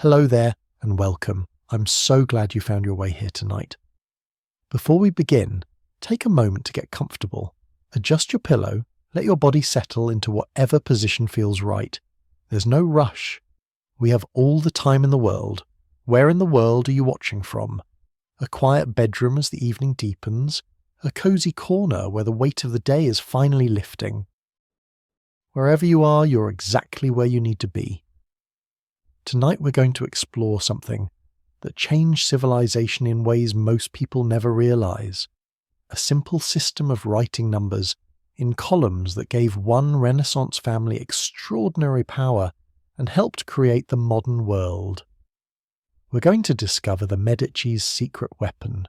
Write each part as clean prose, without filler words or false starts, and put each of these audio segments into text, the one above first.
Hello there and welcome. I'm so glad you found your way here tonight. Before we begin, take a moment to get comfortable. Adjust your pillow, let your body settle into whatever position feels right. There's no rush. We have all the time in the world. Where in the world are you watching from? A quiet bedroom as the evening deepens? A cozy corner where the weight of the day is finally lifting? Wherever you are, you're exactly where you need to be. Tonight we're going to explore something that changed civilization in ways most people never realize. A simple system of writing numbers in columns that gave one Renaissance family extraordinary power and helped create the modern world. We're going to discover the Medici's secret weapon,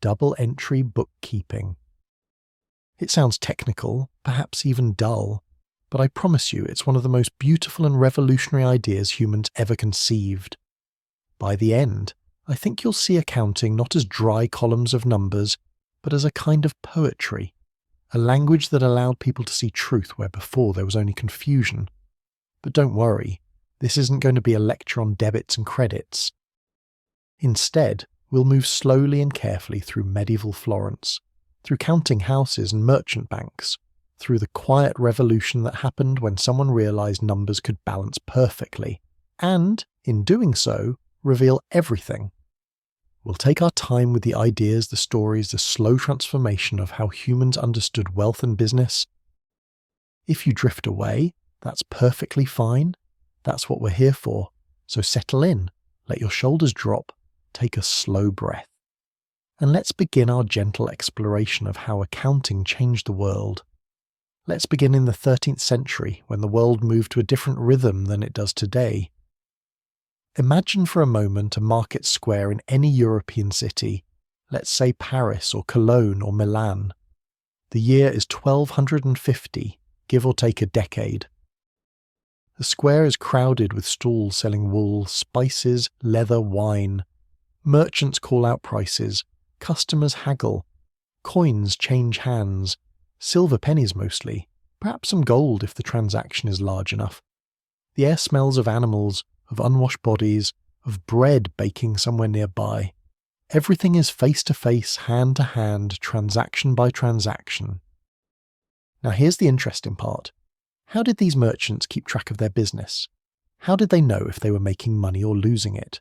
double-entry bookkeeping. It sounds technical, perhaps even dull, but I promise you it's one of the most beautiful and revolutionary ideas humans ever conceived. By the end, I think you'll see accounting not as dry columns of numbers, but as a kind of poetry, a language that allowed people to see truth where before there was only confusion. But don't worry, this isn't going to be a lecture on debits and credits. Instead, we'll move slowly and carefully through medieval Florence, through counting houses and merchant banks, through the quiet revolution that happened when someone realized numbers could balance perfectly, and, in doing so, reveal everything. We'll take our time with the ideas, the stories, the slow transformation of how humans understood wealth and business. If you drift away, that's perfectly fine. That's what we're here for. So settle in, let your shoulders drop, take a slow breath. And let's begin our gentle exploration of how accounting changed the world. Let's begin in the 13th century, when the world moved to a different rhythm than it does today. Imagine for a moment a market square in any European city, let's say Paris or Cologne or Milan. The year is 1250, give or take a decade. The square is crowded with stalls selling wool, spices, leather, wine. Merchants call out prices, customers haggle, coins change hands, silver pennies mostly, perhaps some gold if the transaction is large enough. The air smells of animals, of unwashed bodies, of bread baking somewhere nearby. Everything is face-to-face, hand-to-hand, transaction by transaction. Now here's the interesting part. How did these merchants keep track of their business? How did they know if they were making money or losing it?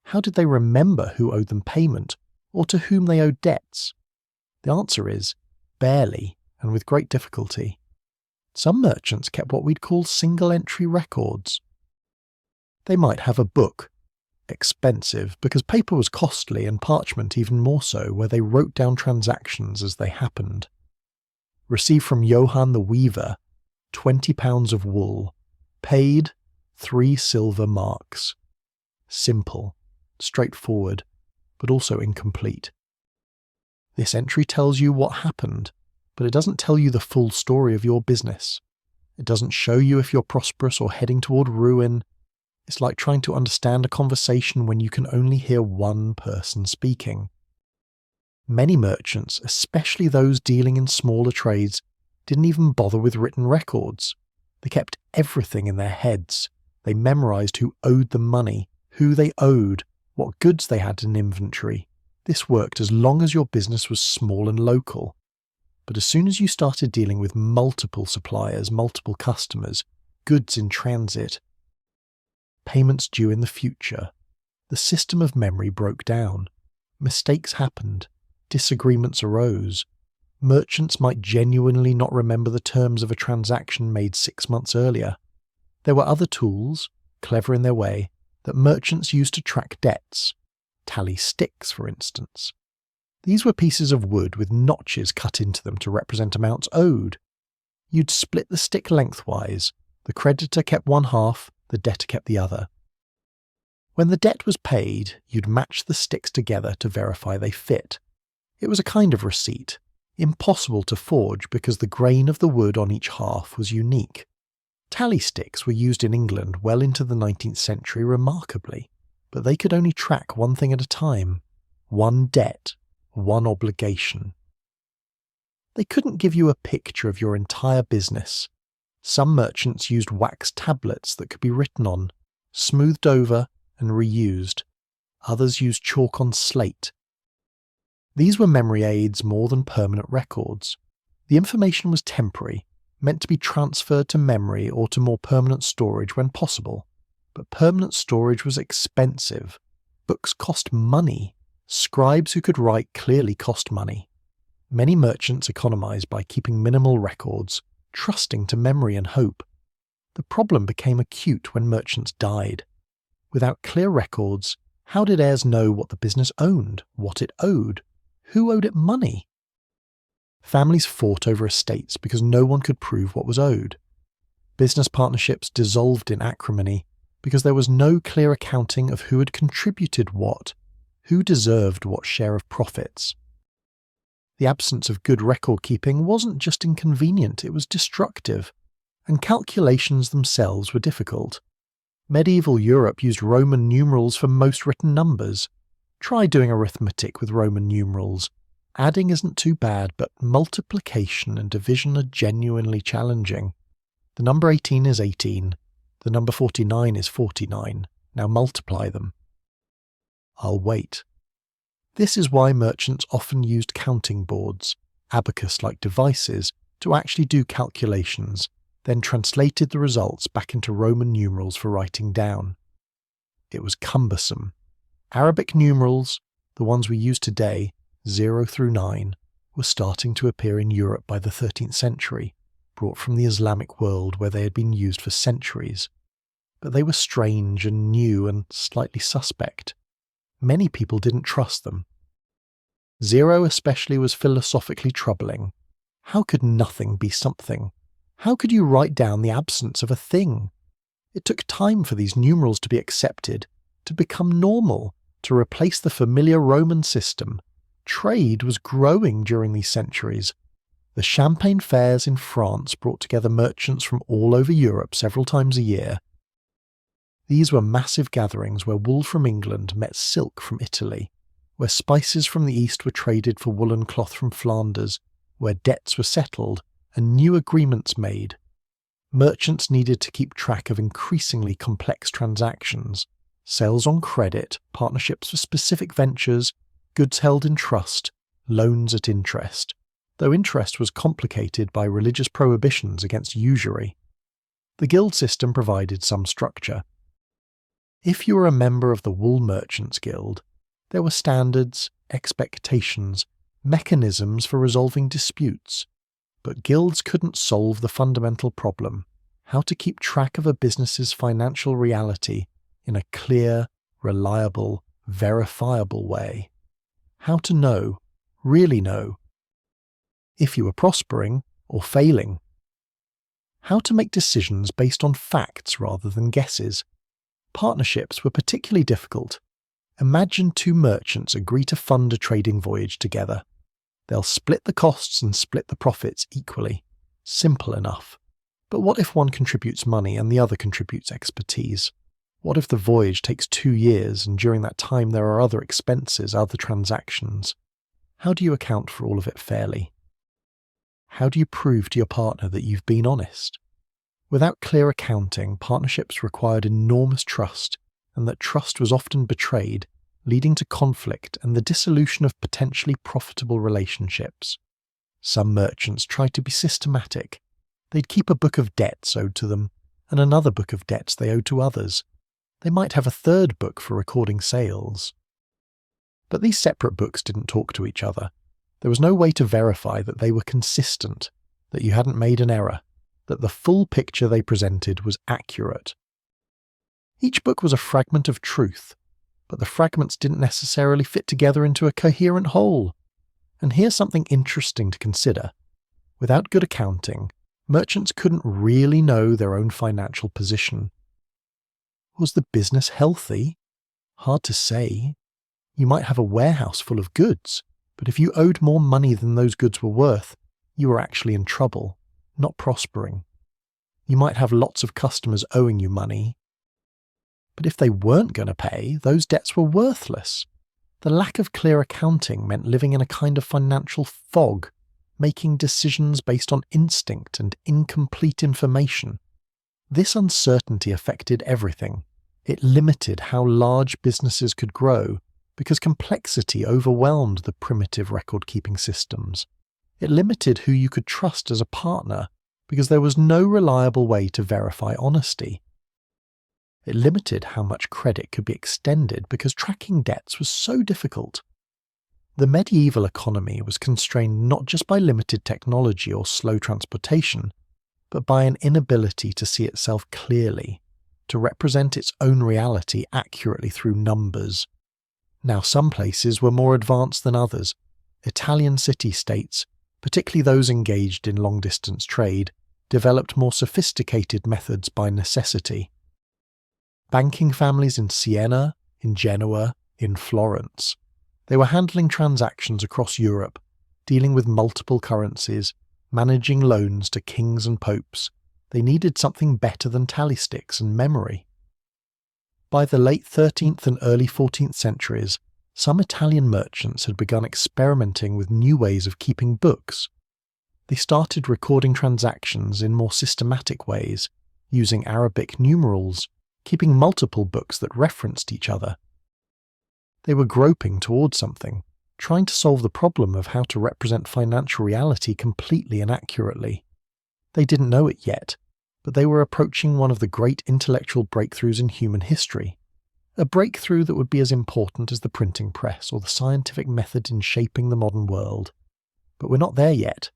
How did they remember who owed them payment, or to whom they owed debts? The answer is, barely, and with great difficulty. Some merchants kept what we'd call single-entry records. They might have a book, expensive because paper was costly and parchment even more so, where they wrote down transactions as they happened. Received from Johann the weaver, 20 pounds of wool, paid 3 silver marks. Simple, straightforward, but also incomplete. This entry tells you what happened, but it doesn't tell you the full story of your business. It doesn't show you if you're prosperous or heading toward ruin. It's like trying to understand a conversation when you can only hear one person speaking. Many merchants, especially those dealing in smaller trades, didn't even bother with written records. They kept everything in their heads. They memorized who owed them money, who they owed, what goods they had in inventory. This worked as long as your business was small and local. But as soon as you started dealing with multiple suppliers, multiple customers, goods in transit, payments due in the future, the system of memory broke down. Mistakes happened. Disagreements arose. Merchants might genuinely not remember the terms of a transaction made 6 months earlier. There were other tools, clever in their way, that merchants used to track debts. Tally sticks, for instance. These were pieces of wood with notches cut into them to represent amounts owed. You'd split the stick lengthwise. The creditor kept one half, the debtor kept the other. When the debt was paid, you'd match the sticks together to verify they fit. It was a kind of receipt, impossible to forge because the grain of the wood on each half was unique. Tally sticks were used in England well into the 19th century remarkably, but they could only track one thing at a time, one debt, one obligation. They couldn't give you a picture of your entire business. Some merchants used wax tablets that could be written on, smoothed over, and reused. Others used chalk on slate. These were memory aids more than permanent records. The information was temporary, meant to be transferred to memory or to more permanent storage when possible. But permanent storage was expensive. Books cost money. Scribes who could write clearly cost money. Many merchants economized by keeping minimal records, trusting to memory and hope. The problem became acute when merchants died. Without clear records, how did heirs know what the business owned, what it owed, who owed it money? Families fought over estates because no one could prove what was owed. Business partnerships dissolved in acrimony because there was no clear accounting of who had contributed what, who deserved what share of profits. The absence of good record keeping wasn't just inconvenient, it was destructive, and calculations themselves were difficult. Medieval Europe used Roman numerals for most written numbers. Try doing arithmetic with Roman numerals. Adding isn't too bad, but multiplication and division are genuinely challenging. The number 18 is 18. The number 49 is 49. Now multiply them. I'll wait. This is why merchants often used counting boards, abacus-like devices, to actually do calculations, then translated the results back into Roman numerals for writing down. It was cumbersome. Arabic numerals, the ones we use today, 0 through 9, were starting to appear in Europe by the 13th century, brought from the Islamic world where they had been used for centuries. But they were strange and new and slightly suspect. Many people didn't trust them. 0 especially was philosophically troubling. How could nothing be something? How could you write down the absence of a thing? It took time for these numerals to be accepted, to become normal, to replace the familiar Roman system. Trade was growing during these centuries. The Champagne fairs in France brought together merchants from all over Europe several times a year. These were massive gatherings where wool from England met silk from Italy, where spices from the East were traded for woolen cloth from Flanders, where debts were settled and new agreements made. Merchants needed to keep track of increasingly complex transactions, sales on credit, partnerships for specific ventures, goods held in trust, loans at interest, though interest was complicated by religious prohibitions against usury. The guild system provided some structure. If you were a member of the Wool Merchants Guild, there were standards, expectations, mechanisms for resolving disputes. But guilds couldn't solve the fundamental problem, how to keep track of a business's financial reality in a clear, reliable, verifiable way. How to know, really know, if you were prospering or failing. How to make decisions based on facts rather than guesses. Partnerships were particularly difficult. Imagine two merchants agree to fund a trading voyage together. They'll split the costs and split the profits equally. Simple enough. But what if one contributes money and the other contributes expertise? What if the voyage takes 2 years and during that time there are other expenses, other transactions? How do you account for all of it fairly? How do you prove to your partner that you've been honest? Without clear accounting, partnerships required enormous trust, and that trust was often betrayed, leading to conflict and the dissolution of potentially profitable relationships. Some merchants tried to be systematic. They'd keep a book of debts owed to them, and another book of debts they owed to others. They might have a third book for recording sales. But these separate books didn't talk to each other. There was no way to verify that they were consistent, that you hadn't made an error, that the full picture they presented was accurate. Each book was a fragment of truth, but the fragments didn't necessarily fit together into a coherent whole. And here's something interesting to consider. Without good accounting, merchants couldn't really know their own financial position. Was the business healthy? Hard to say. You might have a warehouse full of goods, but if you owed more money than those goods were worth, you were actually in trouble, not prospering. You might have lots of customers owing you money, but if they weren't going to pay, those debts were worthless. The lack of clear accounting meant living in a kind of financial fog, making decisions based on instinct and incomplete information. This uncertainty affected everything. It limited how large businesses could grow because complexity overwhelmed the primitive record-keeping systems. It limited who you could trust as a partner because there was no reliable way to verify honesty. It limited how much credit could be extended because tracking debts was so difficult. The medieval economy was constrained not just by limited technology or slow transportation, but by an inability to see itself clearly, to represent its own reality accurately through numbers. Now, some places were more advanced than others. Italian city-states, particularly those engaged in long-distance trade, developed more sophisticated methods by necessity. Banking families in Siena, in Genoa, in Florence. They were handling transactions across Europe, dealing with multiple currencies, managing loans to kings and popes. They needed something better than tally sticks and memory. By the late 13th and early 14th centuries, some Italian merchants had begun experimenting with new ways of keeping books. They started recording transactions in more systematic ways, using Arabic numerals, keeping multiple books that referenced each other. They were groping towards something, trying to solve the problem of how to represent financial reality completely and accurately. They didn't know it yet, but they were approaching one of the great intellectual breakthroughs in human history, a breakthrough that would be as important as the printing press or the scientific method in shaping the modern world. But we're not there yet.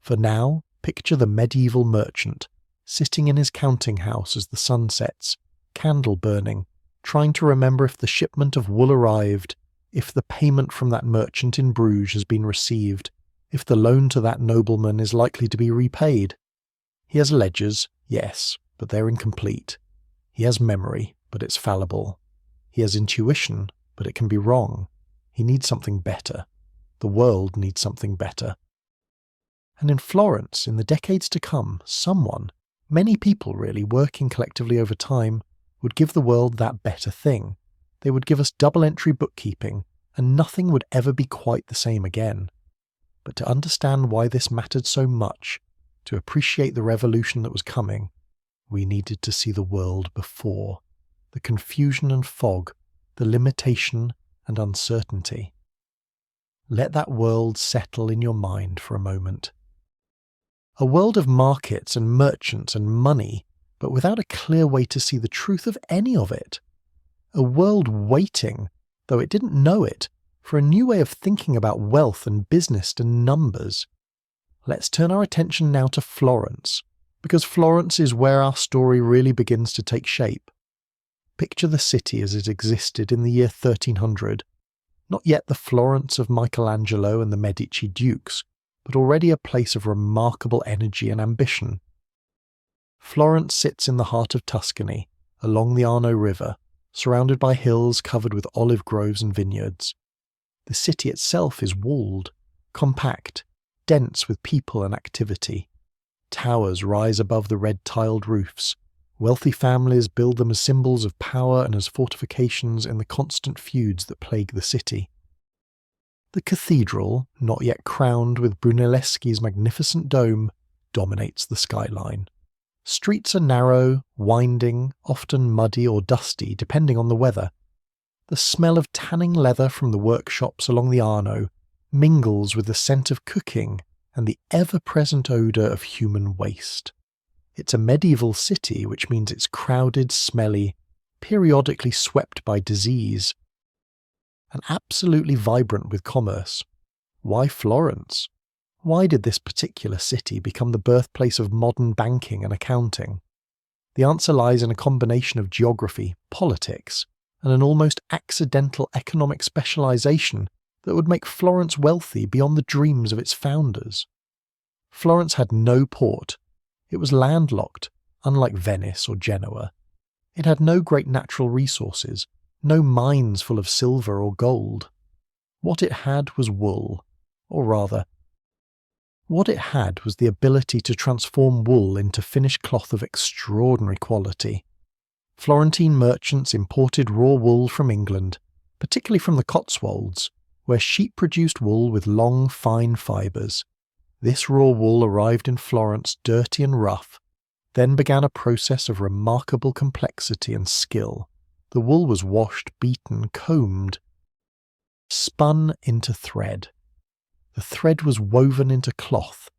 For now, picture the medieval merchant, sitting in his counting house as the sun sets, candle burning, trying to remember if the shipment of wool arrived, if the payment from that merchant in Bruges has been received, if the loan to that nobleman is likely to be repaid. He has ledgers, yes, but they're incomplete. He has memory, but it's fallible. He has intuition, but it can be wrong. He needs something better. The world needs something better. And in Florence, in the decades to come, someone, many people really, working collectively over time, would give the world that better thing. They would give us double-entry bookkeeping, and nothing would ever be quite the same again. But to understand why this mattered so much, to appreciate the revolution that was coming, we needed to see the world before, the confusion and fog, the limitation and uncertainty. Let that world settle in your mind for a moment. A world of markets and merchants and money, but without a clear way to see the truth of any of it. A world waiting, though it didn't know it, for a new way of thinking about wealth and business and numbers. Let's turn our attention now to Florence, because Florence is where our story really begins to take shape. Picture the city as it existed in the year 1300, not yet the Florence of Michelangelo and the Medici dukes, but already a place of remarkable energy and ambition. Florence sits in the heart of Tuscany, along the Arno River, surrounded by hills covered with olive groves and vineyards. The city itself is walled, compact, dense with people and activity. Towers rise above the red-tiled roofs. Wealthy families build them as symbols of power and as fortifications in the constant feuds that plague the city. The cathedral, not yet crowned with Brunelleschi's magnificent dome, dominates the skyline. Streets are narrow, winding, often muddy or dusty depending on the weather. The smell of tanning leather from the workshops along the Arno mingles with the scent of cooking and the ever-present odour of human waste. It's a medieval city, which means it's crowded, smelly, periodically swept by disease, and absolutely vibrant with commerce. Why Florence? Why did this particular city become the birthplace of modern banking and accounting? The answer lies in a combination of geography, politics, and an almost accidental economic specialization that would make Florence wealthy beyond the dreams of its founders. Florence had no port. It was landlocked, unlike Venice or Genoa. It had no great natural resources, no mines full of silver or gold. What it had was wool, or rather, what it had was the ability to transform wool into finished cloth of extraordinary quality. Florentine merchants imported raw wool from England, particularly from the Cotswolds, where sheep produced wool with long, fine fibres. This raw wool arrived in Florence dirty and rough, Then began a process of remarkable complexity and skill. The wool was washed, beaten, combed, spun into thread. The thread was woven into cloth.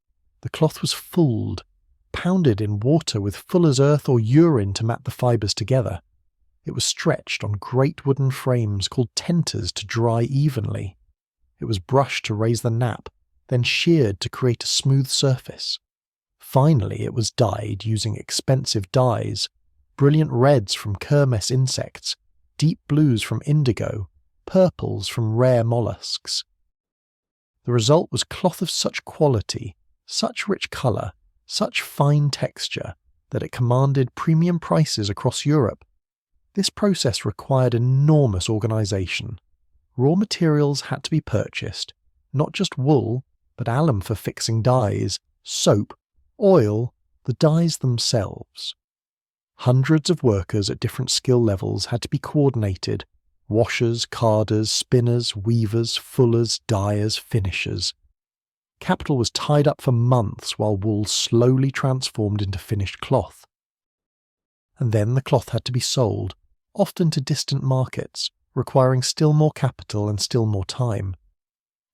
The cloth was fulled, pounded in water with fuller's earth or urine to map the fibres together. It was stretched on great wooden frames called tenters to dry evenly. It was brushed to raise the nap, then sheared to create a smooth surface. Finally, it was dyed using expensive dyes, brilliant reds from kermes insects, deep blues from indigo, purples from rare mollusks. The result was cloth of such quality, such rich colour, such fine texture, that it commanded premium prices across Europe. This process required enormous organisation. Raw materials had to be purchased, not just wool, but alum for fixing dyes, soap, oil, the dyes themselves. Hundreds of workers at different skill levels had to be coordinated: washers, carders, spinners, weavers, fullers, dyers, finishers. Capital was tied up for months while wool slowly transformed into finished cloth. And then the cloth had to be sold, often to distant markets, requiring still more capital and still more time.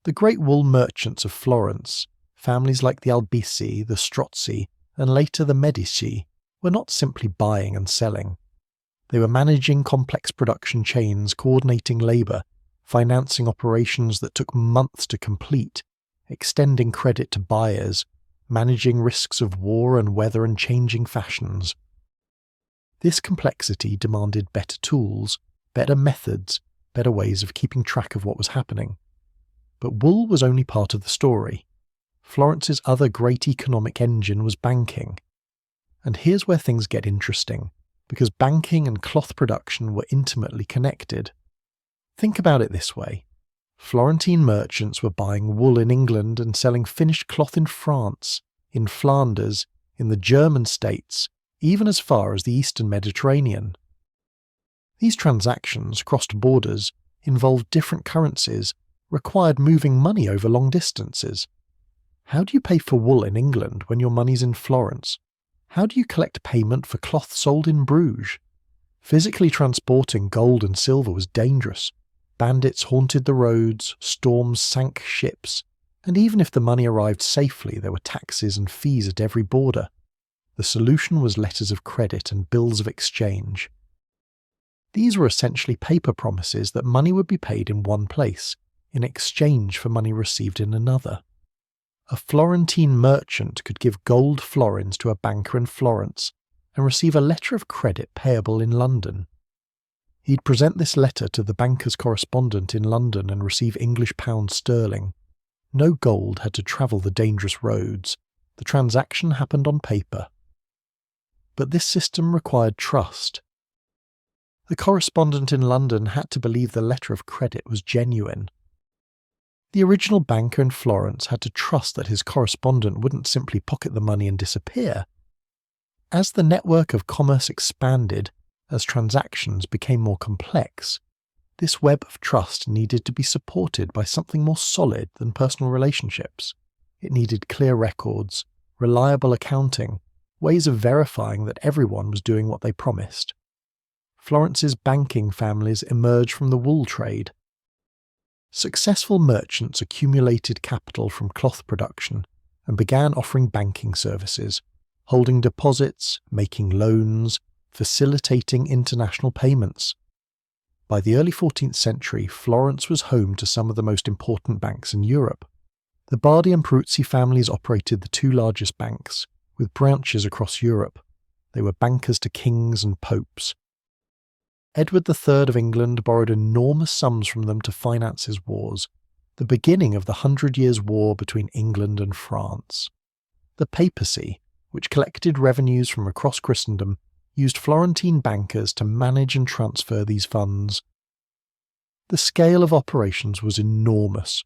The great wool merchants of Florence, families like the Albizzi, the Strozzi, and later the Medici, were not simply buying and selling. They were managing complex production chains, coordinating labour, financing operations that took months to complete, extending credit to buyers, managing risks of war and weather and changing fashions. This complexity demanded better tools, better methods, better ways of keeping track of what was happening. But wool was only part of the story. Florence's other great economic engine was banking. And here's where things get interesting, because banking and cloth production were intimately connected. Think about it this way. Florentine merchants were buying wool in England and selling finished cloth in France, in Flanders, in the German states, even as far as the Eastern Mediterranean. These transactions crossed borders, involved different currencies, required moving money over long distances. How do you pay for wool in England when your money's in Florence? How do you collect payment for cloth sold in Bruges? Physically transporting gold and silver was dangerous. Bandits haunted the roads, storms sank ships, and even if the money arrived safely, there were taxes and fees at every border. The solution was letters of credit and bills of exchange. These were essentially paper promises that money would be paid in one place, in exchange for money received in another. A Florentine merchant could give gold florins to a banker in Florence and receive a letter of credit payable in London. He'd present this letter to the banker's correspondent in London and receive English pounds sterling. No gold had to travel the dangerous roads. The transaction happened on paper. But this system required trust. The correspondent in London had to believe the letter of credit was genuine. The original banker in Florence had to trust that his correspondent wouldn't simply pocket the money and disappear. As the network of commerce expanded, as transactions became more complex, this web of trust needed to be supported by something more solid than personal relationships. It needed clear records, reliable accounting, ways of verifying that everyone was doing what they promised. Florence's banking families emerged from the wool trade. Successful merchants accumulated capital from cloth production and began offering banking services, holding deposits, making loans, facilitating international payments. By the early 14th century, Florence was home to some of the most important banks in Europe. The Bardi and Peruzzi families operated the two largest banks, with branches across Europe. They were bankers to kings and popes. Edward III of England borrowed enormous sums from them to finance his wars, the beginning of the 100 Years' War between England and France. The papacy, which collected revenues from across Christendom, used Florentine bankers to manage and transfer these funds. The scale of operations was enormous.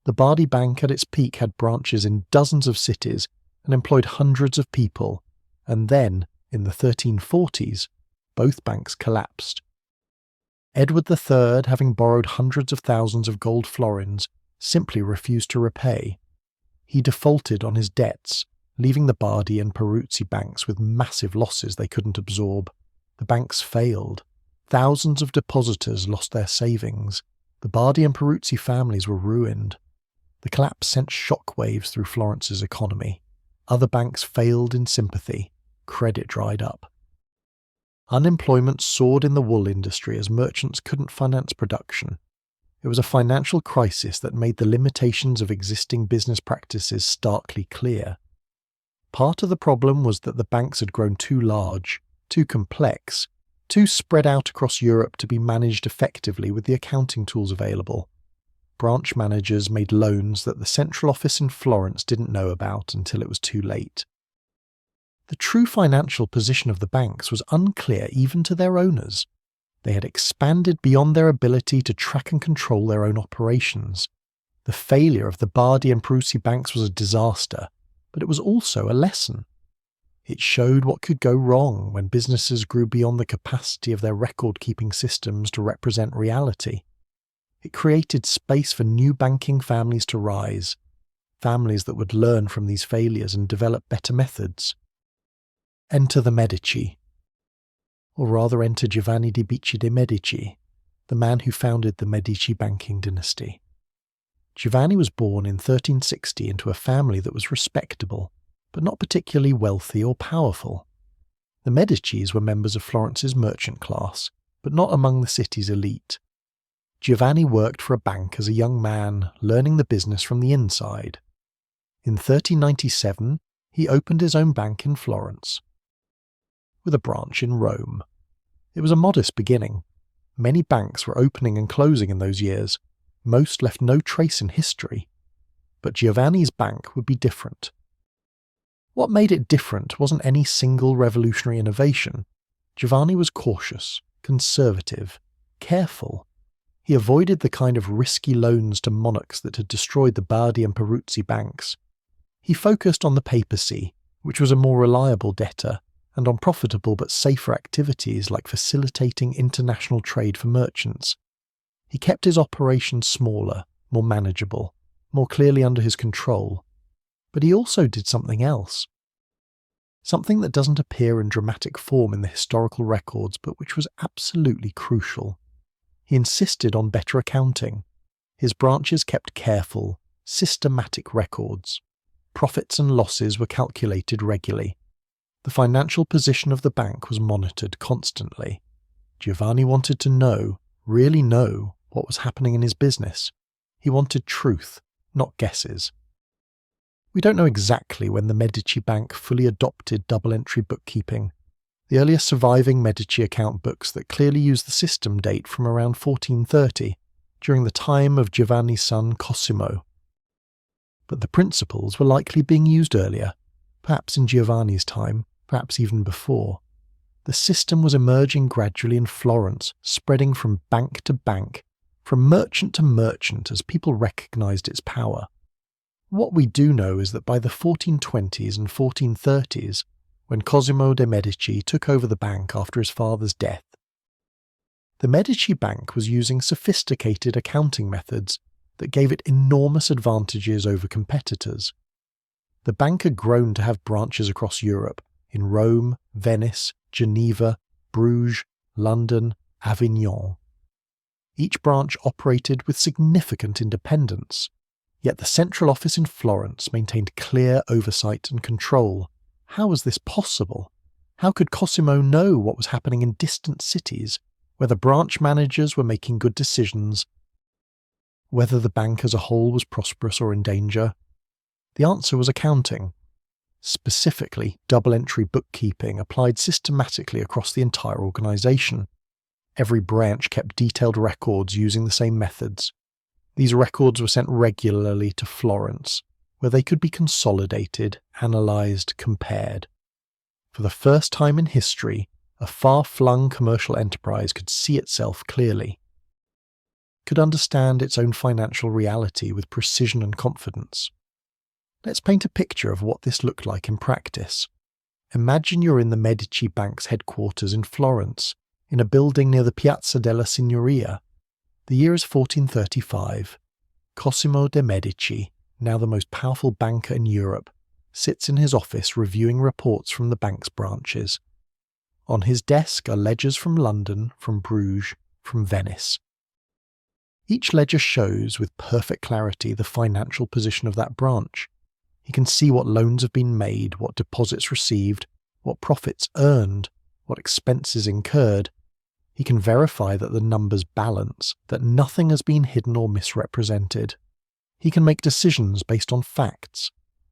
The Bardi Bank at its peak had branches in dozens of cities and employed hundreds of people, and then, in the 1340s, both banks collapsed. Edward III, having borrowed hundreds of thousands of gold florins, simply refused to repay. He defaulted on his debts, leaving the Bardi and Peruzzi banks with massive losses they couldn't absorb. The banks failed. Thousands of depositors lost their savings. The Bardi and Peruzzi families were ruined. The collapse sent shockwaves through Florence's economy. Other banks failed in sympathy. Credit dried up. Unemployment soared in the wool industry as merchants couldn't finance production. It was a financial crisis that made the limitations of existing business practices starkly clear. Part of the problem was that the banks had grown too large, too complex, too spread out across Europe to be managed effectively with the accounting tools available. Branch managers made loans that the central office in Florence didn't know about until it was too late. The true financial position of the banks was unclear even to their owners. They had expanded beyond their ability to track and control their own operations. The failure of the Bardi and Peruzzi banks was a disaster, but it was also a lesson. It showed what could go wrong when businesses grew beyond the capacity of their record-keeping systems to represent reality. It created space for new banking families to rise, families that would learn from these failures and develop better methods. Enter the Medici. Or rather enter Giovanni di Bicci de' Medici, the man who founded the Medici banking dynasty. Giovanni was born in 1360 into a family that was respectable, but not particularly wealthy or powerful. The Medicis were members of Florence's merchant class, but not among the city's elite. Giovanni worked for a bank as a young man, learning the business from the inside. In 1397, he opened his own bank in Florence, with a branch in Rome. It was a modest beginning. Many banks were opening and closing in those years. Most left no trace in history. But Giovanni's bank would be different. What made it different wasn't any single revolutionary innovation. Giovanni was cautious, conservative, careful. He avoided the kind of risky loans to monarchs that had destroyed the Bardi and Peruzzi banks. He focused on the papacy, which was a more reliable debtor, and on profitable but safer activities like facilitating international trade for merchants. He kept his operations smaller, more manageable, more clearly under his control. But he also did something else. Something that doesn't appear in dramatic form in the historical records, but which was absolutely crucial. He insisted on better accounting. His branches kept careful, systematic records. Profits and losses were calculated regularly. The financial position of the bank was monitored constantly. Giovanni wanted to know, really know, what was happening in his business. He wanted truth, not guesses. We don't know exactly when the Medici Bank fully adopted double-entry bookkeeping. The earliest surviving Medici account books that clearly use the system date from around 1430, during the time of Giovanni's son Cosimo. But the principles were likely being used earlier, perhaps in Giovanni's time, perhaps even before. The system was emerging gradually in Florence, spreading from bank to bank, from merchant to merchant as people recognized its power. What we do know is that by the 1420s and 1430s, when Cosimo de' Medici took over the bank after his father's death, the Medici Bank was using sophisticated accounting methods that gave it enormous advantages over competitors. The bank had grown to have branches across Europe, in Rome, Venice, Geneva, Bruges, London, Avignon. Each branch operated with significant independence, yet the central office in Florence maintained clear oversight and control. How was this possible? How could Cosimo know what was happening in distant cities, whether branch managers were making good decisions, whether the bank as a whole was prosperous or in danger? The answer was accounting. Specifically, double-entry bookkeeping applied systematically across the entire organisation. Every branch kept detailed records using the same methods. These records were sent regularly to Florence, where they could be consolidated, analysed, compared. For the first time in history, a far-flung commercial enterprise could see itself clearly, could understand its own financial reality with precision and confidence. Let's paint a picture of what this looked like in practice. Imagine you're in the Medici Bank's headquarters in Florence, in a building near the Piazza della Signoria. The year is 1435. Cosimo de' Medici, now the most powerful banker in Europe, sits in his office reviewing reports from the bank's branches. On his desk are ledgers from London, from Bruges, from Venice. Each ledger shows with perfect clarity the financial position of that branch. He can see what loans have been made, what deposits received, what profits earned, what expenses incurred. He can verify that the numbers balance, that nothing has been hidden or misrepresented. He can make decisions based on facts.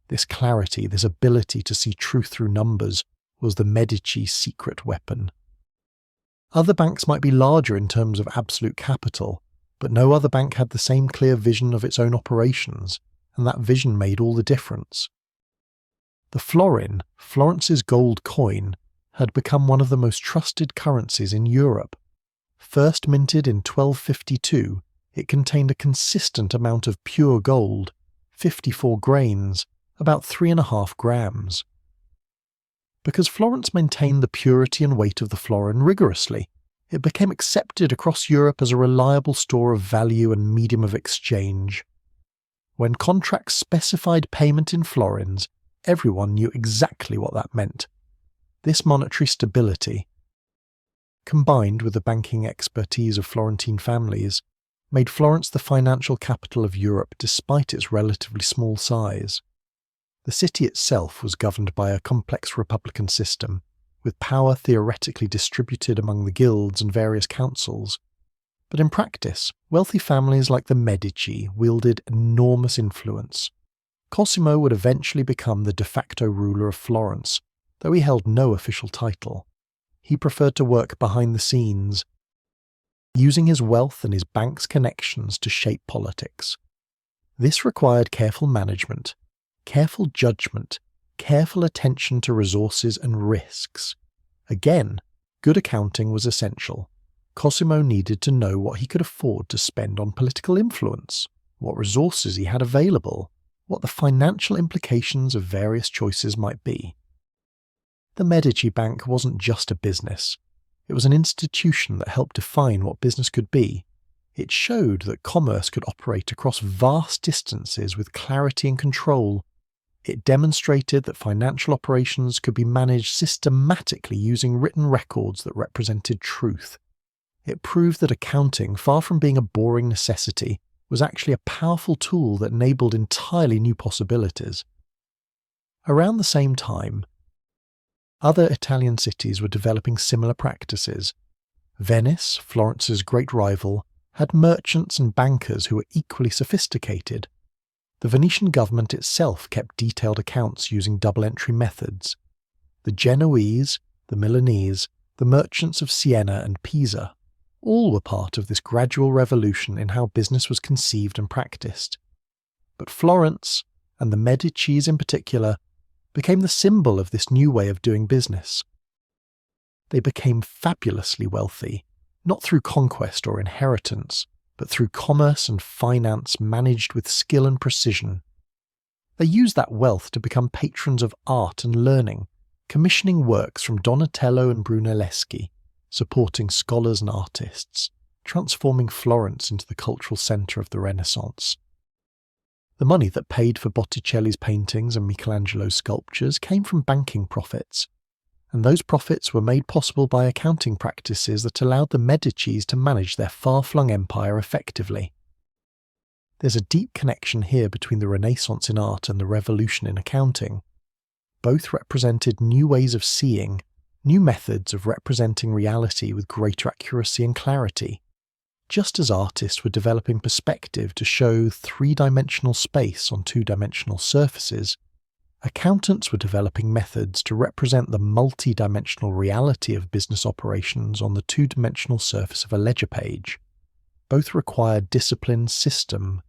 This clarity, this ability to see truth through numbers, was the Medici secret weapon. Other banks might be larger in terms of absolute capital, but no other bank had the same clear vision of its own operations, and that vision made all the difference. The florin, Florence's gold coin, had become one of the most trusted currencies in Europe. First minted in 1252, it contained a consistent amount of pure gold, 54 grains, about 3.5 grams. Because Florence maintained the purity and weight of the florin rigorously, it became accepted across Europe as a reliable store of value and medium of exchange. When contracts specified payment in florins, everyone knew exactly what that meant. This monetary stability, combined with the banking expertise of Florentine families, made Florence the financial capital of Europe despite its relatively small size. The city itself was governed by a complex republican system, with power theoretically distributed among the guilds and various councils. But in practice, wealthy families like the Medici wielded enormous influence. Cosimo would eventually become the de facto ruler of Florence, though he held no official title. He preferred to work behind the scenes, using his wealth and his bank's connections to shape politics. This required careful management, careful judgment, careful attention to resources and risks. Again, good accounting was essential. Cosimo needed to know what he could afford to spend on political influence, what resources he had available, what the financial implications of various choices might be. The Medici Bank wasn't just a business. It was an institution that helped define what business could be. It showed that commerce could operate across vast distances with clarity and control. It demonstrated that financial operations could be managed systematically using written records that represented truth. It proved that accounting, far from being a boring necessity, was actually a powerful tool that enabled entirely new possibilities. Around the same time, other Italian cities were developing similar practices. Venice, Florence's great rival, had merchants and bankers who were equally sophisticated. The Venetian government itself kept detailed accounts using double-entry methods. The Genoese, the Milanese, the merchants of Siena and Pisa, all were part of this gradual revolution in how business was conceived and practiced. But Florence, and the Medicis in particular, became the symbol of this new way of doing business. They became fabulously wealthy, not through conquest or inheritance, but through commerce and finance managed with skill and precision. They used that wealth to become patrons of art and learning, commissioning works from Donatello and Brunelleschi, supporting scholars and artists, transforming Florence into the cultural centre of the Renaissance. The money that paid for Botticelli's paintings and Michelangelo's sculptures came from banking profits, and those profits were made possible by accounting practices that allowed the Medicis to manage their far-flung empire effectively. There's a deep connection here between the Renaissance in art and the revolution in accounting. Both represented new ways of seeing, new methods of representing reality with greater accuracy and clarity. Just as artists were developing perspective to show three-dimensional space on two-dimensional surfaces, accountants were developing methods to represent the multi-dimensional reality of business operations on the two-dimensional surface of a ledger page. Both required discipline, system,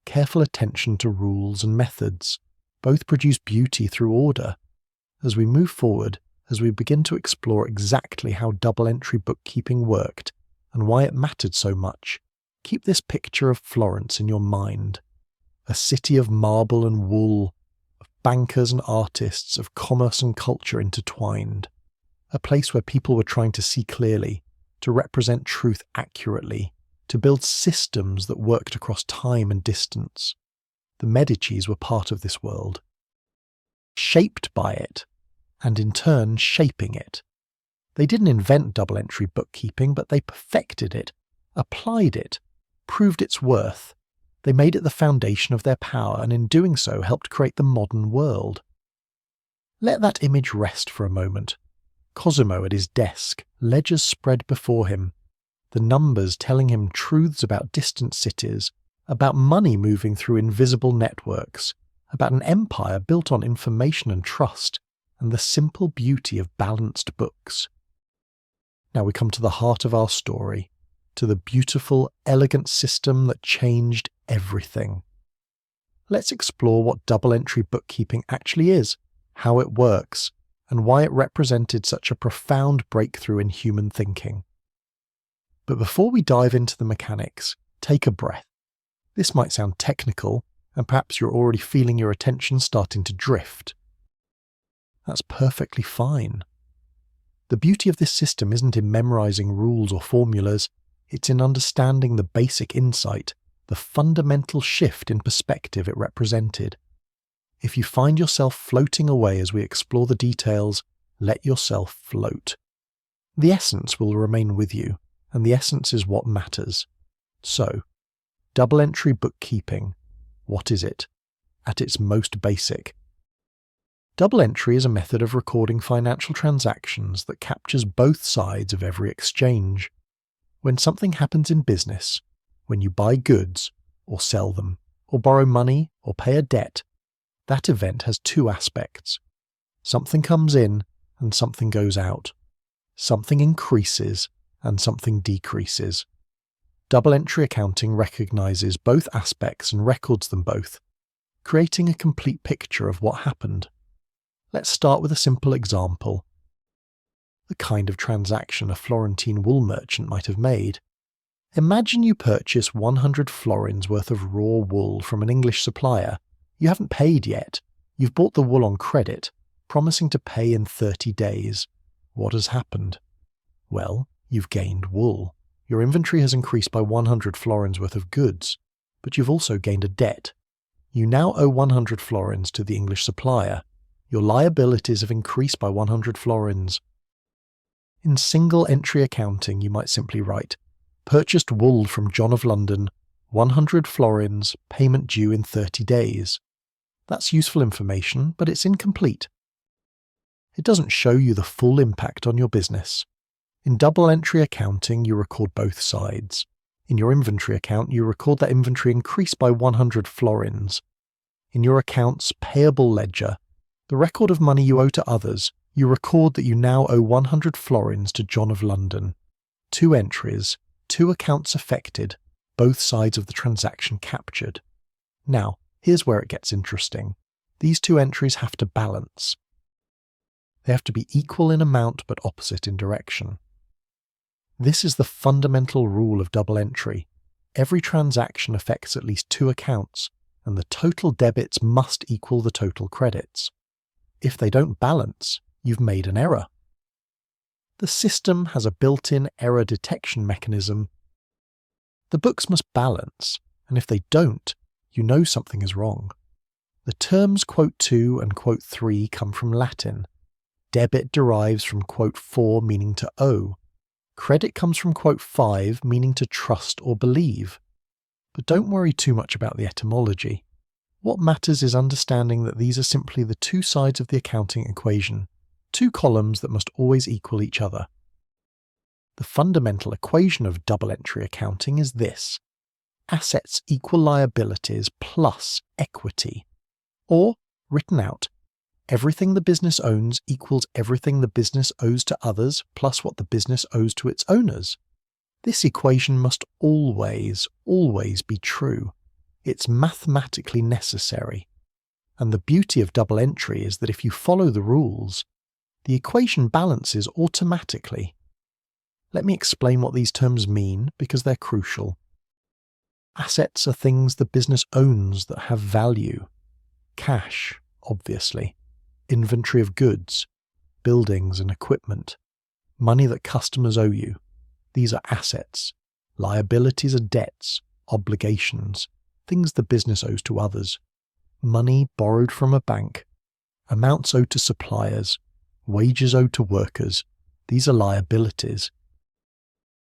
careful attention to rules and methods. Both produce beauty through order. As we move forward, as we begin to explore exactly how double-entry bookkeeping worked and why it mattered so much, keep this picture of Florence in your mind. A city of marble and wool, of bankers and artists, of commerce and culture intertwined. A place where people were trying to see clearly, to represent truth accurately, to build systems that worked across time and distance. The Medicis were part of this world. shaped by it, and in turn shaping it. They didn't invent double-entry bookkeeping, but they perfected it, applied it, proved its worth. They made it the foundation of their power, and in doing so helped create the modern world. Let that image rest for a moment. Cosimo at his desk, ledgers spread before him, the numbers telling him truths about distant cities, about money moving through invisible networks, about an empire built on information and trust, and the simple beauty of balanced books. Now we come to the heart of our story, to the beautiful, elegant system that changed everything. Let's explore what double-entry bookkeeping actually is, how it works, and why it represented such a profound breakthrough in human thinking. But before we dive into the mechanics, take a breath. This might sound technical, and perhaps you're already feeling your attention starting to drift. That's perfectly fine. The beauty of this system isn't in memorizing rules or formulas, it's in understanding the basic insight, the fundamental shift in perspective it represented. If you find yourself floating away as we explore the details, let yourself float. The essence will remain with you, and the essence is what matters. So, double-entry bookkeeping, what is it? At its most basic. Double entry is a method of recording financial transactions that captures both sides of every exchange. When something happens in business, when you buy goods, or sell them, or borrow money, or pay a debt, that event has two aspects. Something comes in and something goes out. Something increases and something decreases. Double entry accounting recognizes both aspects and records them both, creating a complete picture of what happened. Let's start with a simple example. The kind of transaction a Florentine wool merchant might have made. Imagine you purchase 100 florins worth of raw wool from an English supplier. You haven't paid yet. You've bought the wool on credit, promising to pay in 30 days. What has happened? Well, you've gained wool. Your inventory has increased by 100 florins worth of goods, but you've also gained a debt. You now owe 100 florins to the English supplier. Your liabilities have increased by 100 florins. In single entry accounting, you might simply write, purchased wool from John of London, 100 florins, payment due in 30 days. That's useful information, but it's incomplete. It doesn't show you the full impact on your business. In double entry accounting, you record both sides. In your inventory account, you record that inventory increased by 100 florins. In your account's payable ledger, the record of money you owe to others, you record that you now owe 100 florins to John of London. Two entries, two accounts affected, both sides of the transaction captured. Now, here's where it gets interesting. These two entries have to balance. They have to be equal in amount but opposite in direction. This is the fundamental rule of double entry. Every transaction affects at least two accounts, and the total debits must equal the total credits. If they don't balance, you've made an error. The system has a built-in error detection mechanism. The books must balance, and if they don't, you know something is wrong. The terms quote 2 and quote 3 come from Latin. Debit derives from quote 4, meaning to owe. Credit comes from quote 5, meaning to trust or believe. But don't worry too much about the etymology. What matters is understanding that these are simply the two sides of the accounting equation, two columns that must always equal each other. The fundamental equation of double entry accounting is this: assets equal liabilities plus equity. Or, written out, everything the business owns equals everything the business owes to others plus what the business owes to its owners. This equation must always be true. It's mathematically necessary. And the beauty of double entry is that if you follow the rules, the equation balances automatically. Let me explain what these terms mean because they're crucial. Assets are things the business owns that have value. Cash, obviously. Inventory of goods, buildings and equipment. Money that customers owe you. These are assets. Liabilities are debts, obligations, things the business owes to others. Money borrowed from a bank. Amounts owed to suppliers, wages owed to workers, these are liabilities.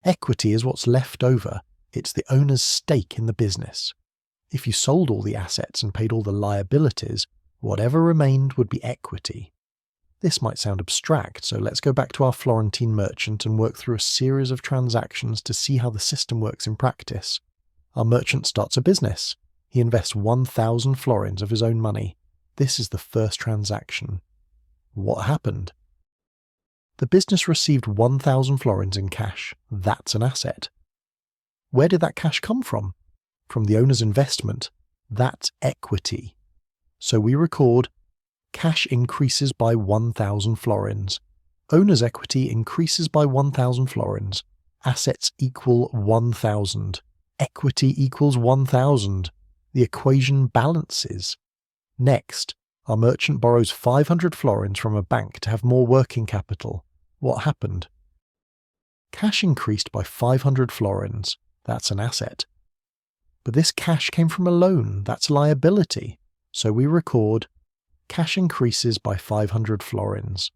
Equity is what's left over. It's the owner's stake in the business. If you sold all the assets and paid all the liabilities, whatever remained would be equity. This might sound abstract, so let's go back to our Florentine merchant and work through a series of transactions to see how the system works in practice. Our merchant starts a business. He invests 1,000 florins of his own money. This is the first transaction. What happened? The business received 1,000 florins in cash. That's an asset. Where did that cash come from? From the owner's investment. That's equity. So we record cash increases by 1,000 florins. Owner's equity increases by 1,000 florins. Assets equal 1,000. Equity equals 1,000. The equation balances. Next, our merchant borrows 500 florins from a bank to have more working capital. What happened? Cash increased by 500 florins. That's an asset. But this cash came from a loan. That's a liability. So we record cash increases by 500 florins.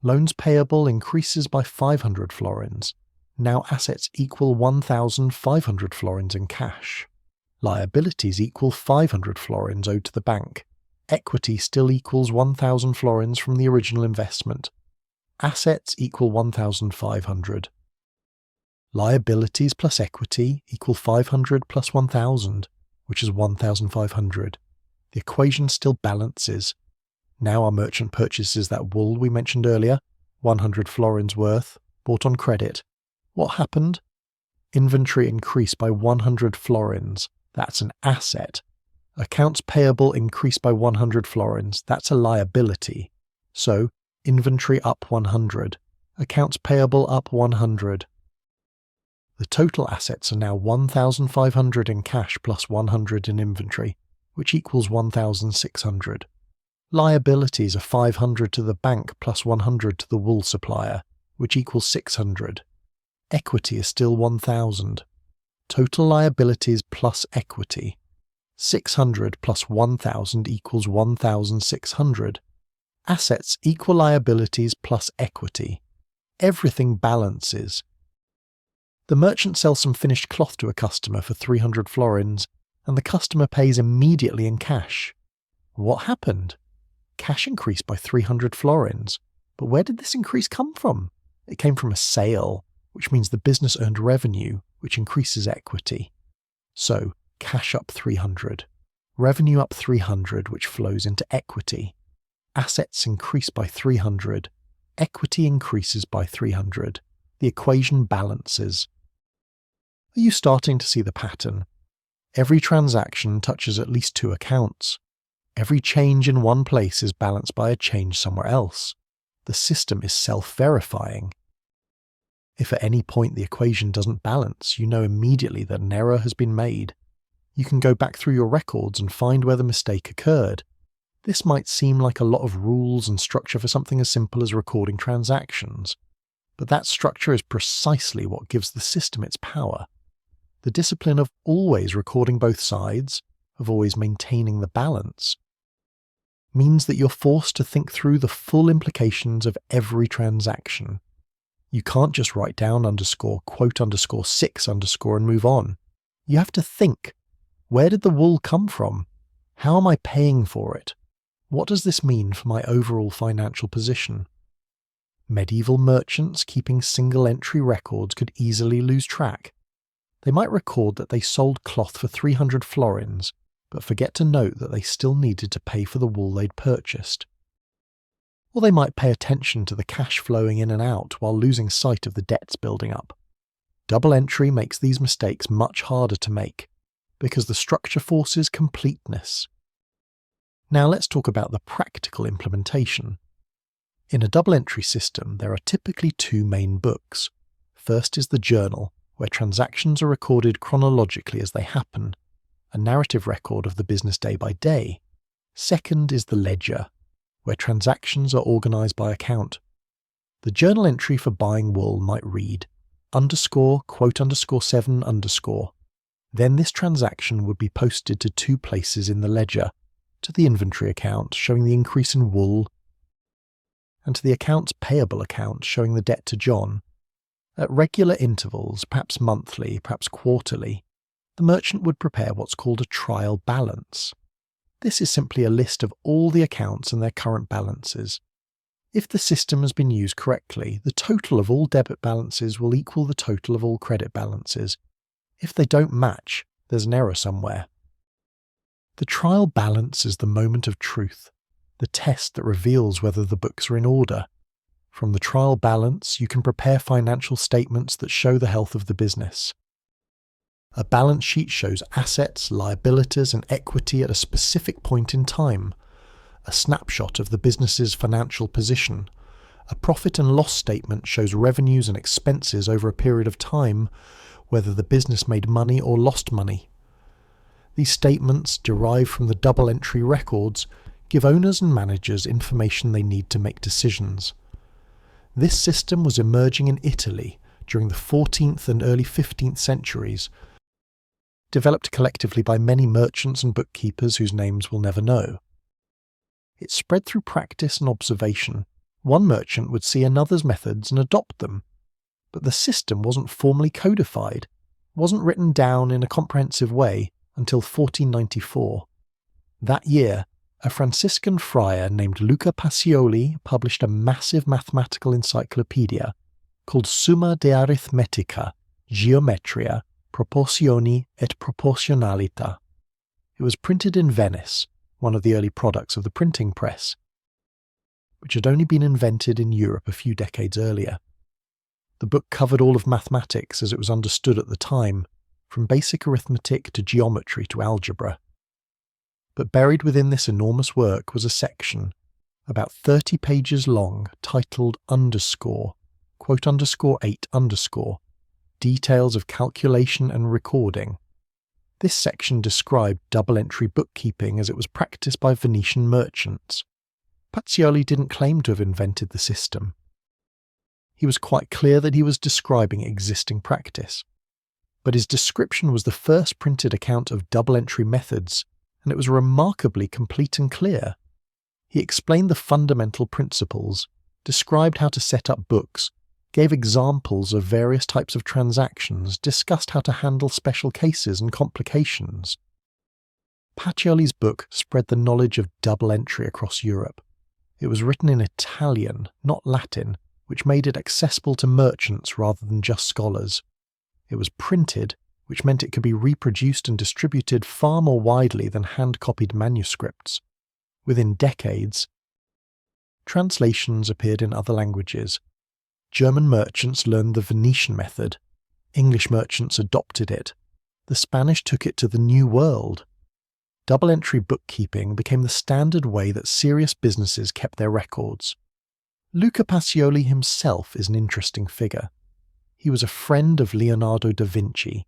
Loans payable increases by 500 florins. Now assets equal 1,500 florins in cash. Liabilities equal 500 florins owed to the bank. Equity still equals 1,000 florins from the original investment. Assets equal 1,500. Liabilities plus equity equal 500 plus 1,000, which is 1,500. The equation still balances. Now our merchant purchases that wool we mentioned earlier, 100 florins worth, bought on credit. What happened? Inventory increased by 100 florins. That's an asset. Accounts payable increased by 100 florins. That's a liability. So, inventory up 100. Accounts payable up 100. The total assets are now 1,500 in cash plus 100 in inventory, which equals 1,600. Liabilities are 500 to the bank plus 100 to the wool supplier, which equals 600. Equity is still 1,000. Total liabilities plus equity. 600 plus 1,000 equals 1,600. Assets equal liabilities plus equity. Everything balances. The merchant sells some finished cloth to a customer for 300 florins, and the customer pays immediately in cash. What happened? Cash increased by 300 florins. But where did this increase come from? It came from a sale, which means the business earned revenue, which increases equity. So, cash up 300. Revenue up 300, which flows into equity. Assets increase by 300. Equity increases by 300. The equation balances. Are you starting to see the pattern? Every transaction touches at least two accounts. Every change in one place is balanced by a change somewhere else. The system is self-verifying. If at any point the equation doesn't balance, you know immediately that an error has been made. You can go back through your records and find where the mistake occurred. This might seem like a lot of rules and structure for something as simple as recording transactions, but that structure is precisely what gives the system its power. The discipline of always recording both sides, of always maintaining the balance, means that you're forced to think through the full implications of every transaction. You can't just write down quote _6 and move on. You have to think, where did the wool come from? How am I paying for it? What does this mean for my overall financial position? Medieval merchants keeping single entry records could easily lose track. They might record that they sold cloth for 300 florins, but forget to note that they still needed to pay for the wool they'd purchased. Or they might pay attention to the cash flowing in and out while losing sight of the debts building up. Double entry makes these mistakes much harder to make, because the structure forces completeness. Now let's talk about the practical implementation. In a double entry system, there are typically two main books. First is the journal, where transactions are recorded chronologically as they happen, a narrative record of the business day by day. Second is the ledger, where transactions are organized by account. The journal entry for buying wool might read quote _7 _. Then this transaction would be posted to two places in the ledger, to the inventory account showing the increase in wool, and to the accounts payable account showing the debt to John. At regular intervals, perhaps monthly, perhaps quarterly, the merchant would prepare what's called a trial balance. This is simply a list of all the accounts and their current balances. If the system has been used correctly, the total of all debit balances will equal the total of all credit balances. If they don't match, there's an error somewhere. The trial balance is the moment of truth, the test that reveals whether the books are in order. From the trial balance, you can prepare financial statements that show the health of the business. A balance sheet shows assets, liabilities, and equity at a specific point in time. A snapshot of the business's financial position. A profit and loss statement shows revenues and expenses over a period of time, whether the business made money or lost money. These statements, derived from the double entry records, give owners and managers information they need to make decisions. This system was emerging in Italy during the 14th and early 15th centuries, developed collectively by many merchants and bookkeepers whose names we'll never know. It spread through practice and observation. One merchant would see another's methods and adopt them. But the system wasn't formally codified, wasn't written down in a comprehensive way until 1494. That year, a Franciscan friar named Luca Pacioli published a massive mathematical encyclopedia called Summa de Arithmetica, Geometria, Proportioni et Proportionalita. It was printed in Venice, one of the early products of the printing press, which had only been invented in Europe a few decades earlier. The book covered all of mathematics as it was understood at the time, from basic arithmetic to geometry to algebra. But buried within this enormous work was a section, about 30 pages long, titled underscore, quote underscore 8 underscore, details of calculation and recording. This section described double-entry bookkeeping as it was practiced by Venetian merchants. Pacioli didn't claim to have invented the system. He was quite clear that he was describing existing practice. But his description was the first printed account of double-entry methods, and it was remarkably complete and clear. He explained the fundamental principles, described how to set up books, gave examples of various types of transactions, discussed how to handle special cases and complications. Pacioli's book spread the knowledge of double entry across Europe. It was written in Italian, not Latin, which made it accessible to merchants rather than just scholars. It was printed, which meant it could be reproduced and distributed far more widely than hand-copied manuscripts. Within decades, translations appeared in other languages. German merchants learned the Venetian method. English merchants adopted it. The Spanish took it to the New World. Double-entry bookkeeping became the standard way that serious businesses kept their records. Luca Pacioli himself is an interesting figure. He was a friend of Leonardo da Vinci.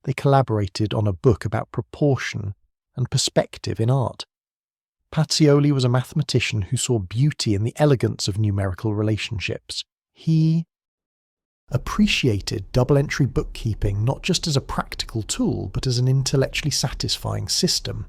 They collaborated on a book about proportion and perspective in art. Pacioli was a mathematician who saw beauty in the elegance of numerical relationships. He appreciated double-entry bookkeeping not just as a practical tool, but as an intellectually satisfying system.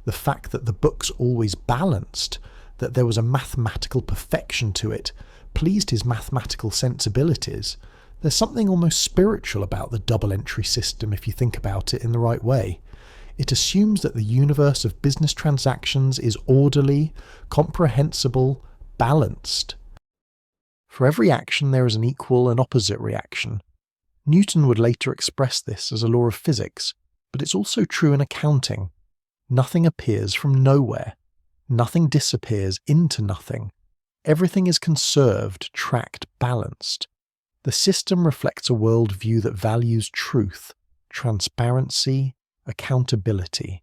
The fact that the books always balanced, that there was a mathematical perfection to it, pleased his mathematical sensibilities. There's something almost spiritual about the double-entry system if you think about it in the right way. It assumes that the universe of business transactions is orderly, comprehensible, balanced. For every action there is an equal and opposite reaction. Newton would later express this as a law of physics, but it's also true in accounting. Nothing appears from nowhere. Nothing disappears into nothing. Everything is conserved, tracked, balanced. The system reflects a worldview that values truth, transparency, accountability.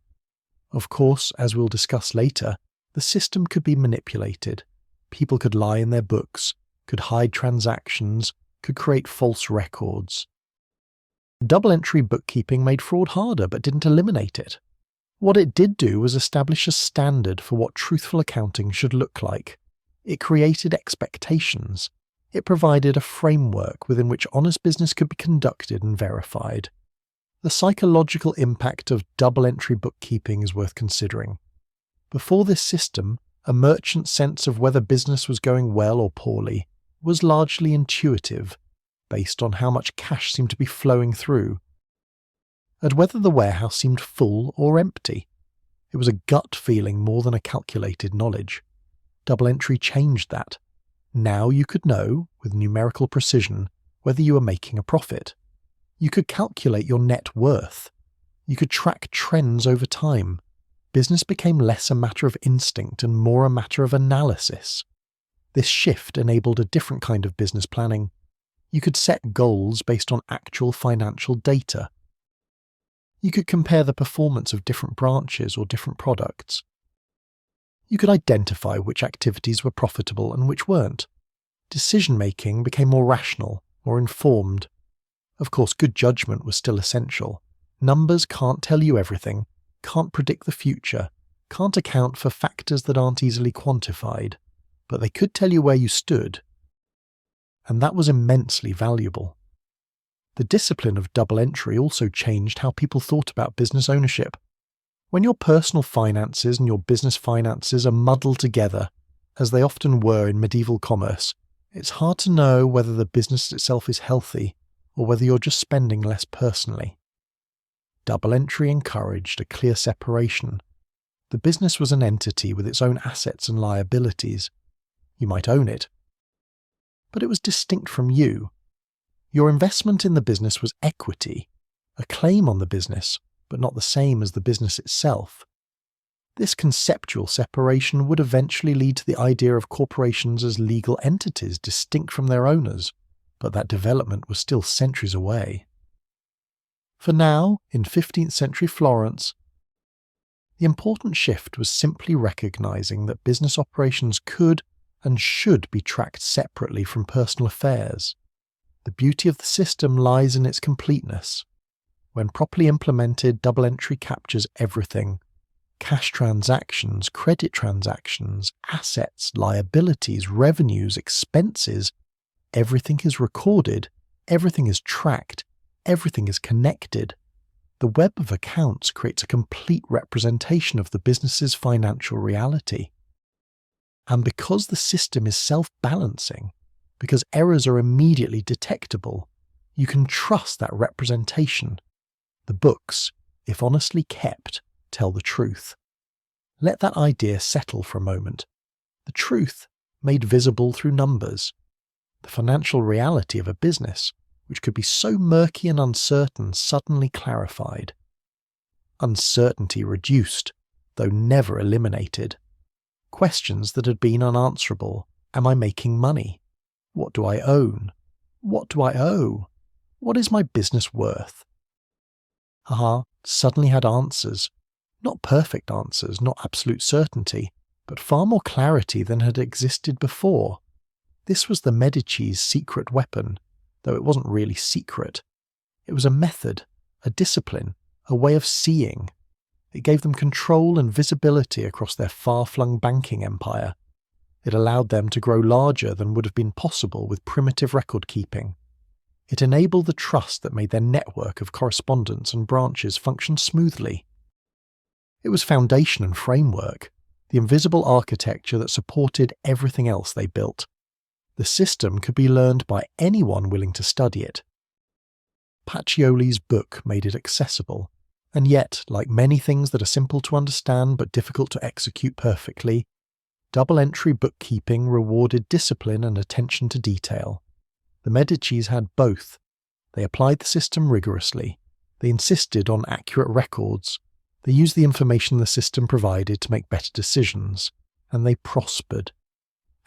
Of course, as we'll discuss later, the system could be manipulated. People could lie in their books, could hide transactions, could create false records. Double-entry bookkeeping made fraud harder but didn't eliminate it. What it did do was establish a standard for what truthful accounting should look like. It created expectations. It provided a framework within which honest business could be conducted and verified. The psychological impact of double-entry bookkeeping is worth considering. Before this system, a merchant's sense of whether business was going well or poorly was largely intuitive, based on how much cash seemed to be flowing through, and whether the warehouse seemed full or empty. It was a gut feeling more than a calculated knowledge. Double entry changed that. Now you could know, with numerical precision, whether you were making a profit. You could calculate your net worth. You could track trends over time. Business became less a matter of instinct and more a matter of analysis. This shift enabled a different kind of business planning. You could set goals based on actual financial data. You could compare the performance of different branches or different products. You could identify which activities were profitable and which weren't. Decision-making became more rational, more informed. Of course, good judgment was still essential. Numbers can't tell you everything, can't predict the future, can't account for factors that aren't easily quantified, but they could tell you where you stood. And that was immensely valuable. The discipline of double entry also changed how people thought about business ownership. When your personal finances and your business finances are muddled together, as they often were in medieval commerce, it's hard to know whether the business itself is healthy or whether you're just spending less personally. Double entry encouraged a clear separation. The business was an entity with its own assets and liabilities. You might own it, but it was distinct from you. Your investment in the business was equity, a claim on the business, but not the same as the business itself. This conceptual separation would eventually lead to the idea of corporations as legal entities distinct from their owners, but that development was still centuries away. For now, in 15th century Florence, the important shift was simply recognizing that business operations could and should be tracked separately from personal affairs. The beauty of the system lies in its completeness. When properly implemented, double entry captures everything. Cash transactions, credit transactions, assets, liabilities, revenues, expenses. Everything is recorded, everything is tracked, everything is connected. The web of accounts creates a complete representation of the business's financial reality. And because the system is self-balancing, because errors are immediately detectable, you can trust that representation. The books, if honestly kept, tell the truth. Let that idea settle for a moment. The truth made visible through numbers. The financial reality of a business, which could be so murky and uncertain, suddenly clarified. Uncertainty reduced, though never eliminated. Questions that had been unanswerable. Am I making money? What do I own? What do I owe? What is my business worth? Suddenly had answers. Not perfect answers, not absolute certainty, but far more clarity than had existed before. This was the Medici's secret weapon, though it wasn't really secret. It was a method, a discipline, a way of seeing. It gave them control and visibility across their far-flung banking empire. It allowed them to grow larger than would have been possible with primitive record-keeping. It enabled the trust that made their network of correspondents and branches function smoothly. It was foundation and framework, the invisible architecture that supported everything else they built. The system could be learned by anyone willing to study it. Pacioli's book made it accessible, and yet, like many things that are simple to understand but difficult to execute perfectly, double-entry bookkeeping rewarded discipline and attention to detail. The Medicis had both. They applied the system rigorously. They insisted on accurate records. They used the information the system provided to make better decisions, and they prospered.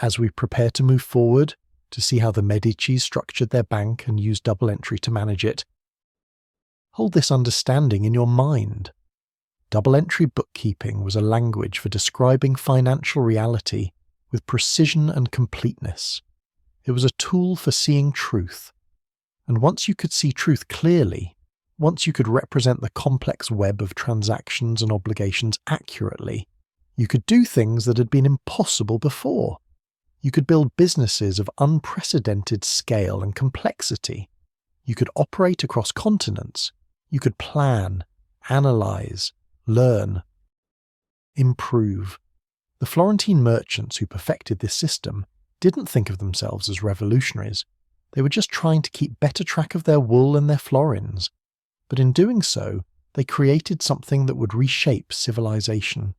As we prepare to move forward, to see how the Medici structured their bank and used double entry to manage it, hold this understanding in your mind. Double entry bookkeeping was a language for describing financial reality with precision and completeness. It was a tool for seeing truth. And once you could see truth clearly, once you could represent the complex web of transactions and obligations accurately, you could do things that had been impossible before. You could build businesses of unprecedented scale and complexity. You could operate across continents. You could plan, analyze, learn. improve. The Florentine merchants who perfected this system didn't think of themselves as revolutionaries. They were just trying to keep better track of their wool and their florins. But in doing so, they created something that would reshape civilization.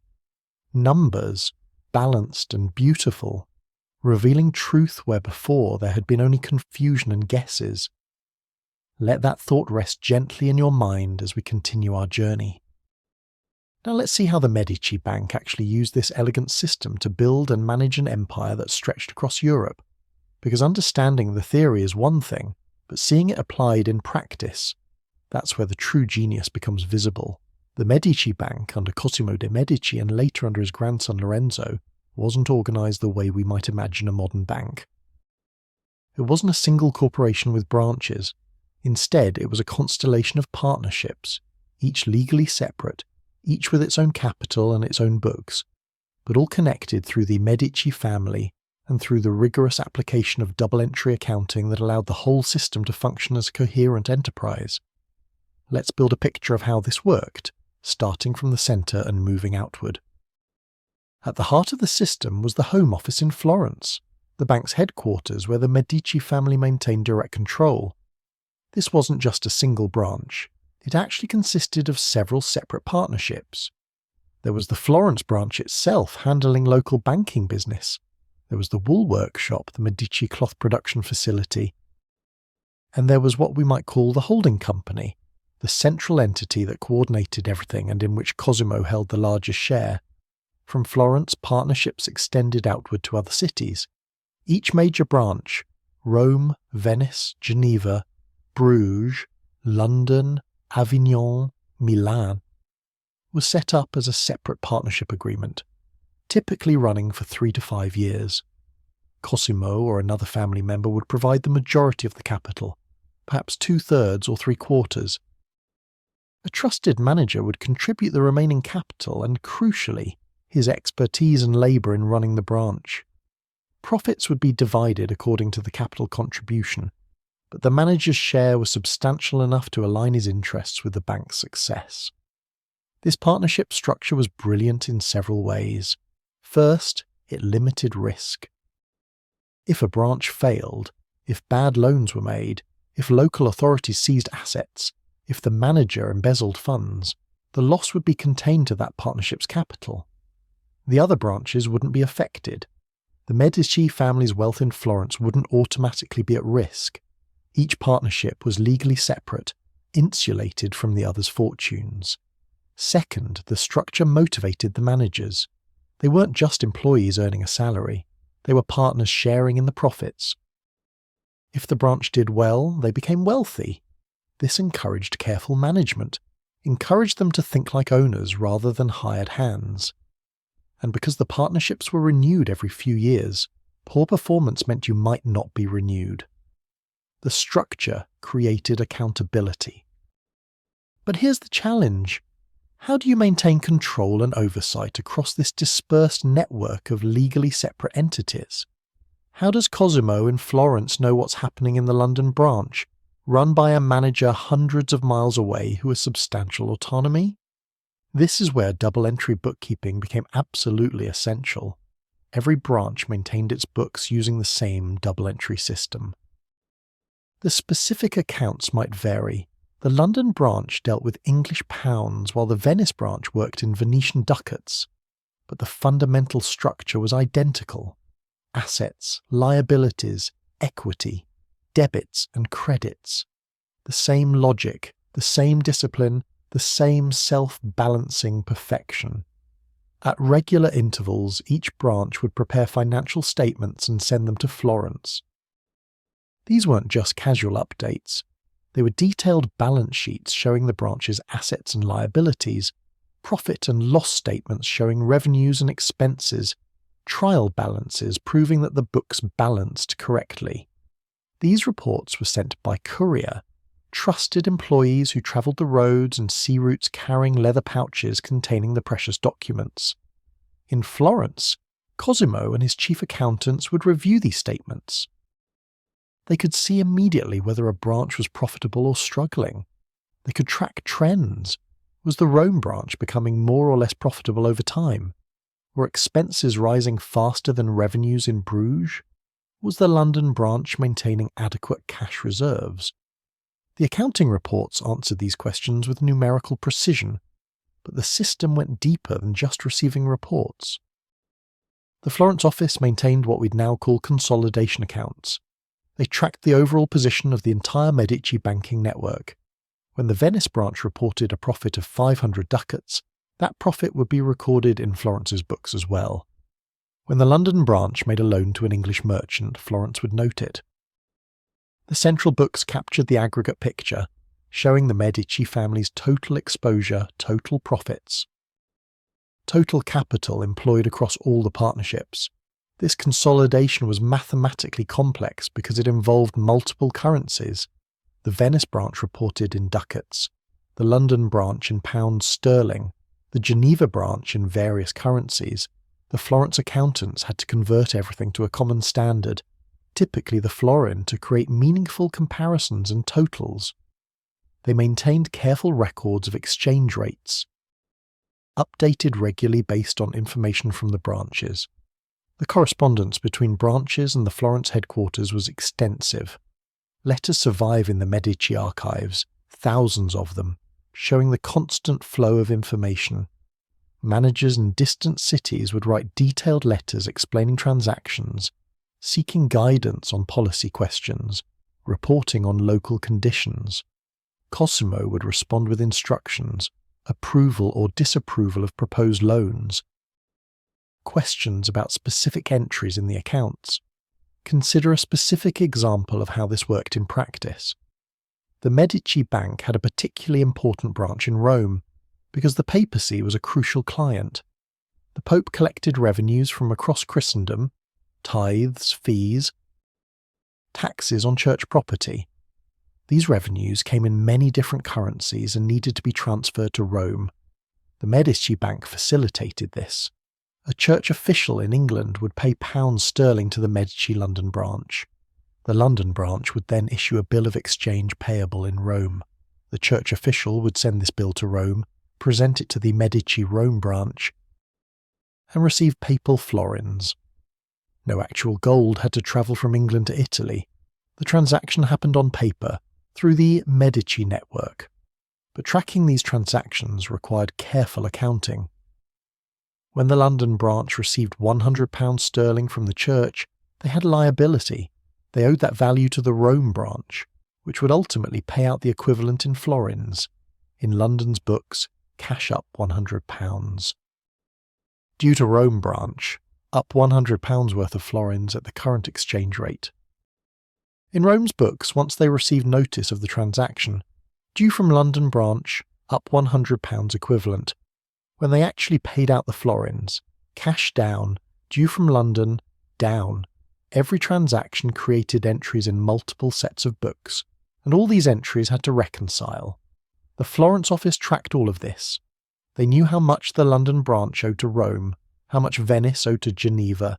Numbers, balanced and beautiful, revealing truth where before there had been only confusion and guesses. Let that thought rest gently in your mind as we continue our journey. Now let's see how the Medici Bank actually used this elegant system to build and manage an empire that stretched across Europe, because understanding the theory is one thing, but seeing it applied in practice, that's where the true genius becomes visible. The Medici Bank under Cosimo de' Medici and later under his grandson Lorenzo wasn't organised the way we might imagine a modern bank. It wasn't a single corporation with branches. Instead, it was a constellation of partnerships, each legally separate, each with its own capital and its own books, but all connected through the Medici family and through the rigorous application of double-entry accounting that allowed the whole system to function as a coherent enterprise. Let's build a picture of how this worked, starting from the centre and moving outward. At the heart of the system was the Home Office in Florence, the bank's headquarters where the Medici family maintained direct control. This wasn't just a single branch. It actually consisted of several separate partnerships. There was the Florence branch itself handling local banking business. There was the wool workshop, the Medici cloth production facility. And there was what we might call the holding company, the central entity that coordinated everything and in which Cosimo held the largest share. From Florence, partnerships extended outward to other cities. Each major branch, Rome, Venice, Geneva, Bruges, London, Avignon, Milan, was set up as a separate partnership agreement, typically running for 3 to 5 years. Cosimo or another family member would provide the majority of the capital, perhaps 2/3 or 3/4. A trusted manager would contribute the remaining capital and, crucially, his expertise and labour in running the branch. Profits would be divided according to the capital contribution, but the manager's share was substantial enough to align his interests with the bank's success. This partnership structure was brilliant in several ways. First, it limited risk. If a branch failed, if bad loans were made, if local authorities seized assets, if the manager embezzled funds, the loss would be contained to that partnership's capital. The other branches wouldn't be affected. The Medici family's wealth in Florence wouldn't automatically be at risk. Each partnership was legally separate, insulated from the other's fortunes. Second, the structure motivated the managers. They weren't just employees earning a salary. They were partners sharing in the profits. If the branch did well, they became wealthy. This encouraged careful management, encouraged them to think like owners rather than hired hands. And because the partnerships were renewed every few years, poor performance meant you might not be renewed. The structure created accountability. But here's the challenge. How do you maintain control and oversight across this dispersed network of legally separate entities? How does Cosimo in Florence know what's happening in the London branch, run by a manager hundreds of miles away who has substantial autonomy? This is where double-entry bookkeeping became absolutely essential. Every branch maintained its books using the same double-entry system. The specific accounts might vary. The London branch dealt with English pounds while the Venice branch worked in Venetian ducats, but the fundamental structure was identical. Assets, liabilities, equity, debits and credits. The same logic, the same discipline, the same self-balancing perfection. At regular intervals, each branch would prepare financial statements and send them to Florence. These weren't just casual updates. They were detailed balance sheets showing the branch's assets and liabilities, profit and loss statements showing revenues and expenses, trial balances proving that the books balanced correctly. These reports were sent by courier, trusted employees who travelled the roads and sea routes carrying leather pouches containing the precious documents. In Florence, Cosimo and his chief accountants would review these statements. They could see immediately whether a branch was profitable or struggling. They could track trends. Was the Rome branch becoming more or less profitable over time? Were expenses rising faster than revenues in Bruges? Was the London branch maintaining adequate cash reserves? The accounting reports answered these questions with numerical precision, but the system went deeper than just receiving reports. The Florence office maintained what we'd now call consolidation accounts. They tracked the overall position of the entire Medici banking network. When the Venice branch reported a profit of 500 ducats, that profit would be recorded in Florence's books as well. When the London branch made a loan to an English merchant, Florence would note it. The central books captured the aggregate picture, showing the Medici family's total exposure, total profits, total capital employed across all the partnerships. This consolidation was mathematically complex because it involved multiple currencies. The Venice branch reported in ducats, the London branch in pounds sterling, the Geneva branch in various currencies. The Florence accountants had to convert everything to a common standard, typically the florin, to create meaningful comparisons and totals. They maintained careful records of exchange rates, updated regularly based on information from the branches. The correspondence between branches and the Florence headquarters was extensive. Letters survive in the Medici archives, thousands of them, showing the constant flow of information. Managers in distant cities would write detailed letters explaining transactions, seeking guidance on policy questions, reporting on local conditions. Cosimo would respond with instructions, approval or disapproval of proposed loans, questions about specific entries in the accounts. Consider a specific example of how this worked in practice. The Medici Bank had a particularly important branch in Rome, because the papacy was a crucial client. The Pope collected revenues from across Christendom, tithes, fees, taxes on church property. These revenues came in many different currencies and needed to be transferred to Rome. The Medici Bank facilitated this. A church official in England would pay pounds sterling to the Medici London branch. The London branch would then issue a bill of exchange payable in Rome. The church official would send this bill to Rome, present it to the Medici Rome branch, and receive papal florins. No actual gold had to travel from England to Italy. The transaction happened on paper, through the Medici network. But tracking these transactions required careful accounting. When the London branch received £100 sterling from the church, they had liability. They owed that value to the Rome branch, which would ultimately pay out the equivalent in florins. In London's books, cash up £100. Due to Rome branch, up £100 worth of florins at the current exchange rate. In Rome's books, once they received notice of the transaction, due from London branch, up £100 equivalent. When they actually paid out the florins, cash down, due from London, down. Every transaction created entries in multiple sets of books, and all these entries had to reconcile. The Florence office tracked all of this. They knew how much the London branch owed to Rome, how much Venice owed to Geneva,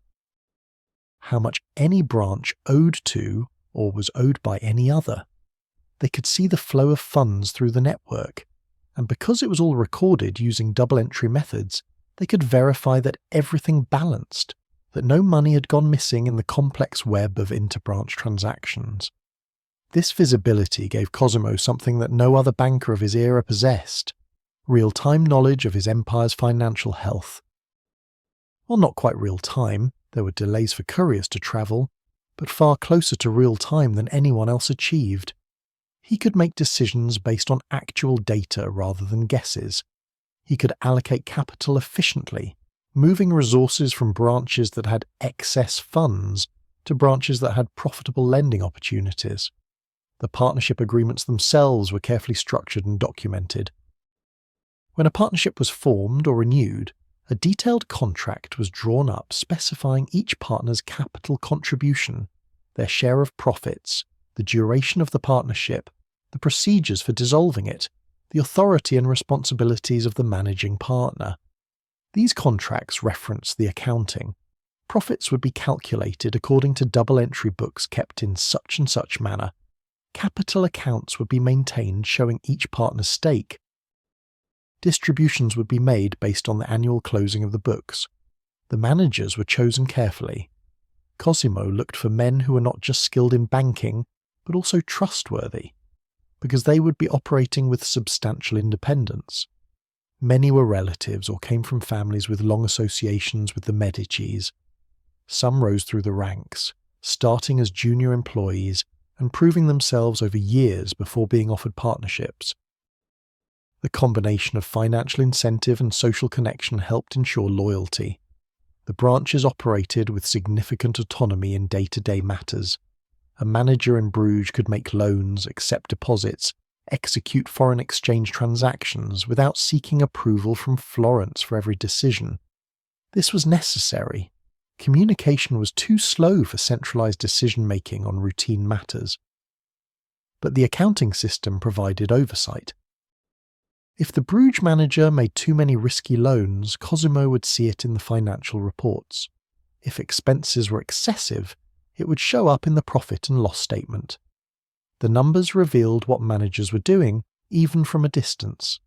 how much any branch owed to or was owed by any other. They could see the flow of funds through the network, and because it was all recorded using double-entry methods, they could verify that everything balanced, that no money had gone missing in the complex web of interbranch transactions. This visibility gave Cosimo something that no other banker of his era possessed: real-time knowledge of his empire's financial health. Well, not quite real-time, there were delays for couriers to travel, but far closer to real-time than anyone else achieved. He could make decisions based on actual data rather than guesses. He could allocate capital efficiently, moving resources from branches that had excess funds to branches that had profitable lending opportunities. The partnership agreements themselves were carefully structured and documented. When a partnership was formed or renewed, a detailed contract was drawn up specifying each partner's capital contribution, their share of profits, the duration of the partnership, the procedures for dissolving it, the authority and responsibilities of the managing partner. These contracts reference the accounting. Profits would be calculated according to double-entry books kept in such and such manner. Capital accounts would be maintained showing each partner's stake. Distributions would be made based on the annual closing of the books. The managers were chosen carefully. Cosimo looked for men who were not just skilled in banking, but also trustworthy, because they would be operating with substantial independence. Many were relatives or came from families with long associations with the Medicis. Some rose through the ranks, starting as junior employees and proving themselves over years before being offered partnerships. The combination of financial incentive and social connection helped ensure loyalty. The branches operated with significant autonomy in day-to-day matters. A manager in Bruges could make loans, accept deposits, execute foreign exchange transactions without seeking approval from Florence for every decision. This was necessary. Communication was too slow for centralized decision-making on routine matters. But the accounting system provided oversight. If the Bruges manager made too many risky loans, Cosimo would see it in the financial reports. If expenses were excessive, it would show up in the profit and loss statement. The numbers revealed what managers were doing, even from a distance.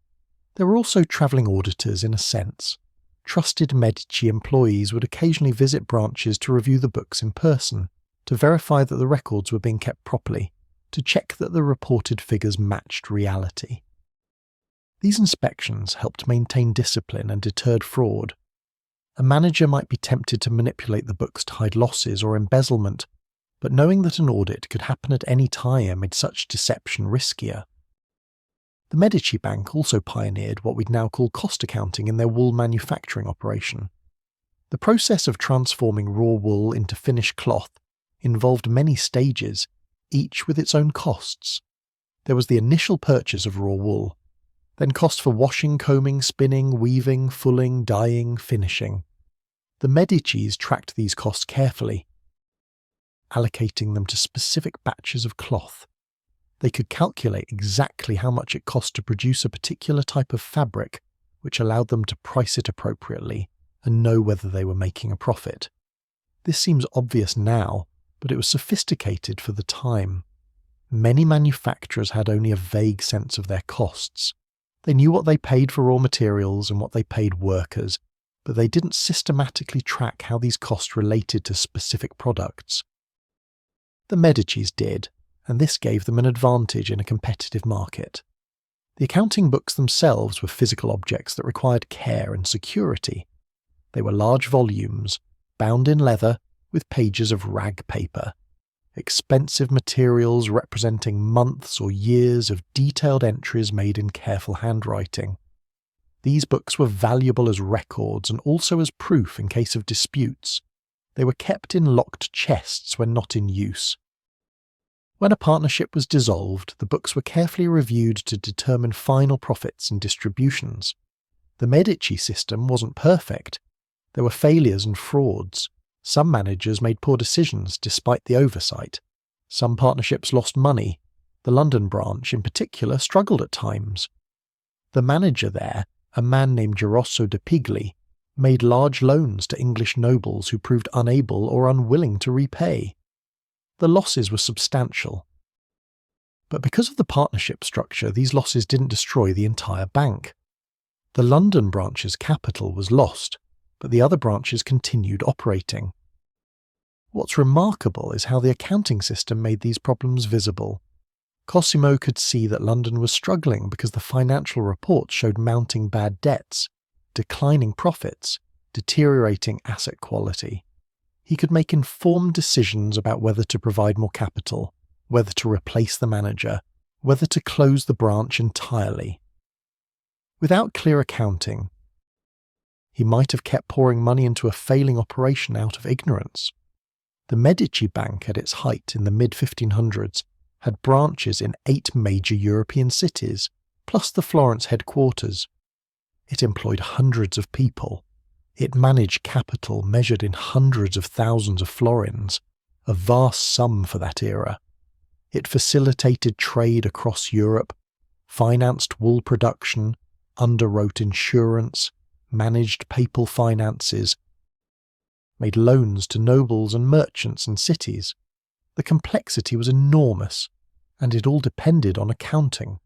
There were also travelling auditors in a sense. Trusted Medici employees would occasionally visit branches to review the books in person, to verify that the records were being kept properly, to check that the reported figures matched reality. These inspections helped maintain discipline and deterred fraud. A manager might be tempted to manipulate the books to hide losses or embezzlement, but knowing that an audit could happen at any time made such deception riskier. The Medici Bank also pioneered what we'd now call cost accounting in their wool manufacturing operation. The process of transforming raw wool into finished cloth involved many stages, each with its own costs. There was the initial purchase of raw wool, then costs for washing, combing, spinning, weaving, fulling, dyeing, finishing. The Medicis tracked these costs carefully, allocating them to specific batches of cloth. They could calculate exactly how much it cost to produce a particular type of fabric, which allowed them to price it appropriately and know whether they were making a profit. This seems obvious now, but it was sophisticated for the time. Many manufacturers had only a vague sense of their costs. They knew what they paid for raw materials and what they paid workers, but they didn't systematically track how these costs related to specific products. The Medicis did, and this gave them an advantage in a competitive market. The accounting books themselves were physical objects that required care and security. They were large volumes, bound in leather, with pages of rag paper. Expensive materials representing months or years of detailed entries made in careful handwriting. These books were valuable as records and also as proof in case of disputes. They were kept in locked chests when not in use. When a partnership was dissolved, the books were carefully reviewed to determine final profits and distributions. The Medici system wasn't perfect. There were failures and frauds. Some managers made poor decisions despite the oversight. Some partnerships lost money. The London branch, in particular, struggled at times. The manager there, a man named Gerosso de Pigli, made large loans to English nobles who proved unable or unwilling to repay. The losses were substantial. But because of the partnership structure, these losses didn't destroy the entire bank. The London branch's capital was lost, but the other branches continued operating. What's remarkable is how the accounting system made these problems visible. Cosimo could see that London was struggling because the financial reports showed mounting bad debts, declining profits, deteriorating asset quality. He could make informed decisions about whether to provide more capital, whether to replace the manager, whether to close the branch entirely. Without clear accounting, he might have kept pouring money into a failing operation out of ignorance. The Medici Bank at its height in the mid-1500s had branches in 8 major European cities, plus the Florence headquarters. It employed hundreds of people. It managed capital measured in hundreds of thousands of florins, a vast sum for that era. It facilitated trade across Europe, financed wool production, underwrote insurance, managed papal finances, made loans to nobles and merchants and cities. The complexity was enormous, and it all depended on accounting.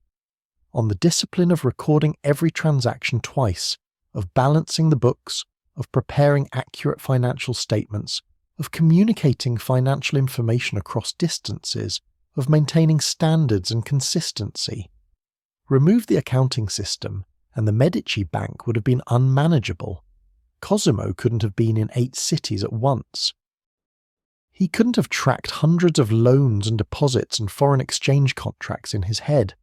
on the discipline of recording every transaction twice, of balancing the books, of preparing accurate financial statements, of communicating financial information across distances, of maintaining standards and consistency. Remove the accounting system, and the Medici Bank would have been unmanageable. Cosimo couldn't have been in 8 cities at once. He couldn't have tracked hundreds of loans and deposits and foreign exchange contracts in his head.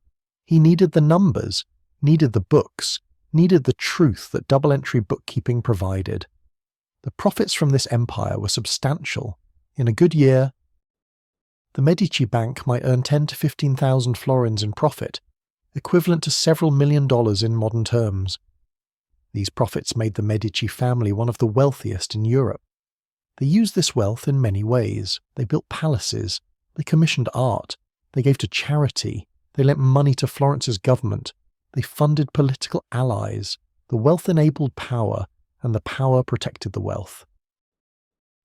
He needed the numbers, needed the books, needed the truth that double-entry bookkeeping provided. The profits from this empire were substantial. In a good year, the Medici Bank might earn 10 to 15,000 florins in profit, equivalent to several $1 million in modern terms. These profits made the Medici family one of the wealthiest in Europe. They used this wealth in many ways. They built palaces, they commissioned art, they gave to charity, they lent money to Florence's government, they funded political allies. The wealth enabled power, and the power protected the wealth.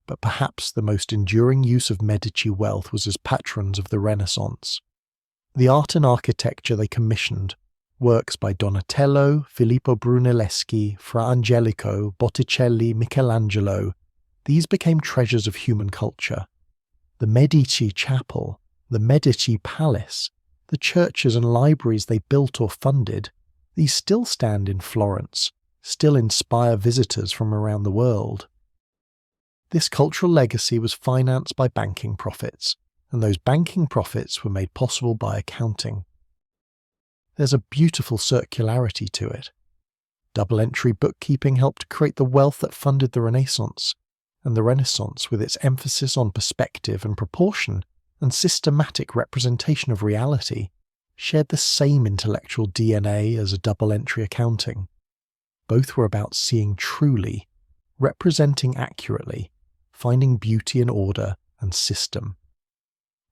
But perhaps the most enduring use of Medici wealth was as patrons of the Renaissance. The art and architecture they commissioned, works by Donatello, Filippo Brunelleschi, Fra Angelico, Botticelli, Michelangelo, these became treasures of human culture. The Medici Chapel, the Medici Palace, the churches and libraries they built or funded, these still stand in Florence, still inspire visitors from around the world. This cultural legacy was financed by banking profits, and those banking profits were made possible by accounting. There's a beautiful circularity to it. Double-entry bookkeeping helped create the wealth that funded the Renaissance, and the Renaissance, with its emphasis on perspective and proportion and systematic representation of reality, shared the same intellectual DNA as a double-entry accounting. Both were about seeing truly, representing accurately, finding beauty in order and system.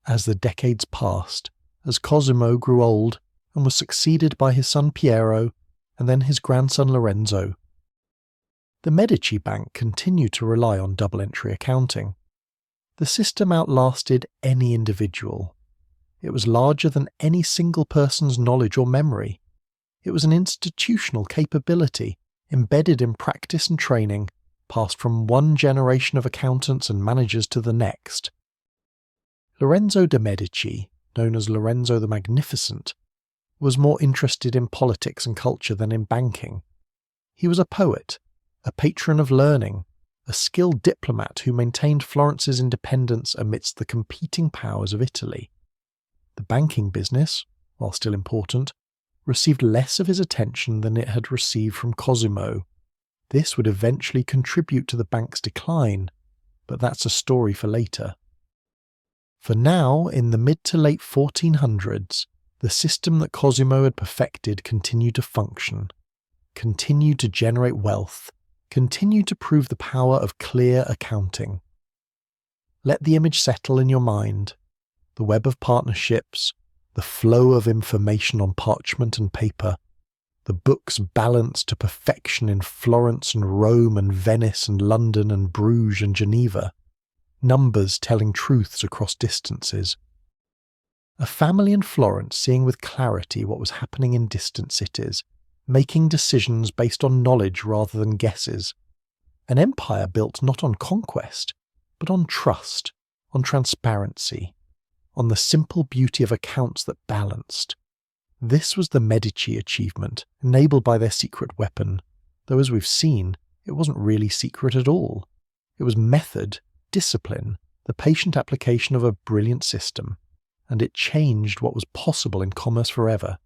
As the decades passed, as Cosimo grew old and was succeeded by his son Piero and then his grandson Lorenzo, the Medici Bank continued to rely on double-entry accounting. The system outlasted any individual. It was larger than any single person's knowledge or memory. It was an institutional capability embedded in practice and training, passed from one generation of accountants and managers to the next. Lorenzo de' Medici, known as Lorenzo the Magnificent, was more interested in politics and culture than in banking. He was a poet, a patron of learning, a skilled diplomat who maintained Florence's independence amidst the competing powers of Italy. The banking business, while still important, received less of his attention than it had received from Cosimo. This would eventually contribute to the bank's decline, but that's a story for later. For now, in the mid to late 1400s, the system that Cosimo had perfected continued to function, continued to generate wealth, continued to prove the power of clear accounting. Let the image settle in your mind. The web of partnerships, the flow of information on parchment and paper, the books balanced to perfection in Florence and Rome and Venice and London and Bruges and Geneva, numbers telling truths across distances. A family in Florence seeing with clarity what was happening in distant cities, making decisions based on knowledge rather than guesses. An empire built not on conquest, but on trust, on transparency, on the simple beauty of accounts that balanced. This was the Medici achievement, enabled by their secret weapon, though as we've seen, it wasn't really secret at all. It was method, discipline, the patient application of a brilliant system, and it changed what was possible in commerce forever.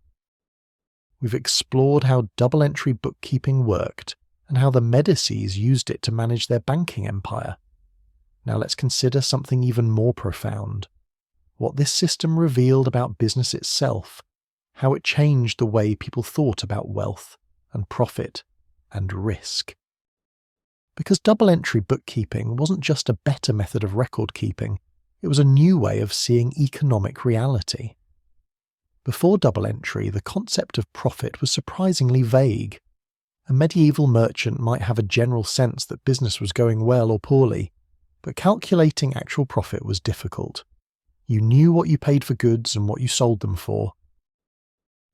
We've explored how double-entry bookkeeping worked and how the Medicis used it to manage their banking empire. Now let's consider something even more profound. What this system revealed about business itself, how it changed the way people thought about wealth and profit and risk. Because double-entry bookkeeping wasn't just a better method of record keeping, it was a new way of seeing economic reality. Before double-entry, the concept of profit was surprisingly vague. A medieval merchant might have a general sense that business was going well or poorly, but calculating actual profit was difficult. You knew what you paid for goods and what you sold them for.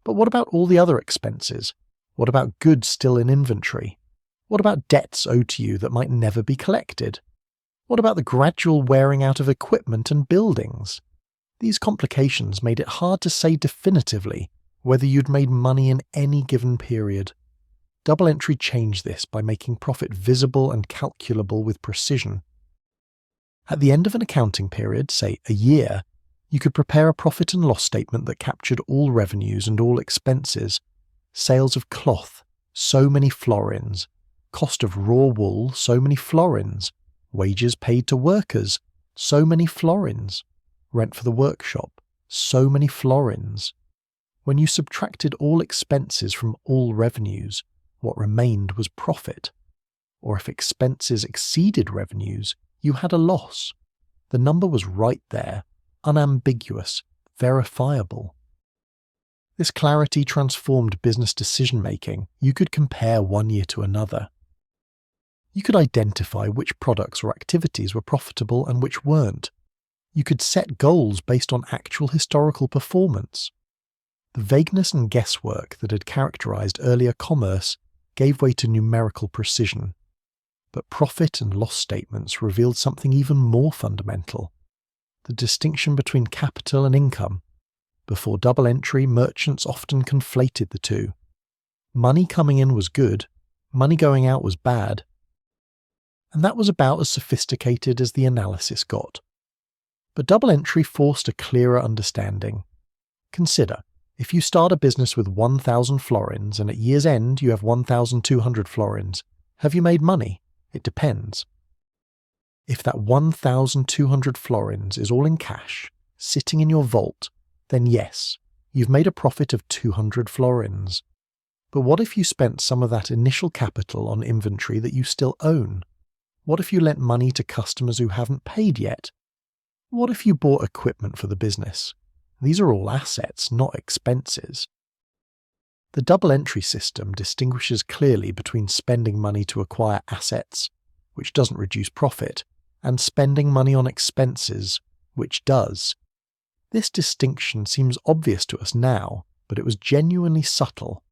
But what about all the other expenses? What about goods still in inventory? What about debts owed to you that might never be collected? What about the gradual wearing out of equipment and buildings? These complications made it hard to say definitively whether you'd made money in any given period. Double entry changed this by making profit visible and calculable with precision. At the end of an accounting period, say a year, you could prepare a profit and loss statement that captured all revenues and all expenses. Sales of cloth, so many florins. Cost of raw wool, so many florins. Wages paid to workers, so many florins. Rent for the workshop, so many florins. When you subtracted all expenses from all revenues, what remained was profit. Or if expenses exceeded revenues, you had a loss. The number was right there, unambiguous, verifiable. This clarity transformed business decision-making. You could compare one year to another. You could identify which products or activities were profitable and which weren't. You could set goals based on actual historical performance. The vagueness and guesswork that had characterized earlier commerce gave way to numerical precision. But profit and loss statements revealed something even more fundamental: the distinction between capital and income. Before double entry, merchants often conflated the two. Money coming in was good, money going out was bad. And that was about as sophisticated as the analysis got. But double entry forced a clearer understanding. Consider, if you start a business with 1,000 florins and at year's end you have 1,200 florins, have you made money? It depends. If that 1,200 florins is all in cash, sitting in your vault, then yes, you've made a profit of 200 florins. But what if you spent some of that initial capital on inventory that you still own? What if you lent money to customers who haven't paid yet? What if you bought equipment for the business? These are all assets, not expenses. The double entry system distinguishes clearly between spending money to acquire assets, which doesn't reduce profit, and spending money on expenses, which does. This distinction seems obvious to us now, but it was genuinely subtle.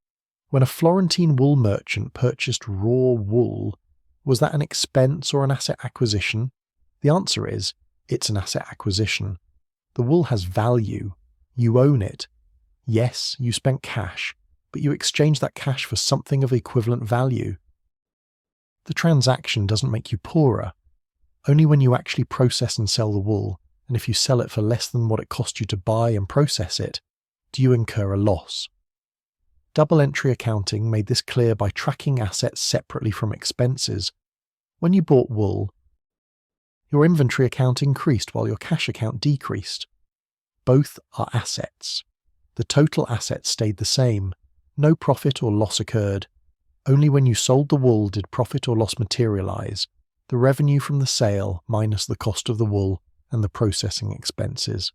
When a Florentine wool merchant purchased raw wool, was that an expense or an asset acquisition? The answer is, it's an asset acquisition. The wool has value. You own it. Yes, you spent cash, but you exchanged that cash for something of equivalent value. The transaction doesn't make you poorer. Only when you actually process and sell the wool, and if you sell it for less than what it cost you to buy and process it, do you incur a loss. Double entry accounting made this clear by tracking assets separately from expenses. When you bought wool, your inventory account increased while your cash account decreased. Both are assets. The total assets stayed the same. No profit or loss occurred. Only when you sold the wool did profit or loss materialize, the revenue from the sale minus the cost of the wool and the processing expenses.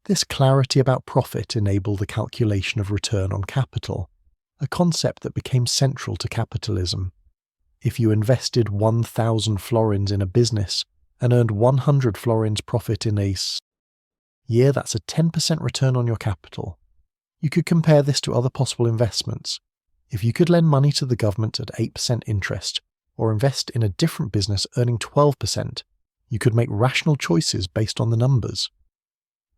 This clarity about profit enabled the calculation of return on capital, a concept that became central to capitalism. If you invested 1,000 florins in a business and earned 100 florins profit in a year, that's a 10% return on your capital. You could compare this to other possible investments. If you could lend money to the government at 8% interest, or invest in a different business earning 12%, you could make rational choices based on the numbers.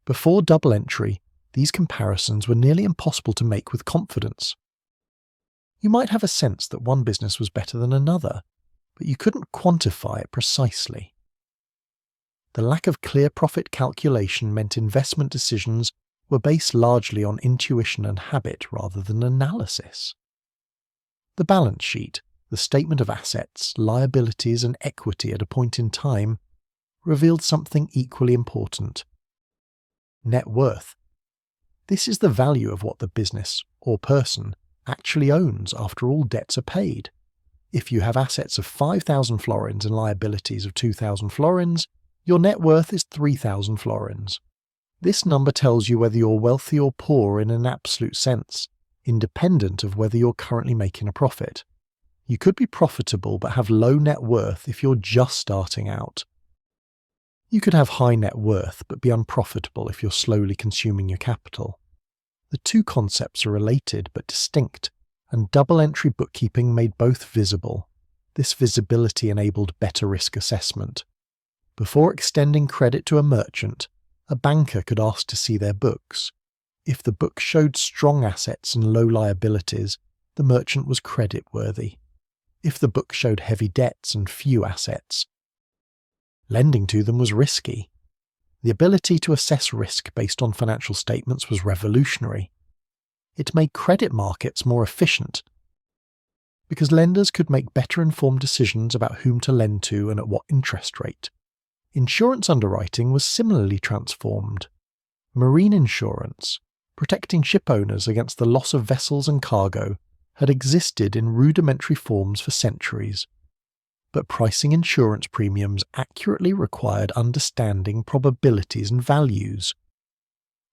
Before double entry, these comparisons were nearly impossible to make with confidence. You might have a sense that one business was better than another, but you couldn't quantify it precisely. The lack of clear profit calculation meant investment decisions were based largely on intuition and habit rather than analysis. The balance sheet, the statement of assets, liabilities, and equity at a point in time, revealed something equally important: net worth. This is the value of what the business, or person, actually owns after all debts are paid. If you have assets of 5,000 florins and liabilities of 2,000 florins, your net worth is 3,000 florins. This number tells you whether you're wealthy or poor in an absolute sense, independent of whether you're currently making a profit. You could be profitable but have low net worth if you're just starting out. You could have high net worth but be unprofitable if you're slowly consuming your capital. The two concepts are related but distinct, and double-entry bookkeeping made both visible. This visibility enabled better risk assessment. Before extending credit to a merchant, a banker could ask to see their books. If the book showed strong assets and low liabilities, the merchant was creditworthy. If the book showed heavy debts and few assets, lending to them was risky. The ability to assess risk based on financial statements was revolutionary. It made credit markets more efficient because lenders could make better informed decisions about whom to lend to and at what interest rate. Insurance underwriting was similarly transformed. Marine insurance, protecting ship owners against the loss of vessels and cargo, had existed in rudimentary forms for centuries. But pricing insurance premiums accurately required understanding probabilities and values.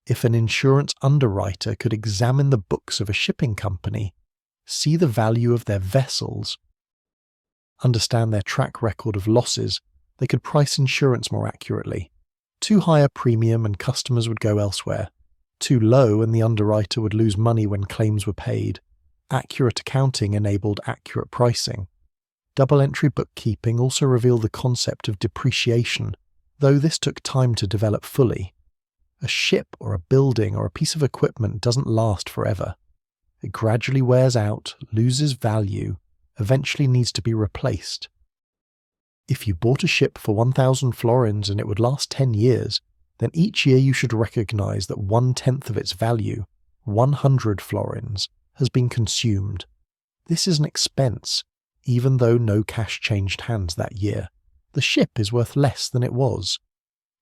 If an insurance underwriter could examine the books of a shipping company, see the value of their vessels, understand their track record of losses, they could price insurance more accurately. Too high a premium and customers would go elsewhere. Too low and the underwriter would lose money when claims were paid. Accurate accounting enabled accurate pricing. Double-entry bookkeeping also revealed the concept of depreciation, though this took time to develop fully. A ship or a building or a piece of equipment doesn't last forever. It gradually wears out, loses value, eventually needs to be replaced. If you bought a ship for 1,000 florins and it would last 10 years, then each year you should recognize that 1/10 of its value, 100 florins, has been consumed. This is an expense, even though no cash changed hands that year. The ship is worth less than it was.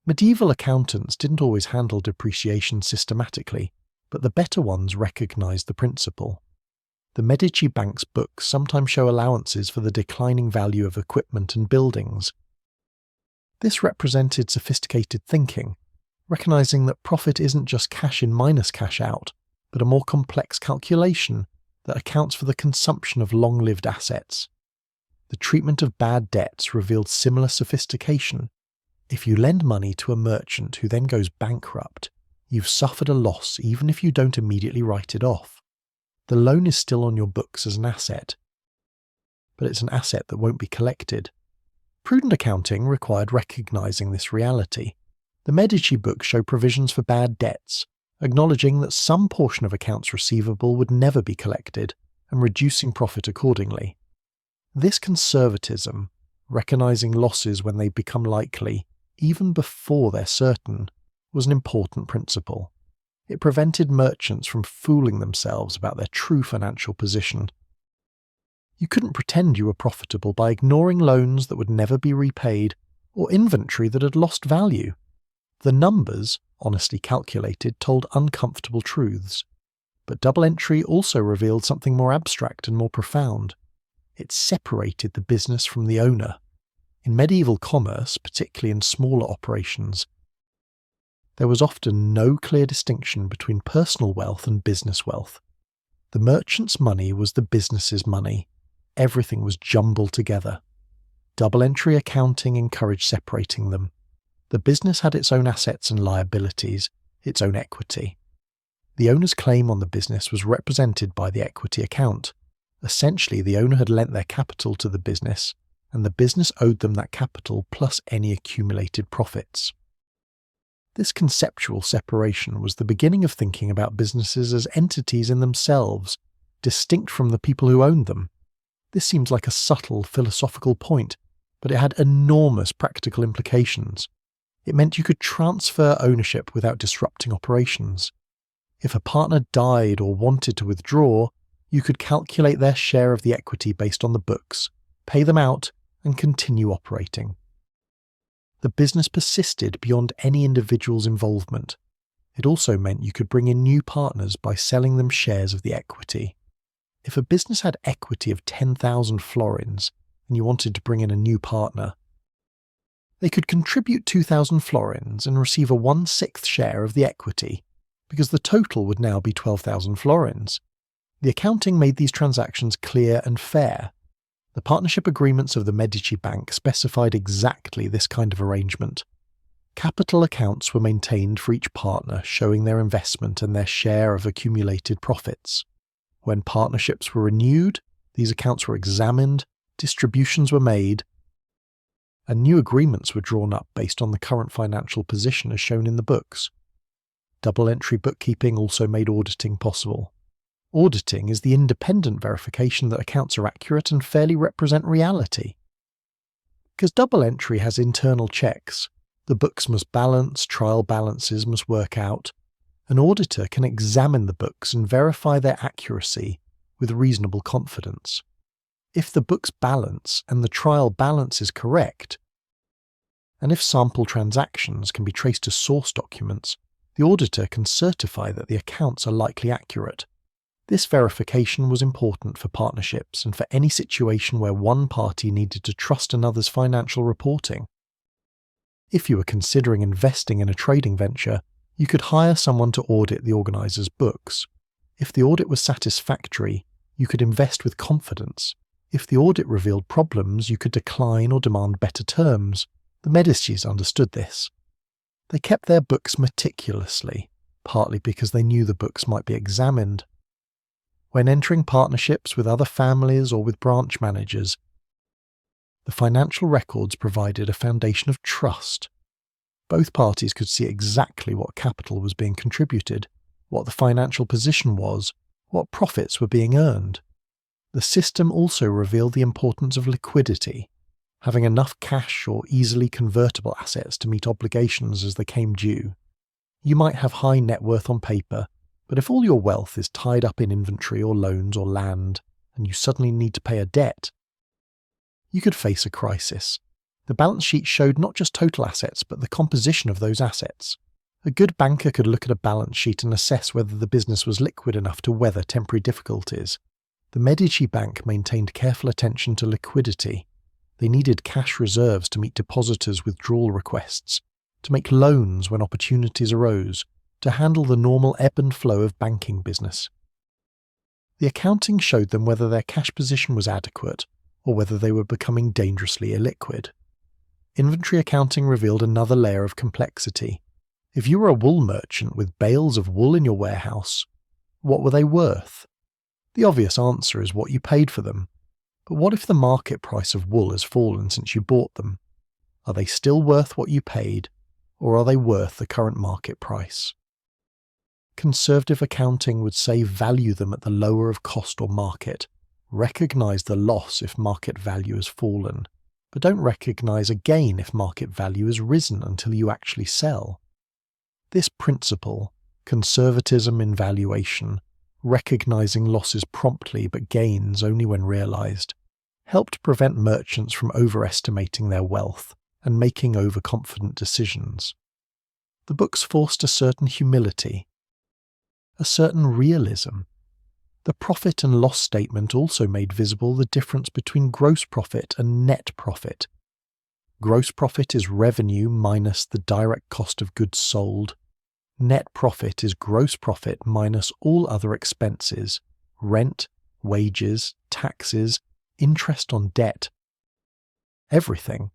Medieval accountants didn't always handle depreciation systematically, but the better ones recognized the principle. The Medici bank's books sometimes show allowances for the declining value of equipment and buildings. This represented sophisticated thinking, recognizing that profit isn't just cash in minus cash out, but a more complex calculation that accounts for the consumption of long-lived assets. The treatment of bad debts revealed similar sophistication. If you lend money to a merchant who then goes bankrupt, you've suffered a loss even if you don't immediately write it off. The loan is still on your books as an asset, but it's an asset that won't be collected. Prudent accounting required recognizing this reality. The Medici books show provisions for bad debts, acknowledging that some portion of accounts receivable would never be collected, and reducing profit accordingly. This conservatism, recognizing losses when they become likely, even before they're certain, was an important principle. It prevented merchants from fooling themselves about their true financial position. You couldn't pretend you were profitable by ignoring loans that would never be repaid or inventory that had lost value. The numbers, honestly calculated, told uncomfortable truths. But double entry also revealed something more abstract and more profound. It separated the business from the owner. In medieval commerce, particularly in smaller operations, there was often no clear distinction between personal wealth and business wealth. The merchant's money was the business's money. Everything was jumbled together. Double-entry accounting encouraged separating them. The business had its own assets and liabilities, its own equity. The owner's claim on the business was represented by the equity account. Essentially, the owner had lent their capital to the business, and the business owed them that capital plus any accumulated profits. This conceptual separation was the beginning of thinking about businesses as entities in themselves, distinct from the people who owned them. This seems like a subtle philosophical point, but it had enormous practical implications. It meant you could transfer ownership without disrupting operations. If a partner died or wanted to withdraw, you could calculate their share of the equity based on the books, pay them out, and continue operating. The business persisted beyond any individual's involvement. It also meant you could bring in new partners by selling them shares of the equity. If a business had equity of 10,000 florins and you wanted to bring in a new partner, they could contribute 2,000 florins and receive a 1/6 share of the equity, because the total would now be 12,000 florins. The accounting made these transactions clear and fair. The partnership agreements of the Medici Bank specified exactly this kind of arrangement. Capital accounts were maintained for each partner, showing their investment and their share of accumulated profits. When partnerships were renewed, these accounts were examined, distributions were made, and new agreements were drawn up based on the current financial position as shown in the books. Double-entry bookkeeping also made auditing possible. Auditing is the independent verification that accounts are accurate and fairly represent reality. Because double entry has internal checks, the books must balance, trial balances must work out. An auditor can examine the books and verify their accuracy with reasonable confidence. If the books balance and the trial balance is correct, and if sample transactions can be traced to source documents, the auditor can certify that the accounts are likely accurate. This verification was important for partnerships and for any situation where one party needed to trust another's financial reporting. If you were considering investing in a trading venture, you could hire someone to audit the organizer's books. If the audit was satisfactory, you could invest with confidence. If the audit revealed problems, you could decline or demand better terms. The Medicis understood this. They kept their books meticulously, partly because they knew the books might be examined. When entering partnerships with other families or with branch managers, the financial records provided a foundation of trust. Both parties could see exactly what capital was being contributed, what the financial position was, what profits were being earned. The system also revealed the importance of liquidity, having enough cash or easily convertible assets to meet obligations as they came due. You might have high net worth on paper, but if all your wealth is tied up in inventory or loans or land, and you suddenly need to pay a debt, you could face a crisis. The balance sheet showed not just total assets, but the composition of those assets. A good banker could look at a balance sheet and assess whether the business was liquid enough to weather temporary difficulties. The Medici Bank maintained careful attention to liquidity. They needed cash reserves to meet depositors' withdrawal requests, to make loans when opportunities arose, to handle the normal ebb and flow of banking business. The accounting showed them whether their cash position was adequate or whether they were becoming dangerously illiquid. Inventory accounting revealed another layer of complexity. If you were a wool merchant with bales of wool in your warehouse, what were they worth? The obvious answer is what you paid for them. But what if the market price of wool has fallen since you bought them? Are they still worth what you paid, or are they worth the current market price? Conservative accounting would say value them at the lower of cost or market. Recognize the loss if market value has fallen, but don't recognize a gain if market value has risen until you actually sell. This principle, conservatism in valuation, recognizing losses promptly but gains only when realized, helped prevent merchants from overestimating their wealth and making overconfident decisions. The books forced a certain humility, a certain realism. The profit and loss statement also made visible the difference between gross profit and net profit. Gross profit is revenue minus the direct cost of goods sold. Net profit is gross profit minus all other expenses, rent, wages, taxes, interest on debt. Everything.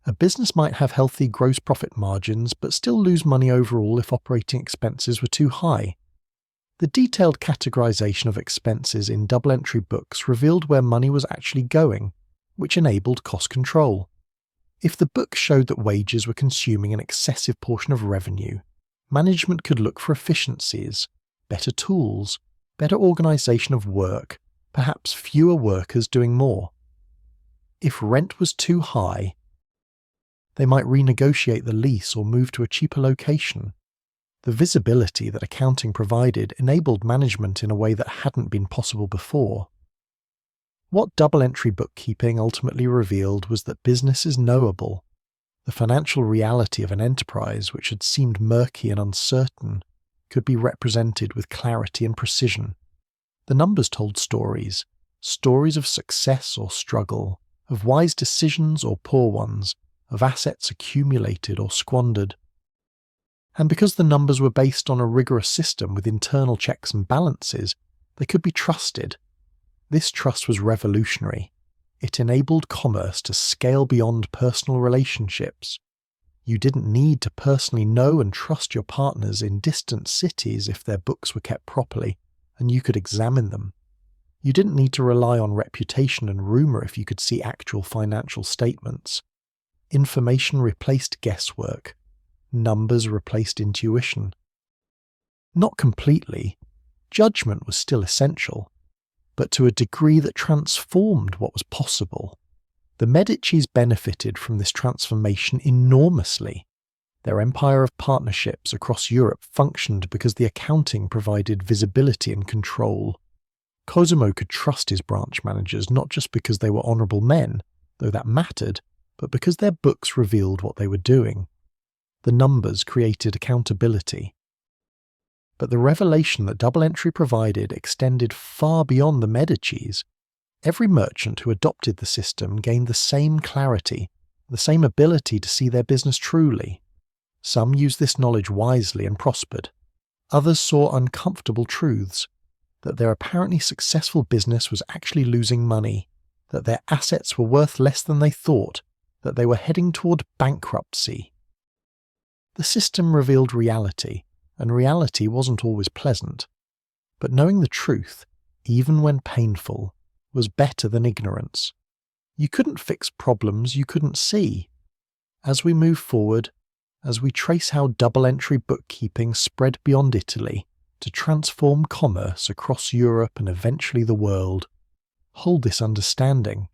A business might have healthy gross profit margins but still lose money overall if operating expenses were too high. The detailed categorization of expenses in double-entry books revealed where money was actually going, which enabled cost control. If the book showed that wages were consuming an excessive portion of revenue, management could look for efficiencies, better tools, better organization of work, perhaps fewer workers doing more. If rent was too high, they might renegotiate the lease or move to a cheaper location. The visibility that accounting provided enabled management in a way that hadn't been possible before. What double-entry bookkeeping ultimately revealed was that business is knowable. The financial reality of an enterprise, which had seemed murky and uncertain, could be represented with clarity and precision. The numbers told stories of success or struggle, of wise decisions or poor ones, of assets accumulated or squandered. And because the numbers were based on a rigorous system with internal checks and balances, they could be trusted. This trust was revolutionary. It enabled commerce to scale beyond personal relationships. You didn't need to personally know and trust your partners in distant cities if their books were kept properly, and you could examine them. You didn't need to rely on reputation and rumour if you could see actual financial statements. Information replaced guesswork. Numbers replaced intuition. Not completely. Judgment was still essential, but to a degree that transformed what was possible. The Medicis benefited from this transformation enormously. Their empire of partnerships across Europe functioned because the accounting provided visibility and control. Cosimo could trust his branch managers not just because they were honourable men, though that mattered, but because their books revealed what they were doing. The numbers created accountability. But the revelation that double entry provided extended far beyond the Medicis. Every merchant who adopted the system gained the same clarity, the same ability to see their business truly. Some used this knowledge wisely and prospered. Others saw uncomfortable truths, that their apparently successful business was actually losing money, that their assets were worth less than they thought, that they were heading toward bankruptcy. The system revealed reality, and reality wasn't always pleasant. But knowing the truth, even when painful, was better than ignorance. You couldn't fix problems you couldn't see. As we move forward, as we trace how double-entry bookkeeping spread beyond Italy to transform commerce across Europe and eventually the world, hold this understanding.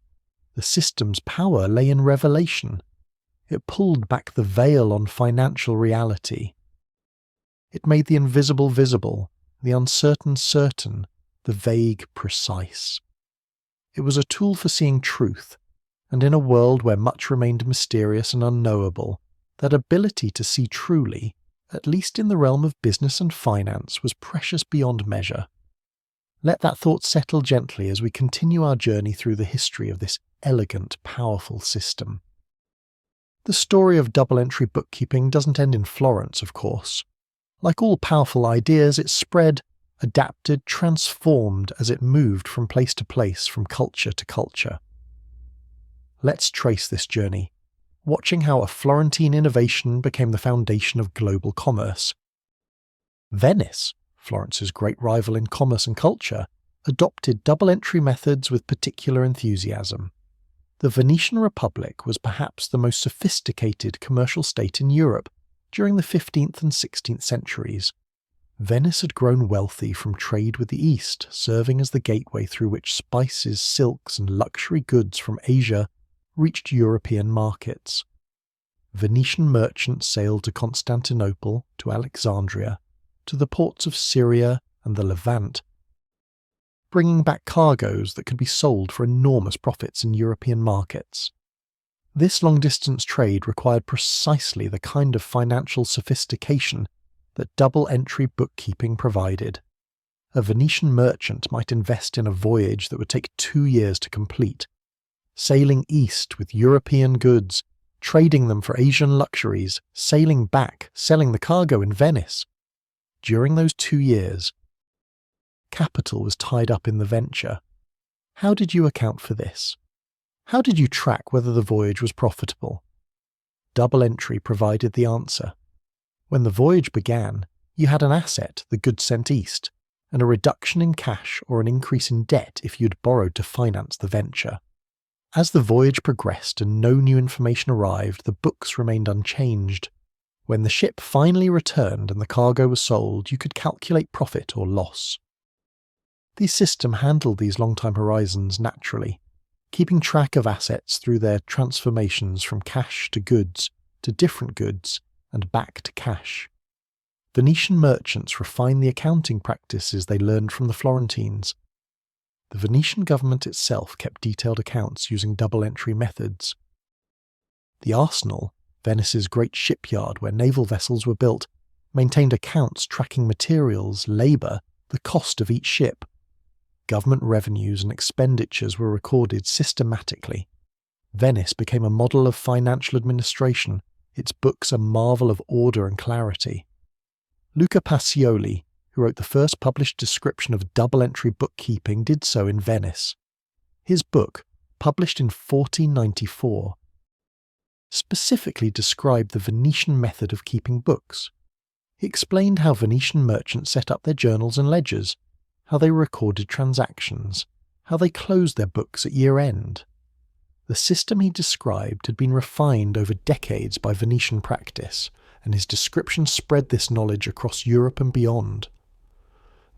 The system's power lay in revelation. It pulled back the veil on financial reality. It made the invisible visible, the uncertain certain, the vague precise. It was a tool for seeing truth, and in a world where much remained mysterious and unknowable, that ability to see truly, at least in the realm of business and finance, was precious beyond measure. Let that thought settle gently as we continue our journey through the history of this elegant, powerful system. The story of double-entry bookkeeping doesn't end in Florence, of course. Like all powerful ideas, it spread, adapted, transformed as it moved from place to place, from culture to culture. Let's trace this journey, watching how a Florentine innovation became the foundation of global commerce. Venice, Florence's great rival in commerce and culture, adopted double-entry methods with particular enthusiasm. The Venetian Republic was perhaps the most sophisticated commercial state in Europe during the 15th and 16th centuries. Venice had grown wealthy from trade with the East, serving as the gateway through which spices, silks, and luxury goods from Asia reached European markets. Venetian merchants sailed to Constantinople, to Alexandria, to the ports of Syria and the Levant, bringing back cargoes that could be sold for enormous profits in European markets. This long-distance trade required precisely the kind of financial sophistication that double-entry bookkeeping provided. A Venetian merchant might invest in a voyage that would take 2 years to complete, sailing east with European goods, trading them for Asian luxuries, sailing back, selling the cargo in Venice. During those 2 years, capital was tied up in the venture. How did you account for this? How did you track whether the voyage was profitable? Double entry provided the answer. When the voyage began, you had an asset, the goods sent east, and a reduction in cash or an increase in debt if you'd borrowed to finance the venture. As the voyage progressed and no new information arrived, the books remained unchanged. When the ship finally returned and the cargo was sold, you could calculate profit or loss. The system handled these long-time horizons naturally, keeping track of assets through their transformations from cash to goods, to different goods, and back to cash. Venetian merchants refined the accounting practices they learned from the Florentines. The Venetian government itself kept detailed accounts using double-entry methods. The arsenal, Venice's great shipyard where naval vessels were built, maintained accounts tracking materials, labour, the cost of each ship. Government revenues and expenditures were recorded systematically. Venice became a model of financial administration, its books a marvel of order and clarity. Luca Pacioli, who wrote the first published description of double-entry bookkeeping, did so in Venice. His book, published in 1494, specifically described the Venetian method of keeping books. He explained how Venetian merchants set up their journals and ledgers, how they recorded transactions, how they closed their books at year-end. The system he described had been refined over decades by Venetian practice, and his description spread this knowledge across Europe and beyond.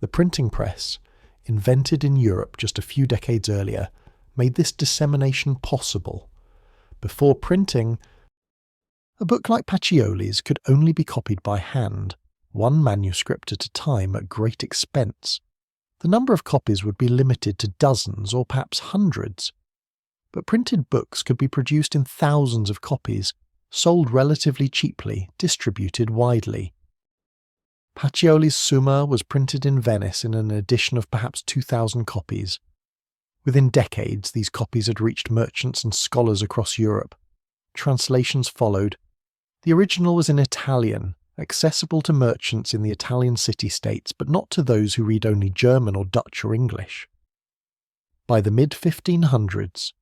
The printing press, invented in Europe just a few decades earlier, made this dissemination possible. Before printing, a book like Pacioli's could only be copied by hand, one manuscript at a time at great expense. The number of copies would be limited to dozens or perhaps hundreds. But printed books could be produced in thousands of copies, sold relatively cheaply, distributed widely. Pacioli's Summa was printed in Venice in an edition of perhaps 2,000 copies. Within decades, these copies had reached merchants and scholars across Europe. Translations followed. The original was in Italian, accessible to merchants in the Italian city-states, but not to those who read only German or Dutch or English. By the mid-1500s,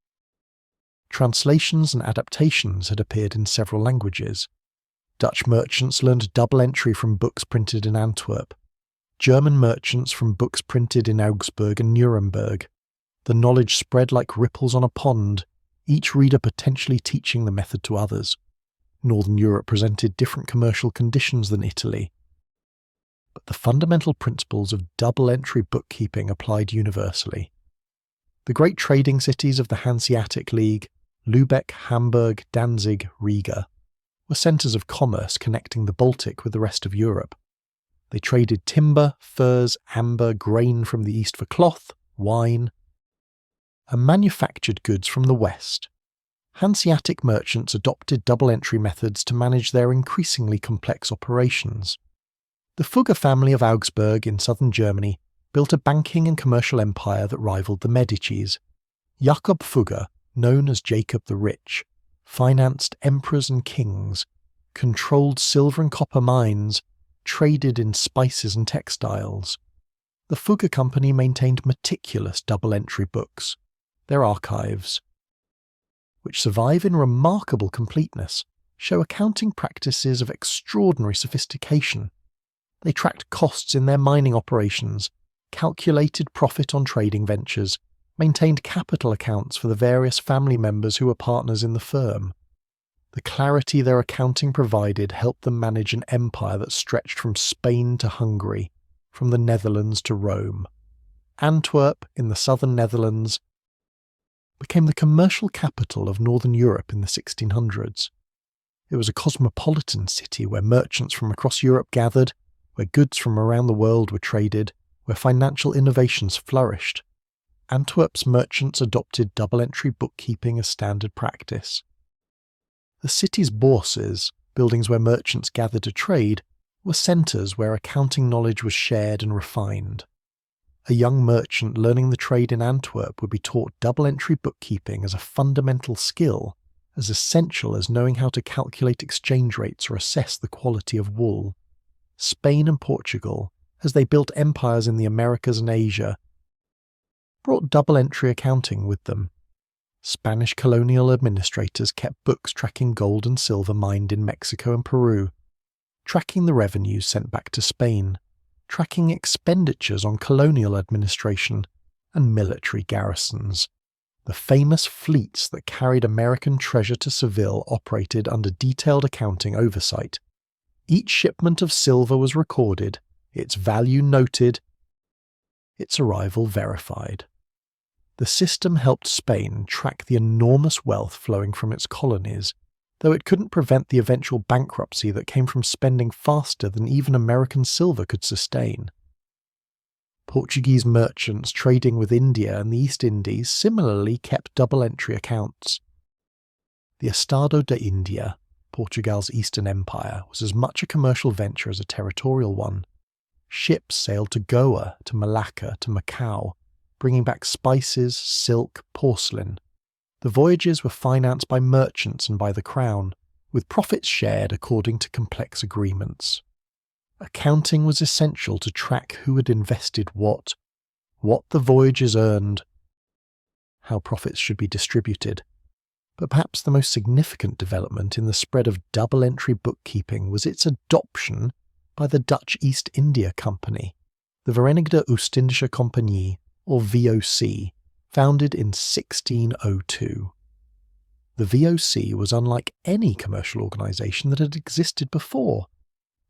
translations and adaptations had appeared in several languages. Dutch merchants learned double entry from books printed in Antwerp, German merchants from books printed in Augsburg and Nuremberg. The knowledge spread like ripples on a pond, each reader potentially teaching the method to others. Northern Europe presented different commercial conditions than Italy, but the fundamental principles of double-entry bookkeeping applied universally. The great trading cities of the Hanseatic League, Lübeck, Hamburg, Danzig, Riga, were centres of commerce connecting the Baltic with the rest of Europe. They traded timber, furs, amber, grain from the east for cloth, wine, and manufactured goods from the west. Hanseatic merchants adopted double-entry methods to manage their increasingly complex operations. The Fugger family of Augsburg in southern Germany built a banking and commercial empire that rivaled the Medicis. Jakob Fugger, known as Jacob the Rich, financed emperors and kings, controlled silver and copper mines, traded in spices and textiles. The Fugger Company maintained meticulous double-entry books, their archives, which survive in remarkable completeness, show accounting practices of extraordinary sophistication. They tracked costs in their mining operations, calculated profit on trading ventures, maintained capital accounts for the various family members who were partners in the firm. The clarity their accounting provided helped them manage an empire that stretched from Spain to Hungary, from the Netherlands to Rome. Antwerp, in the southern Netherlands, became the commercial capital of northern Europe in the 1600s. It was a cosmopolitan city where merchants from across Europe gathered, where goods from around the world were traded, where financial innovations flourished. Antwerp's merchants adopted double-entry bookkeeping as standard practice. The city's bourses, buildings where merchants gathered to trade, were centres where accounting knowledge was shared and refined. A young merchant learning the trade in Antwerp would be taught double-entry bookkeeping as a fundamental skill, as essential as knowing how to calculate exchange rates or assess the quality of wool. Spain and Portugal, as they built empires in the Americas and Asia, brought double-entry accounting with them. Spanish colonial administrators kept books tracking gold and silver mined in Mexico and Peru, tracking the revenues sent back to Spain, tracking expenditures on colonial administration and military garrisons. The famous fleets that carried American treasure to Seville operated under detailed accounting oversight. Each shipment of silver was recorded, its value noted, its arrival verified. The system helped Spain track the enormous wealth flowing from its colonies, though it couldn't prevent the eventual bankruptcy that came from spending faster than even American silver could sustain. Portuguese merchants trading with India and the East Indies similarly kept double-entry accounts. The Estado de India, Portugal's eastern empire, was as much a commercial venture as a territorial one. Ships sailed to Goa, to Malacca, to Macau, bringing back spices, silk, porcelain. The voyages were financed by merchants and by the crown, with profits shared according to complex agreements. Accounting was essential to track who had invested what the voyages earned, how profits should be distributed. But perhaps the most significant development in the spread of double-entry bookkeeping was its adoption by the Dutch East India Company, the Verenigde Oostindische Compagnie, or VOC, founded in 1602. The VOC was unlike any commercial organisation that had existed before.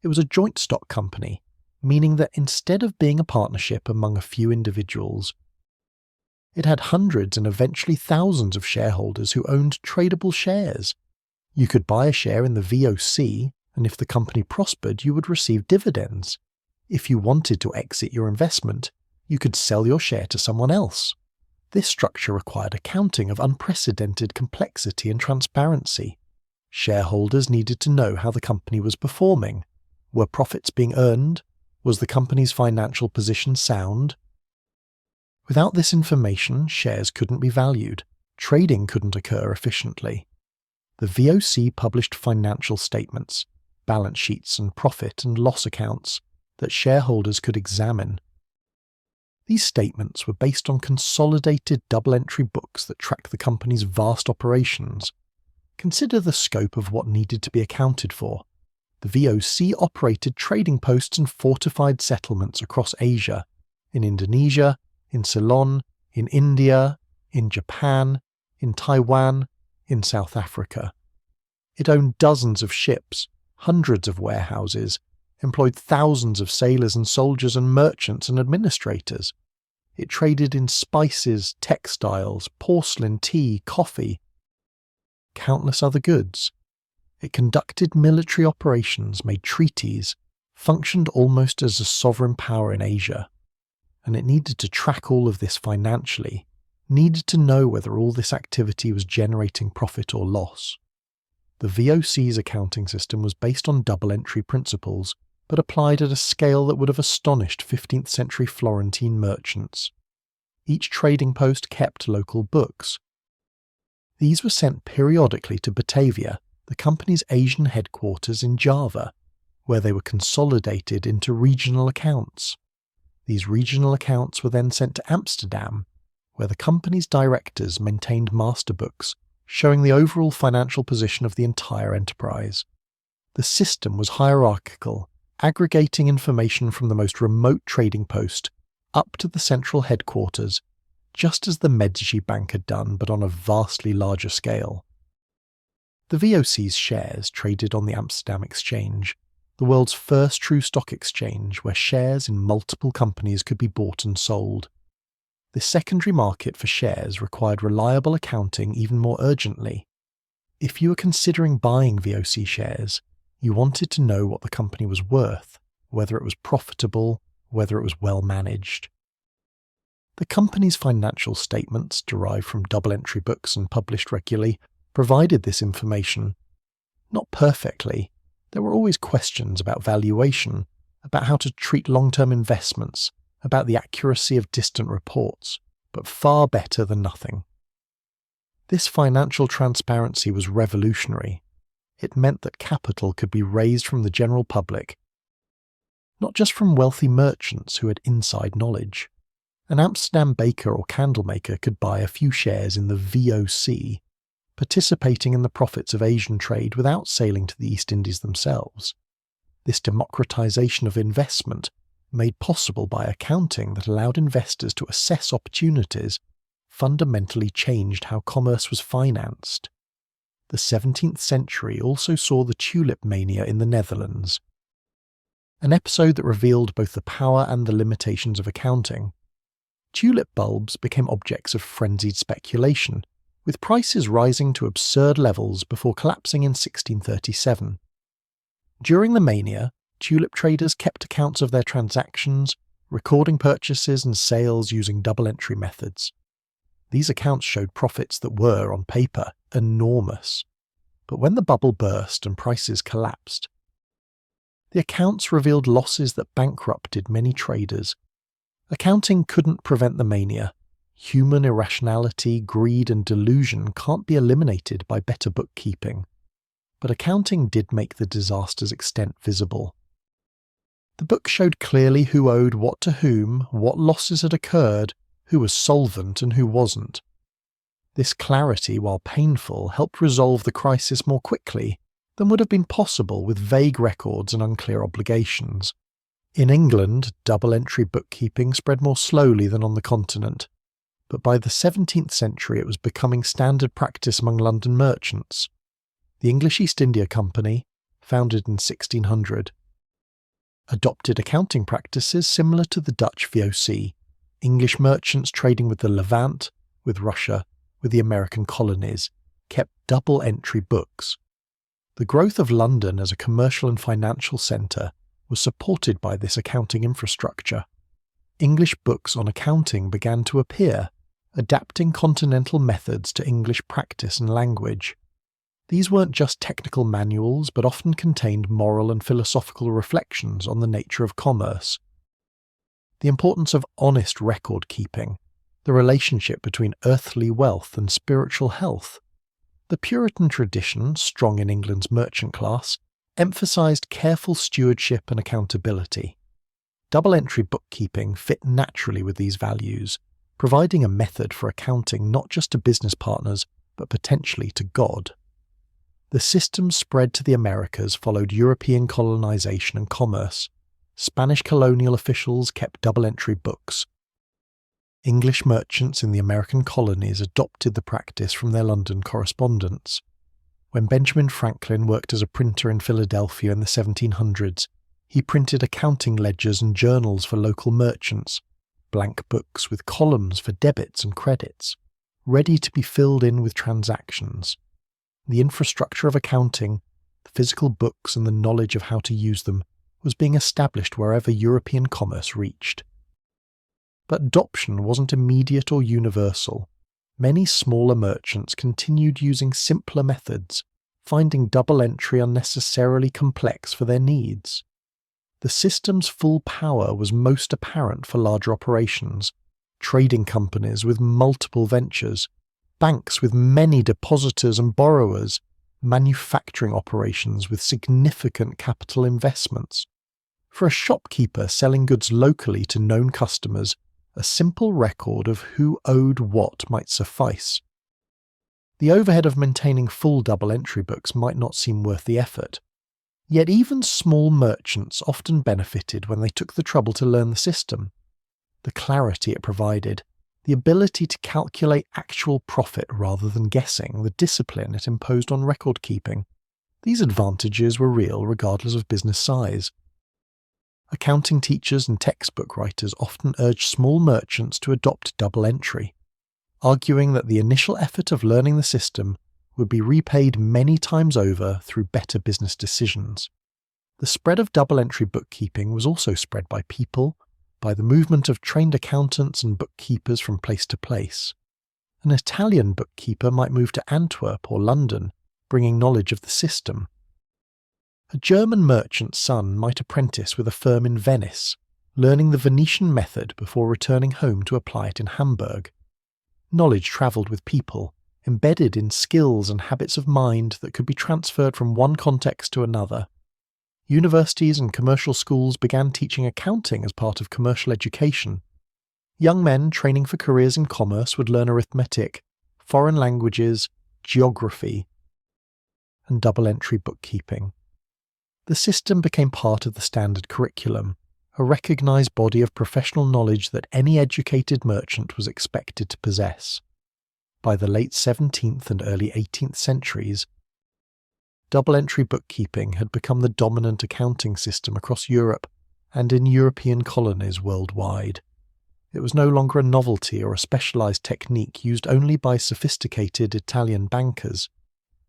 It was a joint stock company, meaning that instead of being a partnership among a few individuals, it had hundreds and eventually thousands of shareholders who owned tradable shares. You could buy a share in the VOC, and if the company prospered, you would receive dividends. If you wanted to exit your investment, you could sell your share to someone else. This structure required accounting of unprecedented complexity and transparency. Shareholders needed to know how the company was performing. Were profits being earned? Was the company's financial position sound? Without this information, shares couldn't be valued. Trading couldn't occur efficiently. The VOC published financial statements, balance sheets and profit and loss accounts that shareholders could examine. These statements were based on consolidated double-entry books that track the company's vast operations. Consider the scope of what needed to be accounted for. The VOC operated trading posts and fortified settlements across Asia, in Indonesia, in Ceylon, in India, in Japan, in Taiwan, in South Africa. It owned dozens of ships, hundreds of warehouses, employed thousands of sailors and soldiers and merchants and administrators. It traded in spices, textiles, porcelain, tea, coffee, countless other goods. It conducted military operations, made treaties, functioned almost as a sovereign power in Asia. And it needed to track all of this financially, needed to know whether all this activity was generating profit or loss. The VOC's accounting system was based on double-entry principles, but applied at a scale that would have astonished 15th century Florentine merchants. Each trading post kept local books. These were sent periodically to Batavia, the company's Asian headquarters in Java, where they were consolidated into regional accounts. These regional accounts were then sent to Amsterdam, where the company's directors maintained master books showing the overall financial position of the entire enterprise. The system was hierarchical, aggregating information from the most remote trading post up to the central headquarters, just as the Medici Bank had done, but on a vastly larger scale. The VOC's shares traded on the Amsterdam Exchange, the world's first true stock exchange where shares in multiple companies could be bought and sold. This secondary market for shares required reliable accounting even more urgently. If you were considering buying VOC shares, you wanted to know what the company was worth, whether it was profitable, whether it was well managed. The company's financial statements, derived from double-entry books and published regularly, provided this information. Not perfectly. There were always questions about valuation, about how to treat long-term investments, about the accuracy of distant reports, but far better than nothing. This financial transparency was revolutionary. It meant that capital could be raised from the general public, not just from wealthy merchants who had inside knowledge. An Amsterdam baker or candlemaker could buy a few shares in the VOC, participating in the profits of Asian trade without sailing to the East Indies themselves. This democratization of investment, made possible by accounting that allowed investors to assess opportunities, fundamentally changed how commerce was financed. The 17th century also saw the tulip mania in the Netherlands, an episode that revealed both the power and the limitations of accounting. Tulip bulbs became objects of frenzied speculation, with prices rising to absurd levels before collapsing in 1637. During the mania, tulip traders kept accounts of their transactions, recording purchases and sales using double-entry methods. These accounts showed profits that were, on paper, enormous. But when the bubble burst and prices collapsed, the accounts revealed losses that bankrupted many traders. Accounting couldn't prevent the mania. Human irrationality, greed, and delusion can't be eliminated by better bookkeeping. But accounting did make the disaster's extent visible. The book showed clearly who owed what to whom, what losses had occurred, who was solvent and who wasn't. This clarity, while painful, helped resolve the crisis more quickly than would have been possible with vague records and unclear obligations. In England, double-entry bookkeeping spread more slowly than on the continent, but by the 17th century it was becoming standard practice among London merchants. The English East India Company, founded in 1600, adopted accounting practices similar to the Dutch VOC. English merchants trading with the Levant, with Russia, with the American colonies, kept double-entry books. The growth of London as a commercial and financial centre was supported by this accounting infrastructure. English books on accounting began to appear, adapting continental methods to English practice and language. These weren't just technical manuals, but often contained moral and philosophical reflections on the nature of commerce. The importance of honest record keeping, the relationship between earthly wealth and spiritual health. The Puritan tradition, strong in England's merchant class, emphasised careful stewardship and accountability. Double-entry bookkeeping fit naturally with these values, providing a method for accounting not just to business partners, but potentially to God. The system spread to the Americas followed European colonization and commerce. Spanish colonial officials kept double-entry books. English merchants in the American colonies adopted the practice from their London correspondents. When Benjamin Franklin worked as a printer in Philadelphia in the 1700s, he printed accounting ledgers and journals for local merchants, blank books with columns for debits and credits, ready to be filled in with transactions. The infrastructure of accounting, the physical books and the knowledge of how to use them, was being established wherever European commerce reached. But adoption wasn't immediate or universal. Many smaller merchants continued using simpler methods, finding double entry unnecessarily complex for their needs. The system's full power was most apparent for larger operations, trading companies with multiple ventures, banks with many depositors and borrowers, manufacturing operations with significant capital investments. For a shopkeeper selling goods locally to known customers, a simple record of who owed what might suffice. The overhead of maintaining full double-entry books might not seem worth the effort. Yet even small merchants often benefited when they took the trouble to learn the system. The clarity it provided, the ability to calculate actual profit rather than guessing, the discipline it imposed on record-keeping. These advantages were real regardless of business size. Accounting teachers and textbook writers often urge small merchants to adopt double entry, arguing that the initial effort of learning the system would be repaid many times over through better business decisions. The spread of double entry bookkeeping was also spread by people, by the movement of trained accountants and bookkeepers from place to place. An Italian bookkeeper might move to Antwerp or London, bringing knowledge of the system. A German merchant's son might apprentice with a firm in Venice, learning the Venetian method before returning home to apply it in Hamburg. Knowledge travelled with people, embedded in skills and habits of mind that could be transferred from one context to another. Universities and commercial schools began teaching accounting as part of commercial education. Young men training for careers in commerce would learn arithmetic, foreign languages, geography, and double-entry bookkeeping. The system became part of the standard curriculum, a recognised body of professional knowledge that any educated merchant was expected to possess. By the late 17th and early 18th centuries, double-entry bookkeeping had become the dominant accounting system across Europe and in European colonies worldwide. It was no longer a novelty or a specialised technique used only by sophisticated Italian bankers.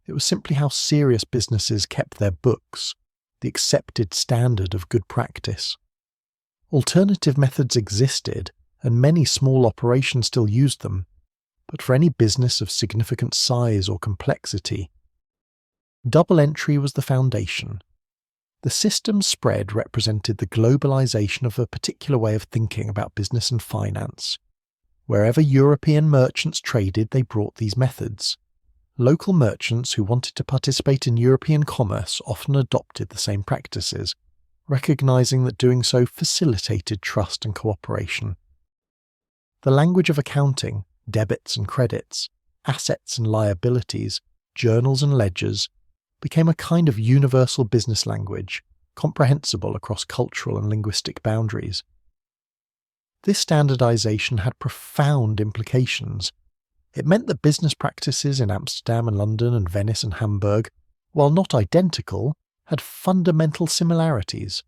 It was simply how serious businesses kept their books, the accepted standard of good practice. Alternative methods existed, and many small operations still used them, but for any business of significant size or complexity, double entry was the foundation. The system's spread represented the globalization of a particular way of thinking about business and finance. Wherever European merchants traded, they brought these methods. Local merchants who wanted to participate in European commerce often adopted the same practices, recognizing that doing so facilitated trust and cooperation. The language of accounting, debits and credits, assets and liabilities, journals and ledgers, became a kind of universal business language, comprehensible across cultural and linguistic boundaries. This standardization had profound implications. It meant that business practices in Amsterdam and London and Venice and Hamburg, while not identical, had fundamental similarities.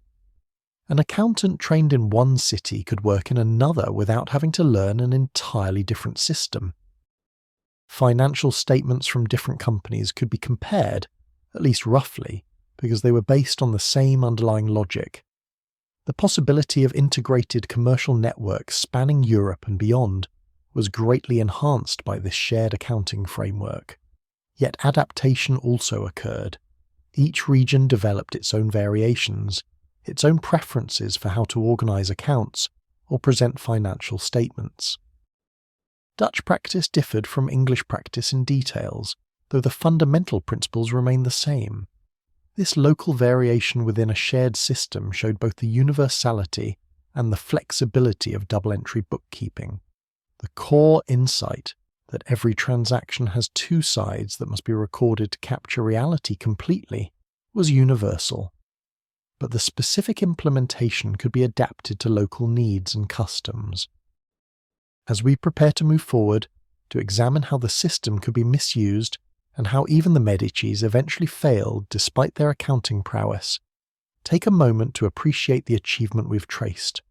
An accountant trained in one city could work in another without having to learn an entirely different system. Financial statements from different companies could be compared, at least roughly, because they were based on the same underlying logic. The possibility of integrated commercial networks spanning Europe and beyond was greatly enhanced by this shared accounting framework. Yet adaptation also occurred. Each region developed its own variations, its own preferences for how to organize accounts or present financial statements. Dutch practice differed from English practice in details, though the fundamental principles remained the same. This local variation within a shared system showed both the universality and the flexibility of double-entry bookkeeping. The core insight that every transaction has two sides that must be recorded to capture reality completely was universal. But the specific implementation could be adapted to local needs and customs. As we prepare to move forward, to examine how the system could be misused and how even the Medicis eventually failed despite their accounting prowess, take a moment to appreciate the achievement we've traced.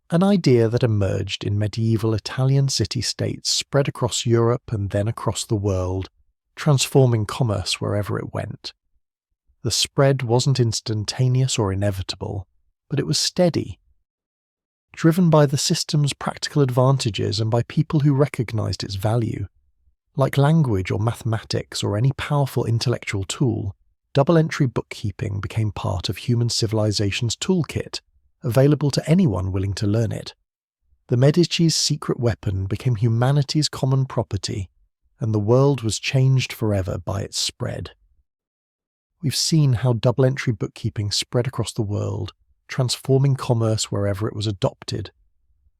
An idea that emerged in medieval Italian city-states spread across Europe and then across the world, transforming commerce wherever it went. The spread wasn't instantaneous or inevitable, but it was steady, driven by the system's practical advantages and by people who recognized its value. Like language or mathematics or any powerful intellectual tool, double-entry bookkeeping became part of human civilization's toolkit, available to anyone willing to learn it. The Medici's secret weapon became humanity's common property, and the world was changed forever by its spread. We've seen how double-entry bookkeeping spread across the world, transforming commerce wherever it was adopted.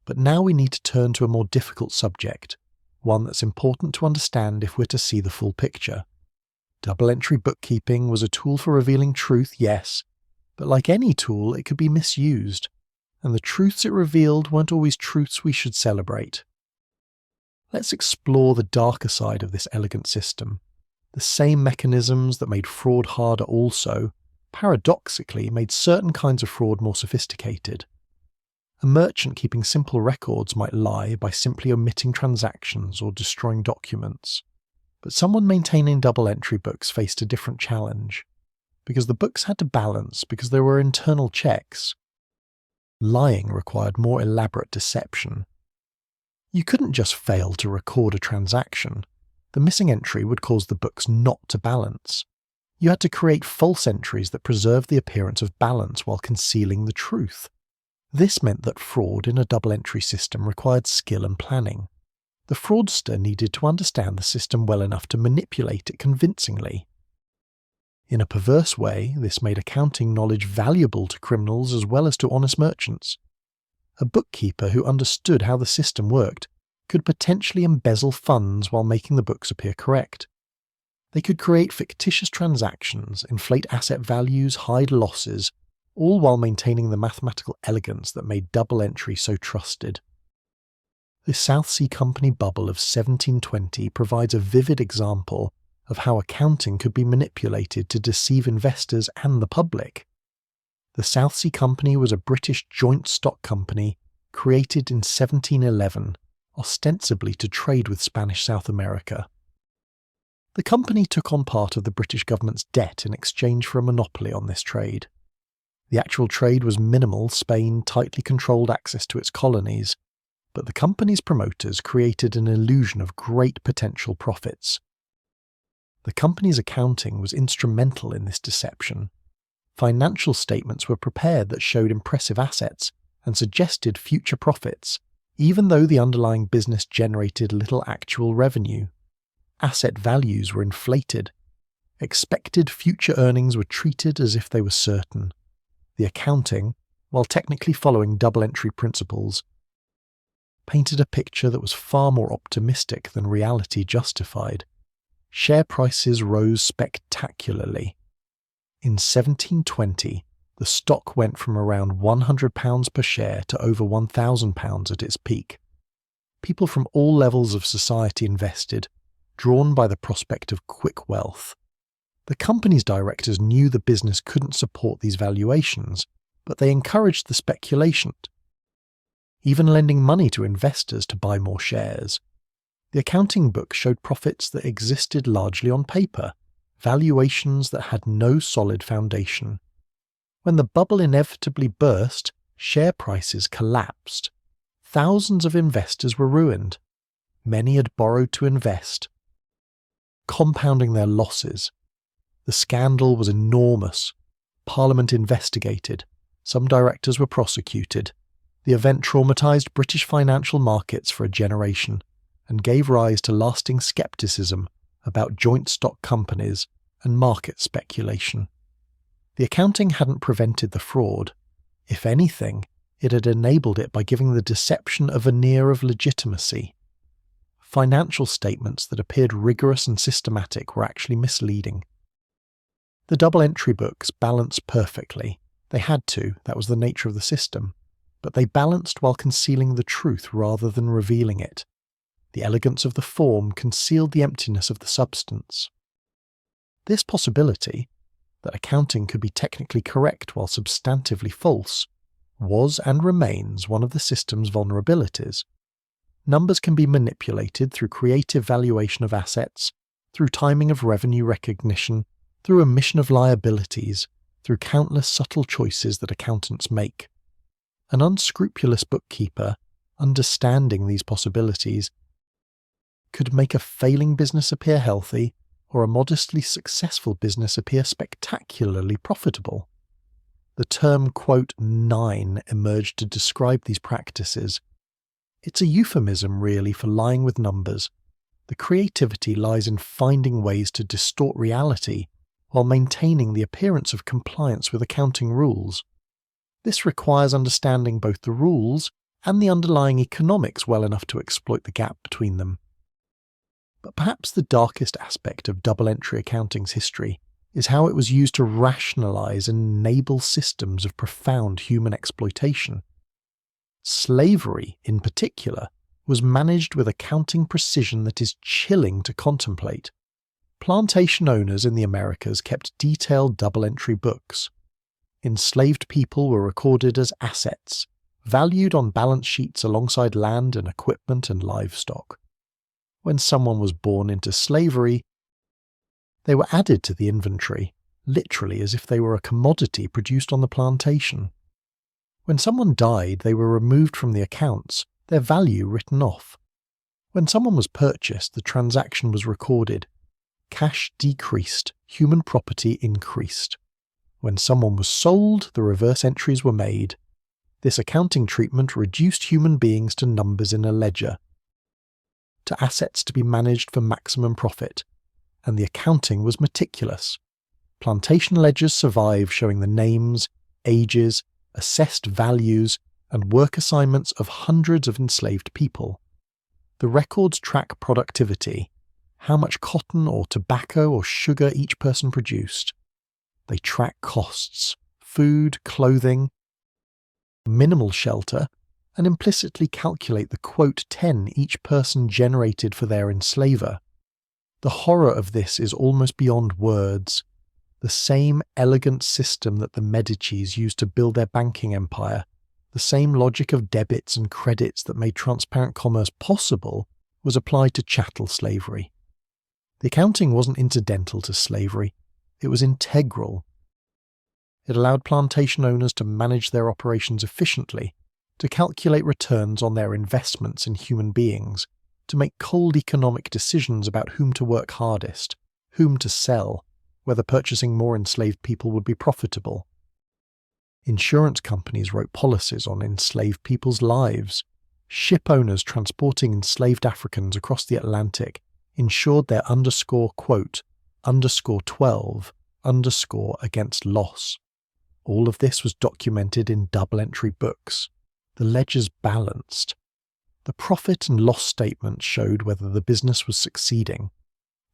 But now we need to turn to a more difficult subject, one that's important to understand if we're to see the full picture. Double-entry bookkeeping was a tool for revealing truth, yes, but like any tool, it could be misused, and the truths it revealed weren't always truths we should celebrate. Let's explore the darker side of this elegant system. The same mechanisms that made fraud harder also, paradoxically, made certain kinds of fraud more sophisticated. A merchant keeping simple records might lie by simply omitting transactions or destroying documents. But someone maintaining double-entry books faced a different challenge, because the books had to balance because there were internal checks. Lying required more elaborate deception. You couldn't just fail to record a transaction. The missing entry would cause the books not to balance. You had to create false entries that preserved the appearance of balance while concealing the truth. This meant that fraud in a double-entry system required skill and planning. The fraudster needed to understand the system well enough to manipulate it convincingly. In a perverse way, this made accounting knowledge valuable to criminals as well as to honest merchants. A bookkeeper who understood how the system worked could potentially embezzle funds while making the books appear correct. They could create fictitious transactions, inflate asset values, hide losses, all while maintaining the mathematical elegance that made double-entry so trusted. The South Sea Company bubble of 1720 provides a vivid example of how accounting could be manipulated to deceive investors and the public. The South Sea Company was a British joint stock company created in 1711, ostensibly to trade with Spanish South America. The company took on part of the British government's debt in exchange for a monopoly on this trade. The actual trade was minimal. Spain tightly controlled access to its colonies, but the company's promoters created an illusion of great potential profits. The company's accounting was instrumental in this deception. Financial statements were prepared that showed impressive assets and suggested future profits, even though the underlying business generated little actual revenue. Asset values were inflated. Expected future earnings were treated as if they were certain. The accounting, while technically following double-entry principles, painted a picture that was far more optimistic than reality justified. Share prices rose spectacularly. In 1720, the stock went from around £100 per share to over £1,000 at its peak. People from all levels of society invested, drawn by the prospect of quick wealth. The company's directors knew the business couldn't support these valuations, but they encouraged the speculation, even lending money to investors to buy more shares. The accounting book showed profits that existed largely on paper, valuations that had no solid foundation. When the bubble inevitably burst, share prices collapsed. Thousands of investors were ruined. Many had borrowed to invest, compounding their losses. The scandal was enormous. Parliament investigated. Some directors were prosecuted. The event traumatized British financial markets for a generation and gave rise to lasting skepticism about joint stock companies and market speculation. The accounting hadn't prevented the fraud. If anything, it had enabled it by giving the deception a veneer of legitimacy. Financial statements that appeared rigorous and systematic were actually misleading. The double-entry books balanced perfectly. They had to, that was the nature of the system. But they balanced while concealing the truth rather than revealing it. The elegance of the form concealed the emptiness of the substance. This possibility, that accounting could be technically correct while substantively false, was and remains one of the system's vulnerabilities. Numbers can be manipulated through creative valuation of assets, through timing of revenue recognition, through omission of liabilities, through countless subtle choices that accountants make. An unscrupulous bookkeeper, understanding these possibilities, could make a failing business appear healthy or a modestly successful business appear spectacularly profitable. The term, quote, nine emerged to describe these practices. It's a euphemism, really, for lying with numbers. The creativity lies in finding ways to distort reality while maintaining the appearance of compliance with accounting rules. This requires understanding both the rules and the underlying economics well enough to exploit the gap between them. But perhaps the darkest aspect of double-entry accounting's history is how it was used to rationalize and enable systems of profound human exploitation. Slavery, in particular, was managed with accounting precision that is chilling to contemplate. Plantation owners in the Americas kept detailed double-entry books. Enslaved people were recorded as assets, valued on balance sheets alongside land and equipment and livestock. When someone was born into slavery, they were added to the inventory, literally as if they were a commodity produced on the plantation. When someone died, they were removed from the accounts, their value written off. When someone was purchased, the transaction was recorded. Cash decreased, human property increased. When someone was sold, the reverse entries were made. This accounting treatment reduced human beings to numbers in a ledger, to assets to be managed for maximum profit, and the accounting was meticulous. Plantation ledgers survive, showing the names, ages, assessed values, and work assignments of hundreds of enslaved people. The records track productivity, how much cotton or tobacco or sugar each person produced. They track costs, food, clothing, minimal shelter, and implicitly calculate the quote 10 each person generated for their enslaver. The horror of this is almost beyond words. The same elegant system that the Medicis used to build their banking empire, the same logic of debits and credits that made transparent commerce possible, was applied to chattel slavery. The accounting wasn't incidental to slavery, it was integral. It allowed plantation owners to manage their operations efficiently, to calculate returns on their investments in human beings, to make cold economic decisions about whom to work hardest, whom to sell, whether purchasing more enslaved people would be profitable. Insurance companies wrote policies on enslaved people's lives. Ship owners transporting enslaved Africans across the Atlantic insured their quote, _12, against loss. All of this was documented in double-entry books. The ledgers balanced. The profit and loss statement showed whether the business was succeeding.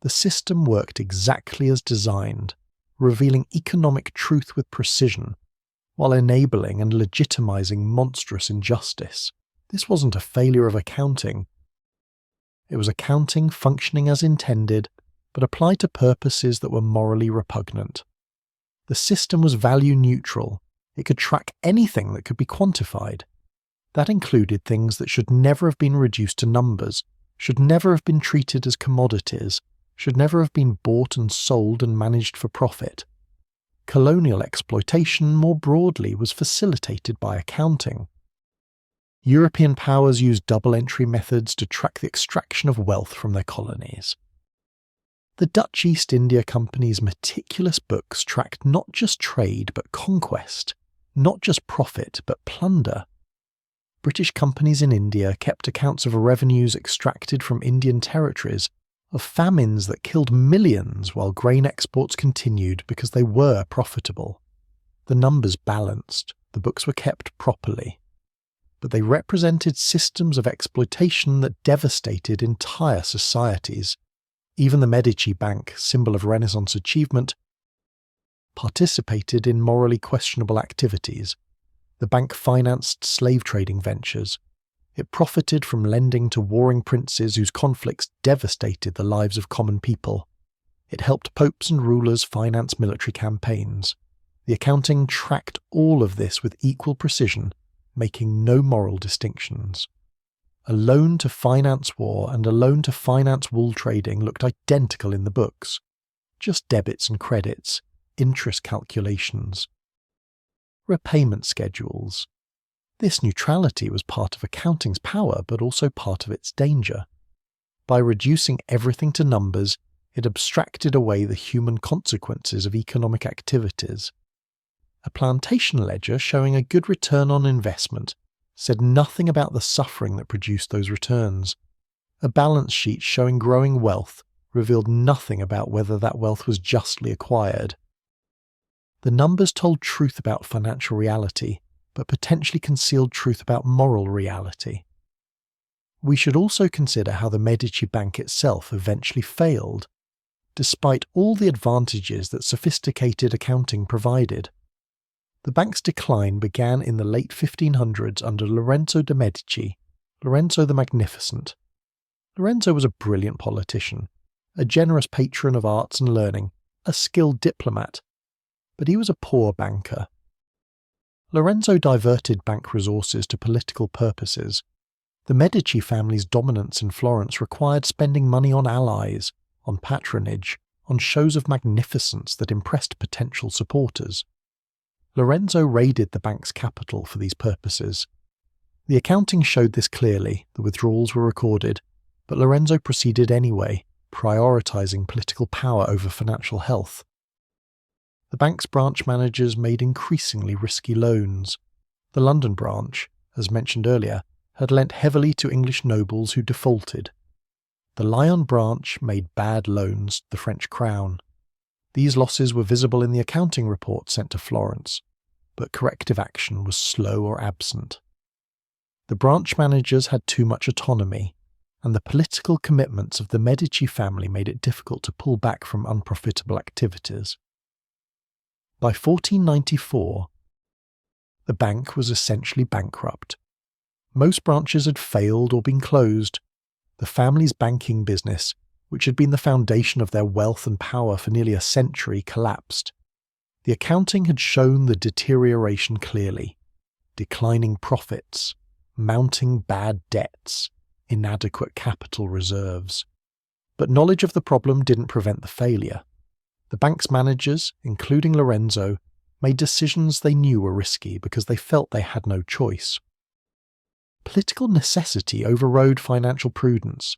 The system worked exactly as designed, revealing economic truth with precision, while enabling and legitimizing monstrous injustice. This wasn't a failure of accounting. It was accounting functioning as intended, but applied to purposes that were morally repugnant. The system was value neutral. It could track anything that could be quantified. That included things that should never have been reduced to numbers, should never have been treated as commodities, should never have been bought and sold and managed for profit. Colonial exploitation more broadly was facilitated by accounting. European powers used double-entry methods to track the extraction of wealth from their colonies. The Dutch East India Company's meticulous books tracked not just trade but conquest, not just profit but plunder. British companies in India kept accounts of revenues extracted from Indian territories, of famines that killed millions while grain exports continued because they were profitable. The numbers balanced, the books were kept properly. But they represented systems of exploitation that devastated entire societies. Even the Medici Bank, symbol of Renaissance achievement, participated in morally questionable activities. The bank financed slave trading ventures. It profited from lending to warring princes whose conflicts devastated the lives of common people. It helped popes and rulers finance military campaigns. The accounting tracked all of this with equal precision, making no moral distinctions. A loan to finance war and a loan to finance wool trading looked identical in the books. Just debits and credits, interest calculations. Repayment schedules. This neutrality was part of accounting's power, but also part of its danger. By reducing everything to numbers, it abstracted away the human consequences of economic activities. A plantation ledger showing a good return on investment said nothing about the suffering that produced those returns. A balance sheet showing growing wealth revealed nothing about whether that wealth was justly acquired. The numbers told truth about financial reality, but potentially concealed truth about moral reality. We should also consider how the Medici Bank itself eventually failed, despite all the advantages that sophisticated accounting provided. The bank's decline began in the late 1500s under Lorenzo de' Medici, Lorenzo the Magnificent. Lorenzo was a brilliant politician, a generous patron of arts and learning, a skilled diplomat, but he was a poor banker. Lorenzo diverted bank resources to political purposes. The Medici family's dominance in Florence required spending money on allies, on patronage, on shows of magnificence that impressed potential supporters. Lorenzo raided the bank's capital for these purposes. The accounting showed this clearly, the withdrawals were recorded, but Lorenzo proceeded anyway, prioritizing political power over financial health. The bank's branch managers made increasingly risky loans. The London branch, as mentioned earlier, had lent heavily to English nobles who defaulted. The Lyon branch made bad loans to the French crown. These losses were visible in the accounting report sent to Florence, but corrective action was slow or absent. The branch managers had too much autonomy, and the political commitments of the Medici family made it difficult to pull back from unprofitable activities. By 1494, the bank was essentially bankrupt. Most branches had failed or been closed. The family's banking business, which had been the foundation of their wealth and power for nearly a century, collapsed. The accounting had shown the deterioration clearly: declining profits, mounting bad debts, inadequate capital reserves. But knowledge of the problem didn't prevent the failure. The bank's managers, including Lorenzo, made decisions they knew were risky because they felt they had no choice. Political necessity overrode financial prudence.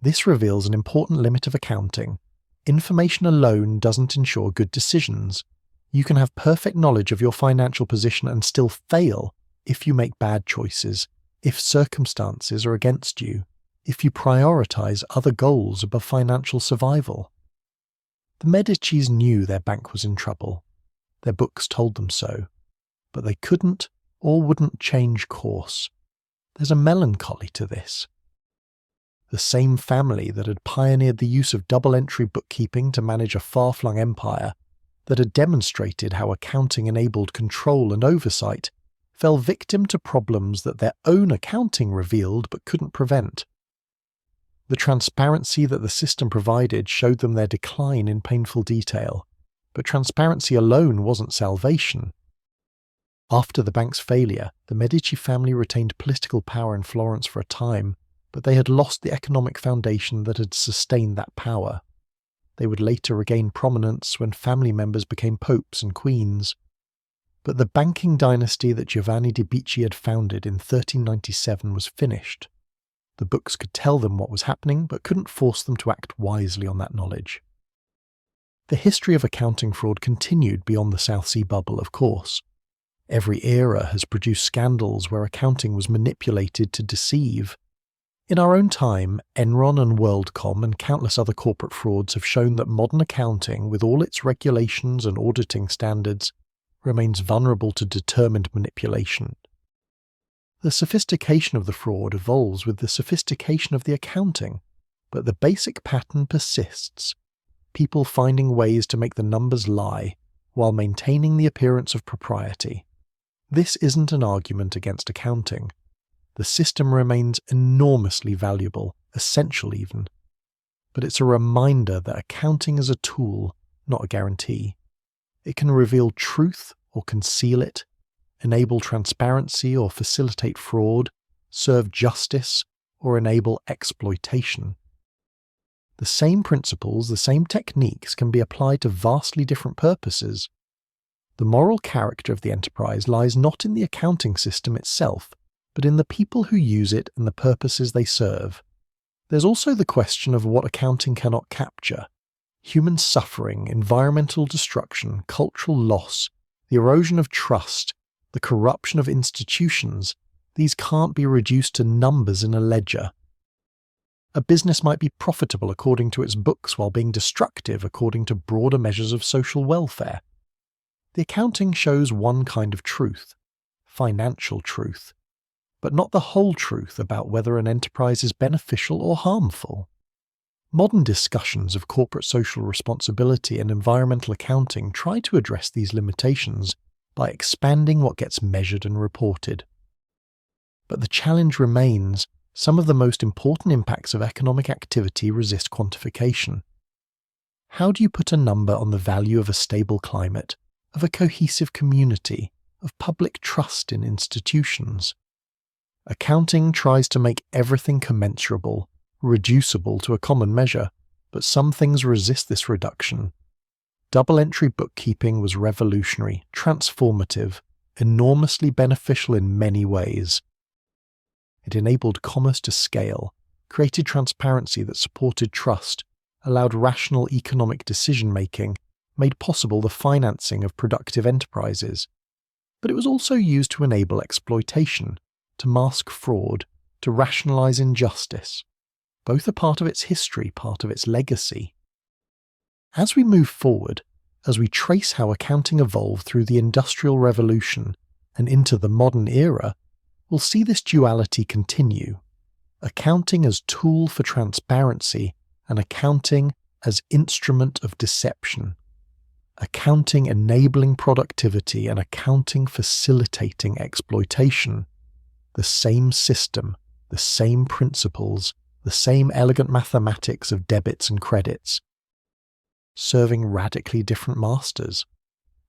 This reveals an important limit of accounting. Information alone doesn't ensure good decisions. You can have perfect knowledge of your financial position and still fail if you make bad choices, if circumstances are against you, if you prioritize other goals above financial survival. The Medicis knew their bank was in trouble. Their books told them so, but they couldn't or wouldn't change course. There's a melancholy to this. The same family that had pioneered the use of double-entry bookkeeping to manage a far-flung empire, that had demonstrated how accounting enabled control and oversight, fell victim to problems that their own accounting revealed but couldn't prevent. The transparency that the system provided showed them their decline in painful detail, but transparency alone wasn't salvation. After the bank's failure, the Medici family retained political power in Florence for a time, but they had lost the economic foundation that had sustained that power. They would later regain prominence when family members became popes and queens. But the banking dynasty that Giovanni de' Medici had founded in 1397 was finished. The books could tell them what was happening, but couldn't force them to act wisely on that knowledge. The history of accounting fraud continued beyond the South Sea bubble, of course. Every era has produced scandals where accounting was manipulated to deceive. In our own time, Enron and WorldCom and countless other corporate frauds have shown that modern accounting, with all its regulations and auditing standards, remains vulnerable to determined manipulation. The sophistication of the fraud evolves with the sophistication of the accounting, but the basic pattern persists. People finding ways to make the numbers lie while maintaining the appearance of propriety. This isn't an argument against accounting. The system remains enormously valuable, essential even. But it's a reminder that accounting is a tool, not a guarantee. It can reveal truth or conceal it, enable transparency or facilitate fraud, serve justice or enable exploitation. The same principles, the same techniques can be applied to vastly different purposes. The moral character of the enterprise lies not in the accounting system itself, but in the people who use it and the purposes they serve. There's also the question of what accounting cannot capture. Human suffering, environmental destruction, cultural loss, the erosion of trust, the corruption of institutions, these can't be reduced to numbers in a ledger. A business might be profitable according to its books while being destructive according to broader measures of social welfare. The accounting shows one kind of truth, financial truth, but not the whole truth about whether an enterprise is beneficial or harmful. Modern discussions of corporate social responsibility and environmental accounting try to address these limitations by expanding what gets measured and reported. But the challenge remains: some of the most important impacts of economic activity resist quantification. How do you put a number on the value of a stable climate, of a cohesive community, of public trust in institutions? Accounting tries to make everything commensurable, reducible to a common measure, but some things resist this reduction. Double-entry bookkeeping was revolutionary, transformative, enormously beneficial in many ways. It enabled commerce to scale, created transparency that supported trust, allowed rational economic decision-making, made possible the financing of productive enterprises. But it was also used to enable exploitation, to mask fraud, to rationalize injustice. Both are part of its history, part of its legacy. As we move forward, as we trace how accounting evolved through the Industrial Revolution and into the modern era, we'll see this duality continue. Accounting as tool for transparency and accounting as instrument of deception. Accounting enabling productivity and accounting facilitating exploitation. The same system, the same principles, the same elegant mathematics of debits and credits, serving radically different masters.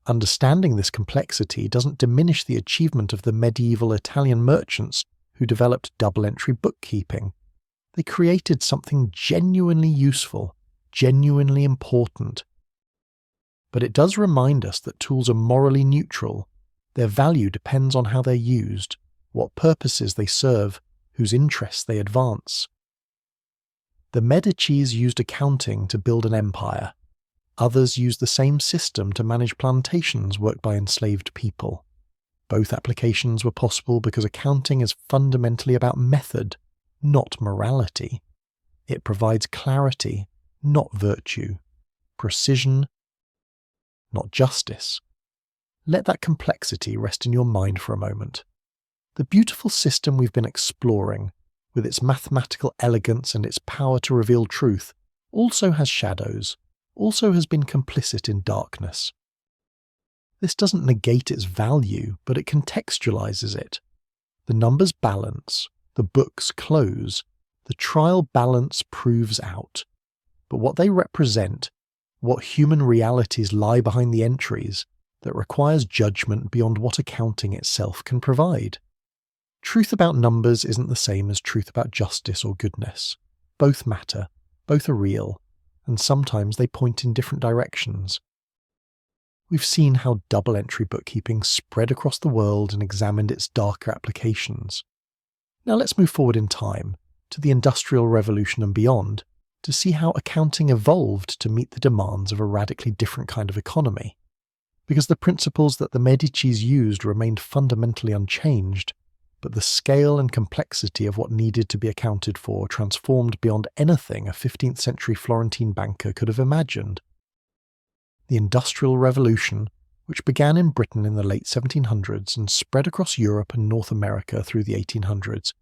Understanding this complexity doesn't diminish the achievement of the medieval Italian merchants who developed double-entry bookkeeping. They created something genuinely useful, genuinely important. But it does remind us that tools are morally neutral. Their value depends on how they're used, what purposes they serve, whose interests they advance. The Medicis used accounting to build an empire. Others used the same system to manage plantations worked by enslaved people. Both applications were possible because accounting is fundamentally about method, not morality. It provides clarity, not virtue, precision, not justice. Let that complexity rest in your mind for a moment. The beautiful system we've been exploring, with its mathematical elegance and its power to reveal truth, also has shadows, also has been complicit in darkness. This doesn't negate its value, but it contextualizes it. The numbers balance, the books close, the trial balance proves out. But what they represent, what human realities lie behind the entries, that requires judgment beyond what accounting itself can provide. Truth about numbers isn't the same as truth about justice or goodness. Both matter, both are real, and sometimes they point in different directions. We've seen how double-entry bookkeeping spread across the world and examined its darker applications. Now let's move forward in time, to the Industrial Revolution and beyond, to see how accounting evolved to meet the demands of a radically different kind of economy. Because the principles that the Medicis used remained fundamentally unchanged, but the scale and complexity of what needed to be accounted for transformed beyond anything a 15th century Florentine banker could have imagined. The Industrial Revolution, which began in Britain in the late 1700s and spread across Europe and North America through the 1800s,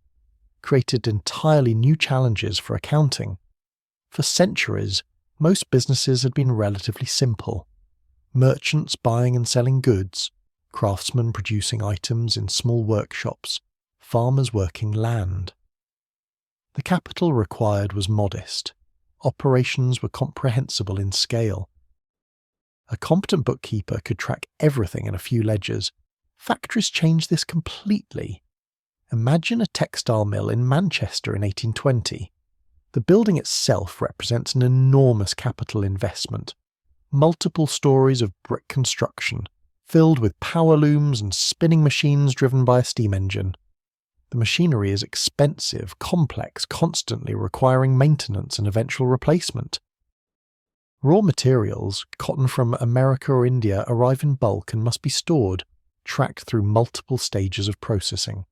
created entirely new challenges for accounting. For centuries, most businesses had been relatively simple. Merchants buying and selling goods, craftsmen producing items in small workshops, farmers working land. The capital required was modest. Operations were comprehensible in scale. A competent bookkeeper could track everything in a few ledgers. Factories changed this completely. Imagine a textile mill in Manchester in 1820. The building itself represents an enormous capital investment. Multiple stories of brick construction, filled with power looms and spinning machines driven by a steam engine. The machinery is expensive, complex, constantly requiring maintenance and eventual replacement. Raw materials, cotton from America or India, arrive in bulk and must be stored, tracked through multiple stages of processing.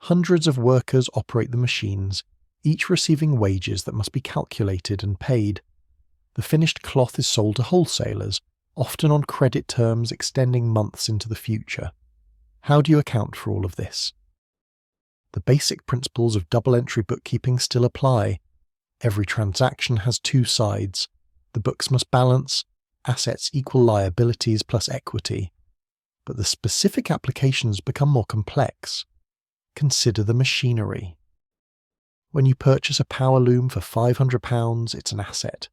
Hundreds of workers operate the machines, each receiving wages that must be calculated and paid. The finished cloth is sold to wholesalers, often on credit terms extending months into the future. How do you account for all of this? The basic principles of double-entry bookkeeping still apply. Every transaction has two sides. The books must balance, assets equal liabilities plus equity. But the specific applications become more complex. Consider the machinery. When you purchase a power loom for £500, it's an asset.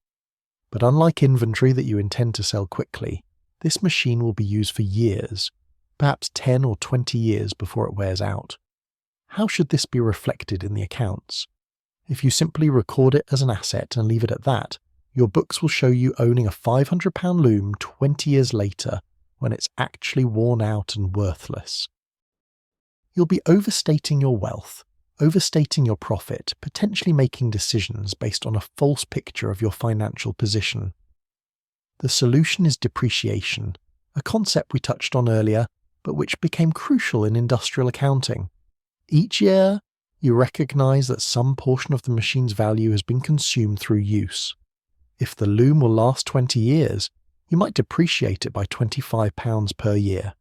But unlike inventory that you intend to sell quickly, this machine will be used for years, perhaps 10 or 20 years before it wears out. How should this be reflected in the accounts? If you simply record it as an asset and leave it at that, your books will show you owning a £500 loom 20 years later when it's actually worn out and worthless. You'll be overstating your wealth, overstating your profit, potentially making decisions based on a false picture of your financial position. The solution is depreciation, a concept we touched on earlier, but which became crucial in industrial accounting. Each year, you recognize that some portion of the machine's value has been consumed through use. If the loom will last 20 years, you might depreciate it by £25 per year.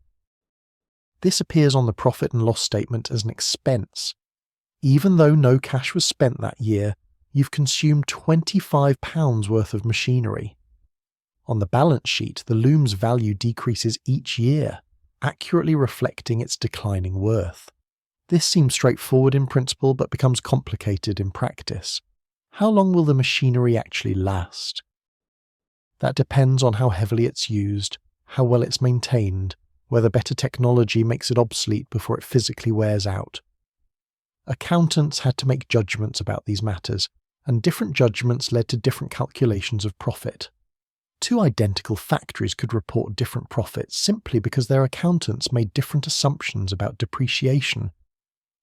This appears on the profit and loss statement as an expense. Even though no cash was spent that year, you've consumed £25 worth of machinery. On the balance sheet, the loom's value decreases each year, accurately reflecting its declining worth. This seems straightforward in principle but becomes complicated in practice. How long will the machinery actually last? That depends on how heavily it's used, how well it's maintained, whether better technology makes it obsolete before it physically wears out. Accountants had to make judgments about these matters, and different judgments led to different calculations of profit. Two identical factories could report different profits simply because their accountants made different assumptions about depreciation.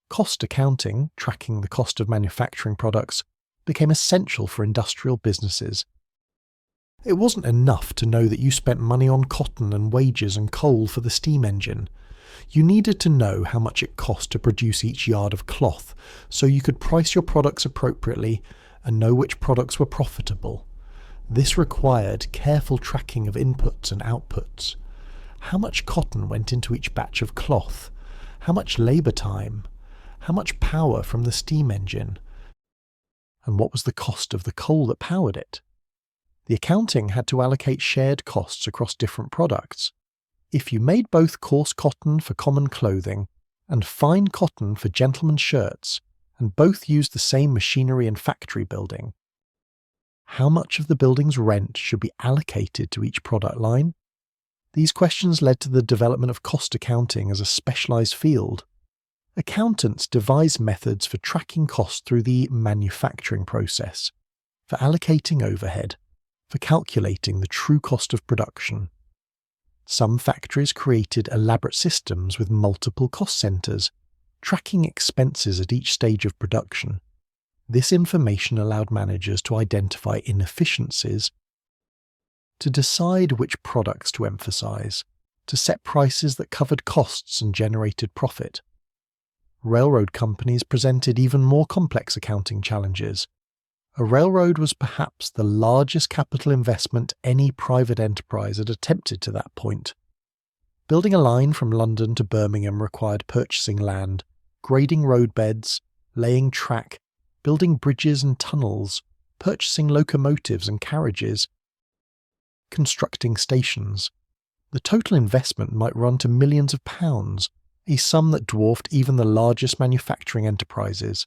Cost accounting, tracking the cost of manufacturing products, became essential for industrial businesses. It wasn't enough to know that you spent money on cotton and wages and coal for the steam engine. You needed to know how much it cost to produce each yard of cloth, so you could price your products appropriately and know which products were profitable. This required careful tracking of inputs and outputs. How much cotton went into each batch of cloth? How much labour time? How much power from the steam engine? And what was the cost of the coal that powered it? The accounting had to allocate shared costs across different products. If you made both coarse cotton for common clothing and fine cotton for gentlemen's shirts, and both used the same machinery and factory building, how much of the building's rent should be allocated to each product line? These questions led to the development of cost accounting as a specialized field. Accountants devised methods for tracking costs through the manufacturing process, for allocating overhead, for calculating the true cost of production. Some factories created elaborate systems with multiple cost centers, tracking expenses at each stage of production. This information allowed managers to identify inefficiencies, to decide which products to emphasize, to set prices that covered costs and generated profit. Railroad companies presented even more complex accounting challenges. A railroad was perhaps the largest capital investment any private enterprise had attempted to that point. Building a line from London to Birmingham required purchasing land, grading roadbeds, laying track, building bridges and tunnels, purchasing locomotives and carriages, constructing stations. The total investment might run to millions of pounds, a sum that dwarfed even the largest manufacturing enterprises.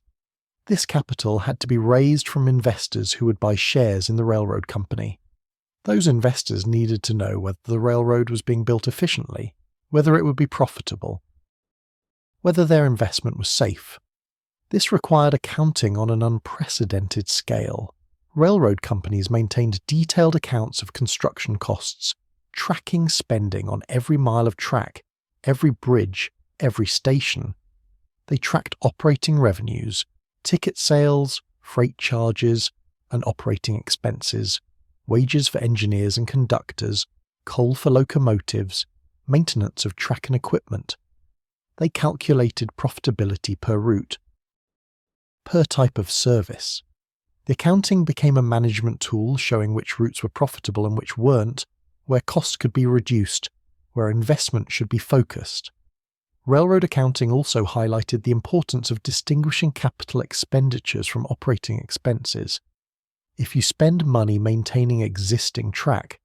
This capital had to be raised from investors who would buy shares in the railroad company. Those investors needed to know whether the railroad was being built efficiently, whether it would be profitable, whether their investment was safe. This required accounting on an unprecedented scale. Railroad companies maintained detailed accounts of construction costs, tracking spending on every mile of track, every bridge, every station. They tracked operating revenues, ticket sales, freight charges, and operating expenses, wages for engineers and conductors, coal for locomotives, maintenance of track and equipment. They calculated profitability per route, per type of service. The accounting became a management tool showing which routes were profitable and which weren't, where costs could be reduced, where investment should be focused. Railroad accounting also highlighted the importance of distinguishing capital expenditures from operating expenses. If you spend money maintaining existing track,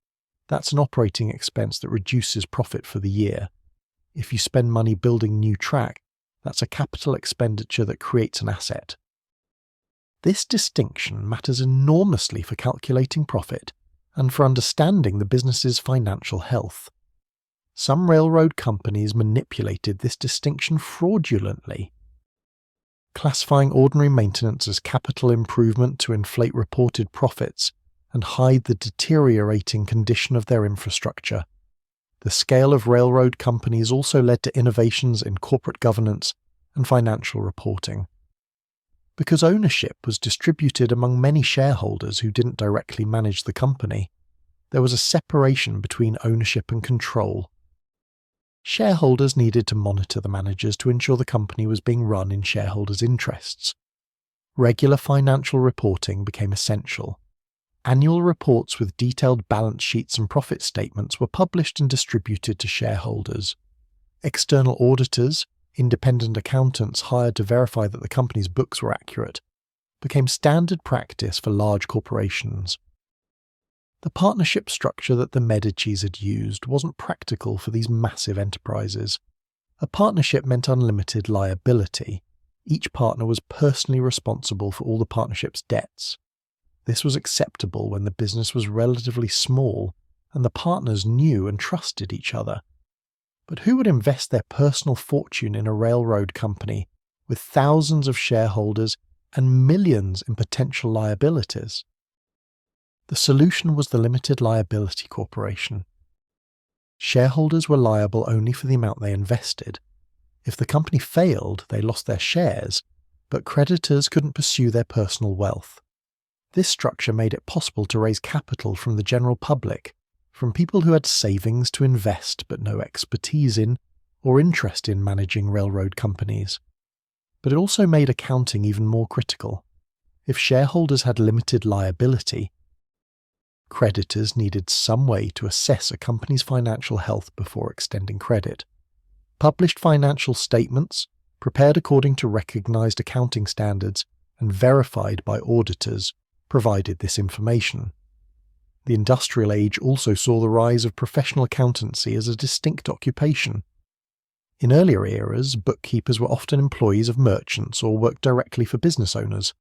that's an operating expense that reduces profit for the year. If you spend money building new track, that's a capital expenditure that creates an asset. This distinction matters enormously for calculating profit and for understanding the business's financial health. Some railroad companies manipulated this distinction fraudulently, classifying ordinary maintenance as capital improvement to inflate reported profits and hide the deteriorating condition of their infrastructure. The scale of railroad companies also led to innovations in corporate governance and financial reporting. Because ownership was distributed among many shareholders who didn't directly manage the company, there was a separation between ownership and control. Shareholders needed to monitor the managers to ensure the company was being run in shareholders' interests. Regular financial reporting became essential. Annual reports with detailed balance sheets and profit statements were published and distributed to shareholders. External auditors, independent accountants hired to verify that the company's books were accurate, became standard practice for large corporations. The partnership structure that the Medicis had used wasn't practical for these massive enterprises. A partnership meant unlimited liability. Each partner was personally responsible for all the partnership's debts. This was acceptable when the business was relatively small and the partners knew and trusted each other. But who would invest their personal fortune in a railroad company with thousands of shareholders and millions in potential liabilities? The solution was the limited liability corporation. Shareholders were liable only for the amount they invested. If the company failed, they lost their shares, but creditors couldn't pursue their personal wealth. This structure made it possible to raise capital from the general public, from people who had savings to invest but no expertise in or interest in managing railroad companies. But it also made accounting even more critical. If shareholders had limited liability, creditors needed some way to assess a company's financial health before extending credit. Published financial statements, prepared according to recognized accounting standards and verified by auditors, provided this information. The industrial age also saw the rise of professional accountancy as a distinct occupation. In earlier eras, bookkeepers were often employees of merchants or worked directly for business owners.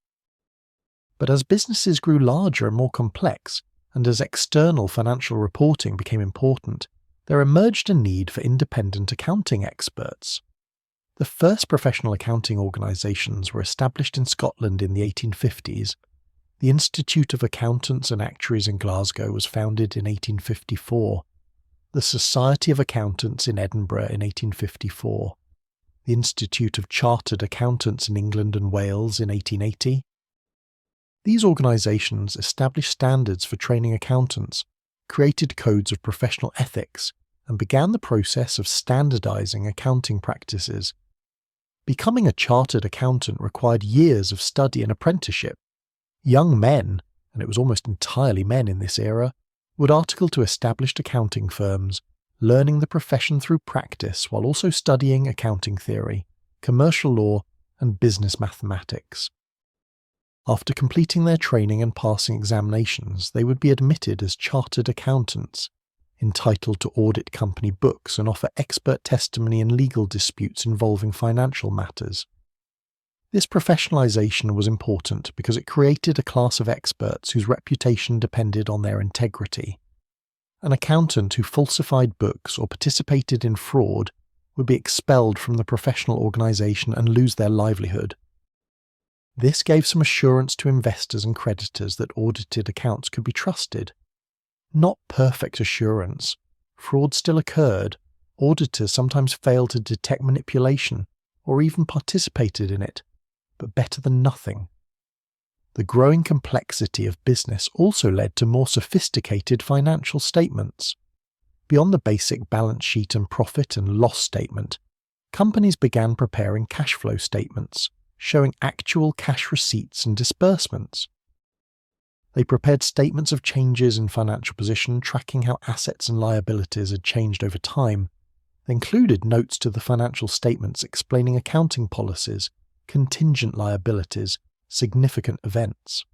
But as businesses grew larger and more complex, and as external financial reporting became important, there emerged a need for independent accounting experts. The first professional accounting organisations were established in Scotland in the 1850s. The Institute of Accountants and Actuaries in Glasgow was founded in 1854. The Society of Accountants in Edinburgh in 1854. The Institute of Chartered Accountants in England and Wales in 1880. These organisations established standards for training accountants, created codes of professional ethics, and began the process of standardising accounting practices. Becoming a chartered accountant required years of study and apprenticeship. Young men, and it was almost entirely men in this era, would article to established accounting firms, learning the profession through practice while also studying accounting theory, commercial law, and business mathematics. After completing their training and passing examinations, they would be admitted as chartered accountants, entitled to audit company books and offer expert testimony in legal disputes involving financial matters. This professionalisation was important because it created a class of experts whose reputation depended on their integrity. An accountant who falsified books or participated in fraud would be expelled from the professional organisation and lose their livelihood. This gave some assurance to investors and creditors that audited accounts could be trusted. Not perfect assurance. Fraud still occurred. Auditors sometimes failed to detect manipulation or even participated in it, but better than nothing. The growing complexity of business also led to more sophisticated financial statements. Beyond the basic balance sheet and profit and loss statement, companies began preparing cash flow statements, showing actual cash receipts and disbursements. They prepared statements of changes in financial position, tracking how assets and liabilities had changed over time. They included notes to the financial statements explaining accounting policies, contingent liabilities, significant events.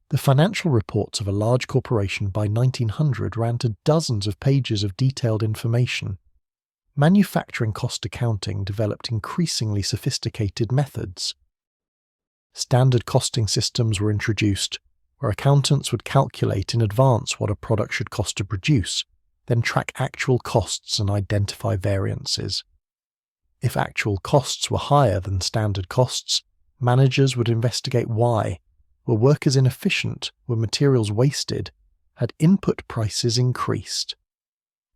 The financial reports of a large corporation by 1900 ran to dozens of pages of detailed information. Manufacturing cost accounting developed increasingly sophisticated methods. Standard costing systems were introduced, where accountants would calculate in advance what a product should cost to produce, then track actual costs and identify variances. If actual costs were higher than standard costs, managers would investigate why. Were workers inefficient? Were materials wasted? Had input prices increased?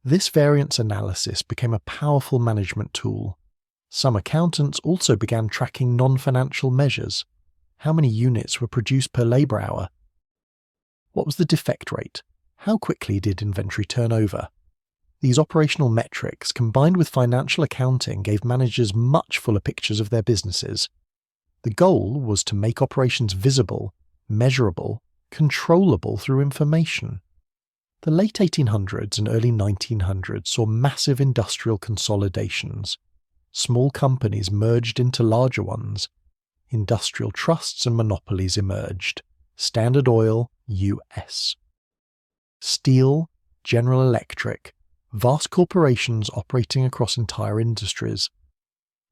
This variance analysis became a powerful management tool. Some accountants also began tracking non-financial measures. How many units were produced per labour hour? What was the defect rate? How quickly did inventory turn over? These operational metrics, combined with financial accounting, gave managers much fuller pictures of their businesses. The goal was to make operations visible, measurable, controllable through information. The late 1800s and early 1900s saw massive industrial consolidations. Small companies merged into larger ones. Industrial trusts and monopolies emerged. Standard Oil, US. Steel, General Electric, vast corporations operating across entire industries.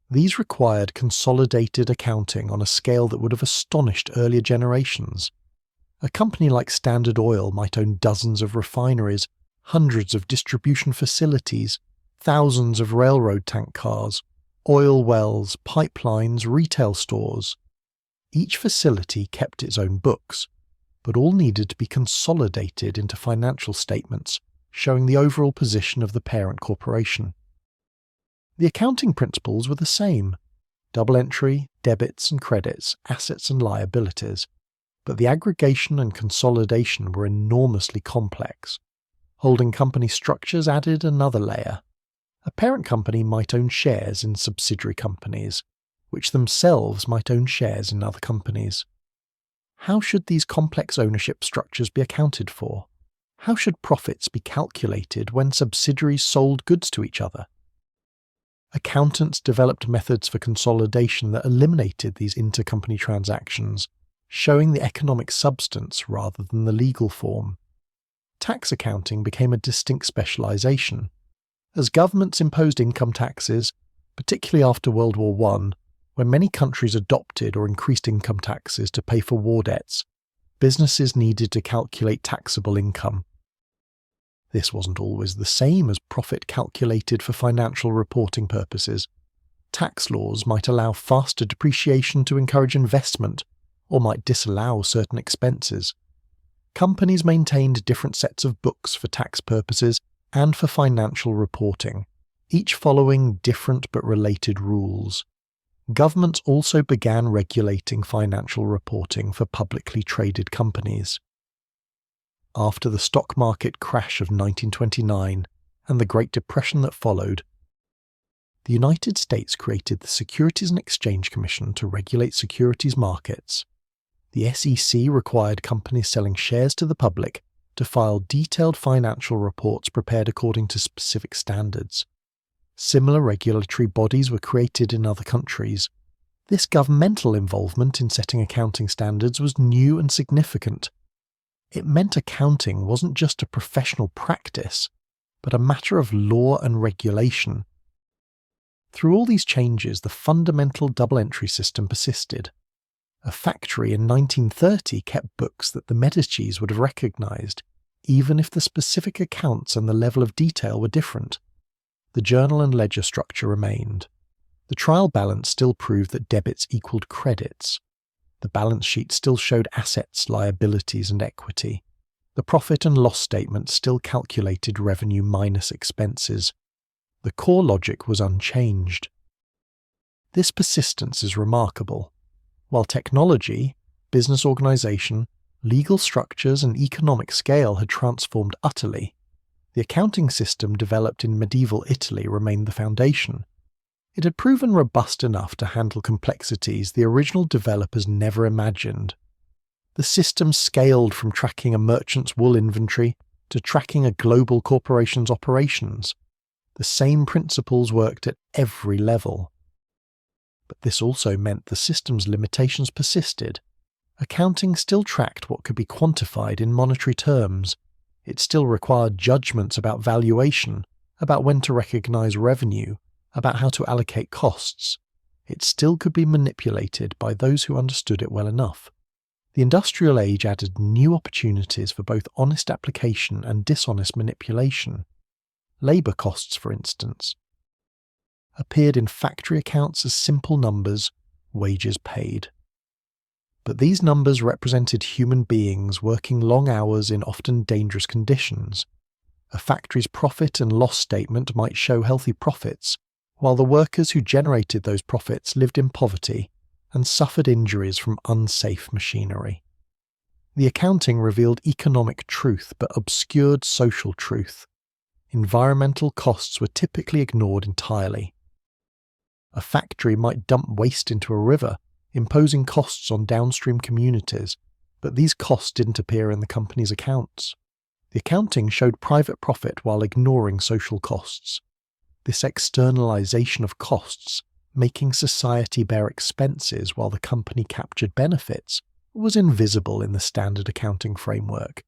These required consolidated accounting on a scale that would have astonished earlier generations. A company like Standard Oil might own dozens of refineries, hundreds of distribution facilities, thousands of railroad tank cars, oil wells, pipelines, retail stores. Each facility kept its own books, but all needed to be consolidated into financial statements showing the overall position of the parent corporation. The accounting principles were the same: double entry, debits and credits, assets and liabilities, but the aggregation and consolidation were enormously complex. Holding company structures added another layer. A parent company might own shares in subsidiary companies, which themselves might own shares in other companies. How should these complex ownership structures be accounted for? How should profits be calculated when subsidiaries sold goods to each other? Accountants developed methods for consolidation that eliminated these intercompany transactions, showing the economic substance rather than the legal form. Tax accounting became a distinct specialization. As governments imposed income taxes, particularly after World War I, when many countries adopted or increased income taxes to pay for war debts, businesses needed to calculate taxable income. This wasn't always the same as profit calculated for financial reporting purposes. Tax laws might allow faster depreciation to encourage investment, or might disallow certain expenses. Companies maintained different sets of books for tax purposes and for financial reporting, each following different but related rules. Governments also began regulating financial reporting for publicly traded companies. After the stock market crash of 1929 and the Great Depression that followed, the United States created the Securities and Exchange Commission to regulate securities markets. The SEC required companies selling shares to the public to file detailed financial reports prepared according to specific standards. Similar regulatory bodies were created in other countries. This governmental involvement in setting accounting standards was new and significant. It meant accounting wasn't just a professional practice, but a matter of law and regulation. Through all these changes, the fundamental double-entry system persisted. A factory in 1930 kept books that the Medicis would have recognized, even if the specific accounts and the level of detail were different. The journal and ledger structure remained. The trial balance still proved that debits equaled credits. The balance sheet still showed assets, liabilities, and equity. The profit and loss statement still calculated revenue minus expenses. The core logic was unchanged. This persistence is remarkable. While technology, business organization, legal structures, and economic scale had transformed utterly, the accounting system developed in medieval Italy remained the foundation. It had proven robust enough to handle complexities the original developers never imagined. The system scaled from tracking a merchant's wool inventory to tracking a global corporation's operations. The same principles worked at every level. But this also meant the system's limitations persisted. Accounting still tracked what could be quantified in monetary terms. It still required judgments about valuation, about when to recognize revenue, about how to allocate costs. It still could be manipulated by those who understood it well enough. The industrial age added new opportunities for both honest application and dishonest manipulation. Labour costs, for instance, appeared in factory accounts as simple numbers, wages paid. But these numbers represented human beings working long hours in often dangerous conditions. A factory's profit and loss statement might show healthy profits, while the workers who generated those profits lived in poverty and suffered injuries from unsafe machinery. The accounting revealed economic truth but obscured social truth. Environmental costs were typically ignored entirely. A factory might dump waste into a river, imposing costs on downstream communities, but these costs didn't appear in the company's accounts. The accounting showed private profit while ignoring social costs. This externalization of costs, making society bear expenses while the company captured benefits, was invisible in the standard accounting framework.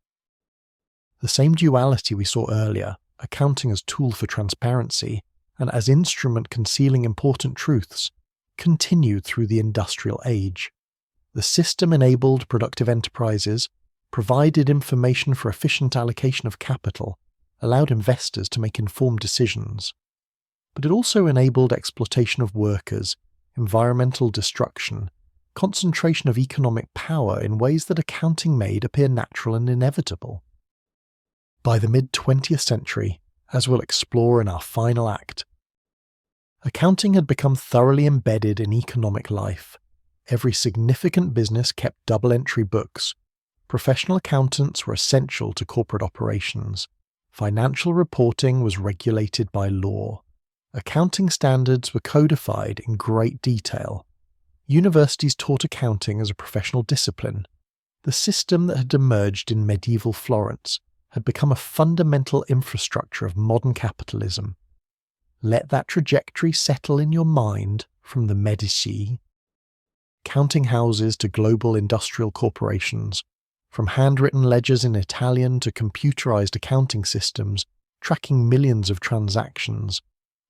The same duality we saw earlier, accounting as tool for transparency and as instrument concealing important truths, continued through the industrial age. The system enabled productive enterprises, provided information for efficient allocation of capital, allowed investors to make informed decisions. But it also enabled exploitation of workers, environmental destruction, concentration of economic power in ways that accounting made appear natural and inevitable. By the mid-20th century, as we'll explore in our final act, accounting had become thoroughly embedded in economic life. Every significant business kept double-entry books. Professional accountants were essential to corporate operations. Financial reporting was regulated by law. Accounting standards were codified in great detail. Universities taught accounting as a professional discipline. The system that had emerged in medieval Florence had become a fundamental infrastructure of modern capitalism. Let that trajectory settle in your mind from the Medici, counting houses to global industrial corporations, from handwritten ledgers in Italian to computerized accounting systems tracking millions of transactions,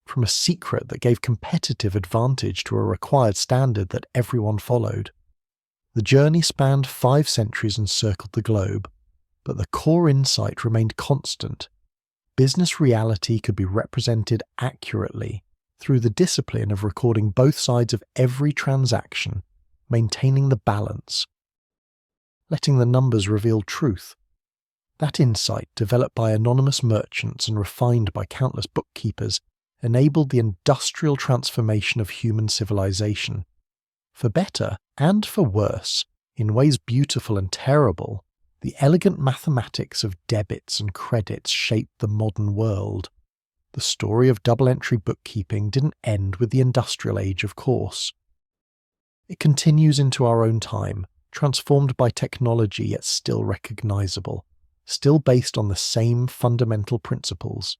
from a secret that gave competitive advantage to a required standard that everyone followed. The journey spanned 5 centuries and circled the globe, but the core insight remained constant. Business reality could be represented accurately through the discipline of recording both sides of every transaction, maintaining the balance, letting the numbers reveal truth. That insight, developed by anonymous merchants and refined by countless bookkeepers, enabled the industrial transformation of human civilization. For better and for worse, in ways beautiful and terrible, the elegant mathematics of debits and credits shaped the modern world. The story of double-entry bookkeeping didn't end with the industrial age, of course. It continues into our own time, transformed by technology yet still recognizable, still based on the same fundamental principles.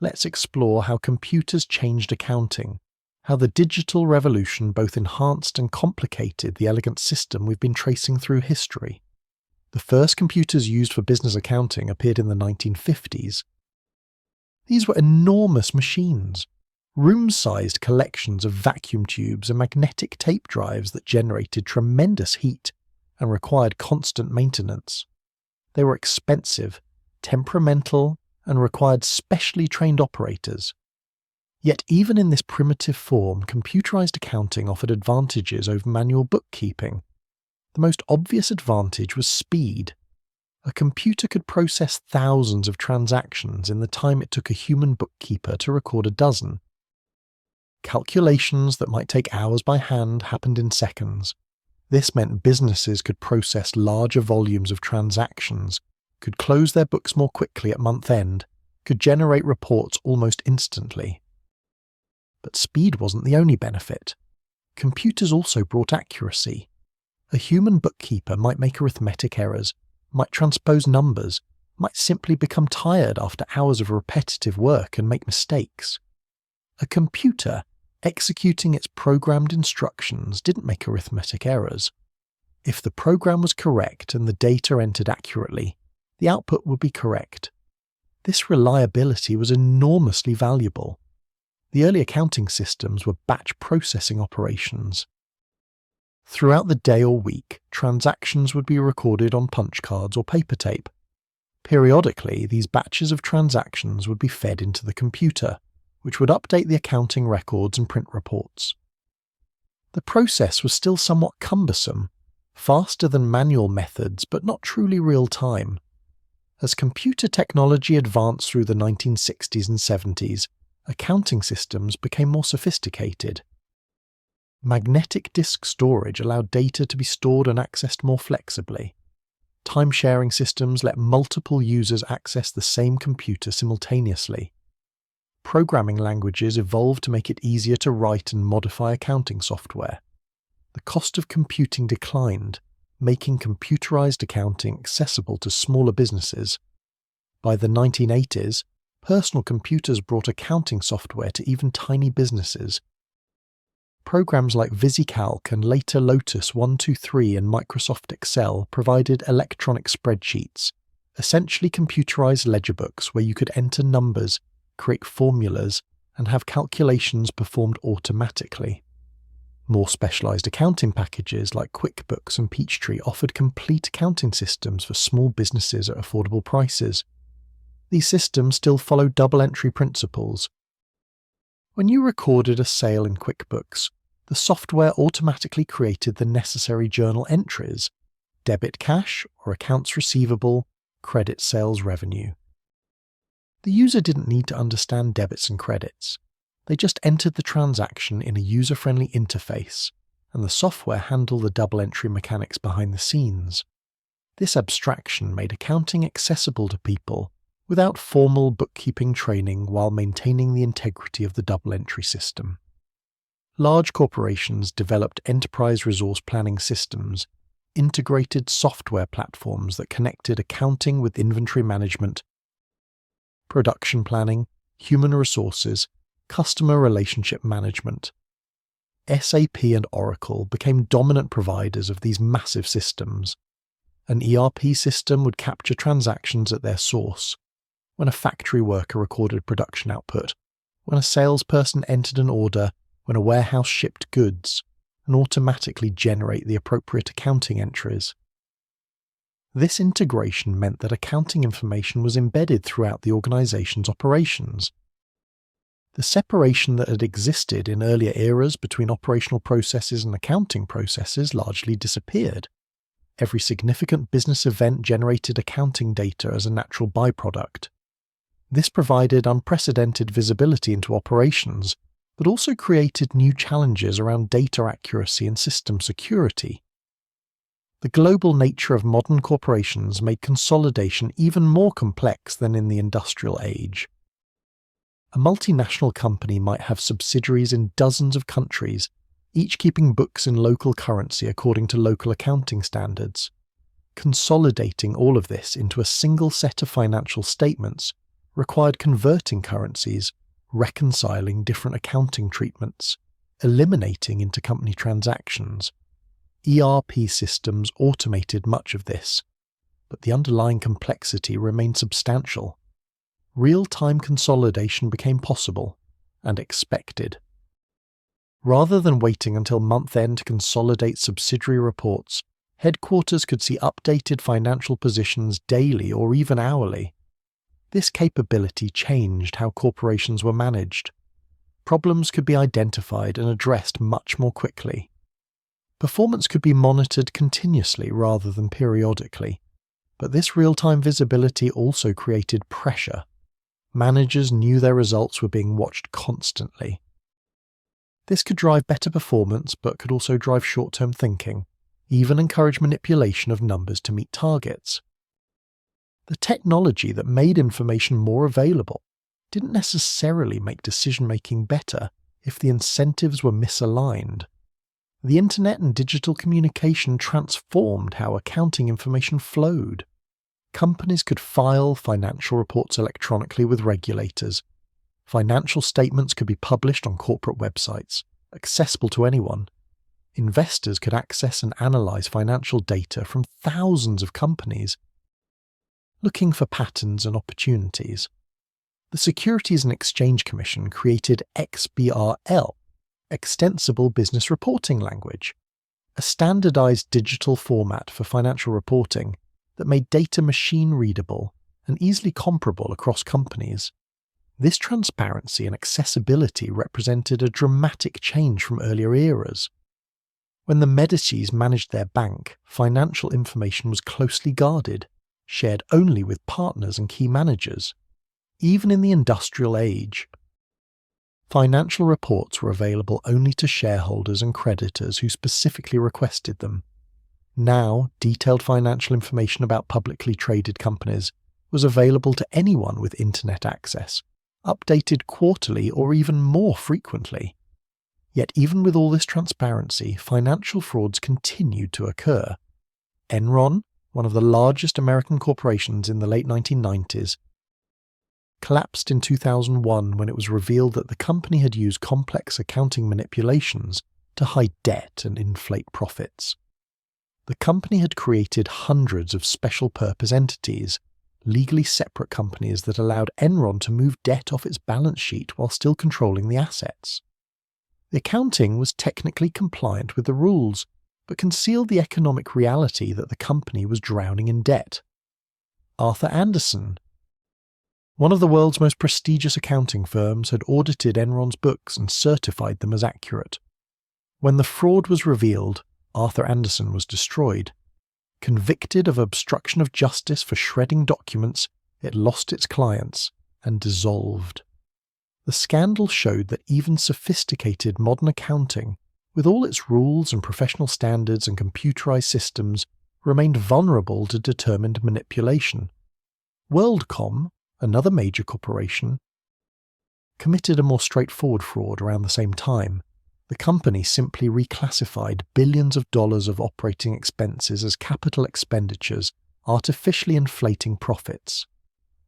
Let's explore how computers changed accounting, how the digital revolution both enhanced and complicated the elegant system we've been tracing through history. The first computers used for business accounting appeared in the 1950s. These were enormous machines, room-sized collections of vacuum tubes and magnetic tape drives that generated tremendous heat and required constant maintenance. They were expensive, temperamental, and required specially trained operators. Yet even in this primitive form, computerized accounting offered advantages over manual bookkeeping. The most obvious advantage was speed. A computer could process thousands of transactions in the time it took a human bookkeeper to record a dozen. Calculations that might take hours by hand happened in seconds. This meant businesses could process larger volumes of transactions, could close their books more quickly at month-end, could generate reports almost instantly. But speed wasn't the only benefit. Computers also brought accuracy. A human bookkeeper might make arithmetic errors, might transpose numbers, might simply become tired after hours of repetitive work and make mistakes. A computer, executing its programmed instructions, didn't make arithmetic errors. If the program was correct and the data entered accurately, the output would be correct. This reliability was enormously valuable. The early accounting systems were batch processing operations. Throughout the day or week, transactions would be recorded on punch cards or paper tape. Periodically, these batches of transactions would be fed into the computer, which would update the accounting records and print reports. The process was still somewhat cumbersome, faster than manual methods, but not truly real-time. As computer technology advanced through the 1960s and 70s, accounting systems became more sophisticated. Magnetic disk storage allowed data to be stored and accessed more flexibly. Time-sharing systems let multiple users access the same computer simultaneously. Programming languages evolved to make it easier to write and modify accounting software. The cost of computing declined, making computerized accounting accessible to smaller businesses. By the 1980s, personal computers brought accounting software to even tiny businesses. Programs like VisiCalc and later Lotus 123 and Microsoft Excel provided electronic spreadsheets, essentially computerized ledger books where you could enter numbers, create formulas, and have calculations performed automatically. More specialized accounting packages like QuickBooks and Peachtree offered complete accounting systems for small businesses at affordable prices. These systems still followed double-entry principles. When you recorded a sale in QuickBooks, the software automatically created the necessary journal entries: debit cash or accounts receivable, credit sales revenue. The user didn't need to understand debits and credits. They just entered the transaction in a user-friendly interface, and the software handled the double-entry mechanics behind the scenes. This abstraction made accounting accessible to people without formal bookkeeping training while maintaining the integrity of the double-entry system. Large corporations developed enterprise resource planning systems, integrated software platforms that connected accounting with inventory management, production planning, human resources, customer relationship management. SAP and Oracle became dominant providers of these massive systems. An ERP system would capture transactions at their source, when a factory worker recorded production output, when a salesperson entered an order, when a warehouse shipped goods, and automatically generate the appropriate accounting entries. This integration meant that accounting information was embedded throughout the organization's operations. The separation that had existed in earlier eras between operational processes and accounting processes largely disappeared. Every significant business event generated accounting data as a natural byproduct. This provided unprecedented visibility into operations, but also created new challenges around data accuracy and system security. The global nature of modern corporations made consolidation even more complex than in the industrial age. A multinational company might have subsidiaries in dozens of countries, each keeping books in local currency according to local accounting standards. Consolidating all of this into a single set of financial statements required converting currencies, reconciling different accounting treatments, eliminating intercompany transactions. ERP systems automated much of this, but the underlying complexity remained substantial. Real-time consolidation became possible and expected. Rather than waiting until month-end to consolidate subsidiary reports, headquarters could see updated financial positions daily or even hourly. This capability changed how corporations were managed. Problems could be identified and addressed much more quickly. Performance could be monitored continuously rather than periodically, but this real-time visibility also created pressure. Managers knew their results were being watched constantly. This could drive better performance, but could also drive short-term thinking, even encourage manipulation of numbers to meet targets. The technology that made information more available didn't necessarily make decision-making better if the incentives were misaligned. The internet and digital communication transformed how accounting information flowed. Companies could file financial reports electronically with regulators. Financial statements could be published on corporate websites, accessible to anyone. Investors could access and analyze financial data from thousands of companies, looking for patterns and opportunities. The Securities and Exchange Commission created XBRL, Extensible Business Reporting Language, a standardized digital format for financial reporting that made data machine-readable and easily comparable across companies. This transparency and accessibility represented a dramatic change from earlier eras. When the Medicis managed their bank, financial information was closely guarded, shared only with partners and key managers. Even in the industrial age, financial reports were available only to shareholders and creditors who specifically requested them. Now, detailed financial information about publicly traded companies was available to anyone with internet access, updated quarterly or even more frequently. Yet even with all this transparency, financial frauds continued to occur. Enron, one of the largest American corporations in the late 1990s, collapsed in 2001 when it was revealed that the company had used complex accounting manipulations to hide debt and inflate profits. The company had created hundreds of special-purpose entities, legally separate companies that allowed Enron to move debt off its balance sheet while still controlling the assets. The accounting was technically compliant with the rules, but concealed the economic reality that the company was drowning in debt. Arthur Andersen, one of the world's most prestigious accounting firms, had audited Enron's books and certified them as accurate. When the fraud was revealed, Arthur Andersen was destroyed. Convicted of obstruction of justice for shredding documents, it lost its clients and dissolved. The scandal showed that even sophisticated modern accounting, with all its rules and professional standards and computerized systems, remained vulnerable to determined manipulation. WorldCom, another major corporation, committed a more straightforward fraud around the same time. The company simply reclassified billions of dollars of operating expenses as capital expenditures, artificially inflating profits.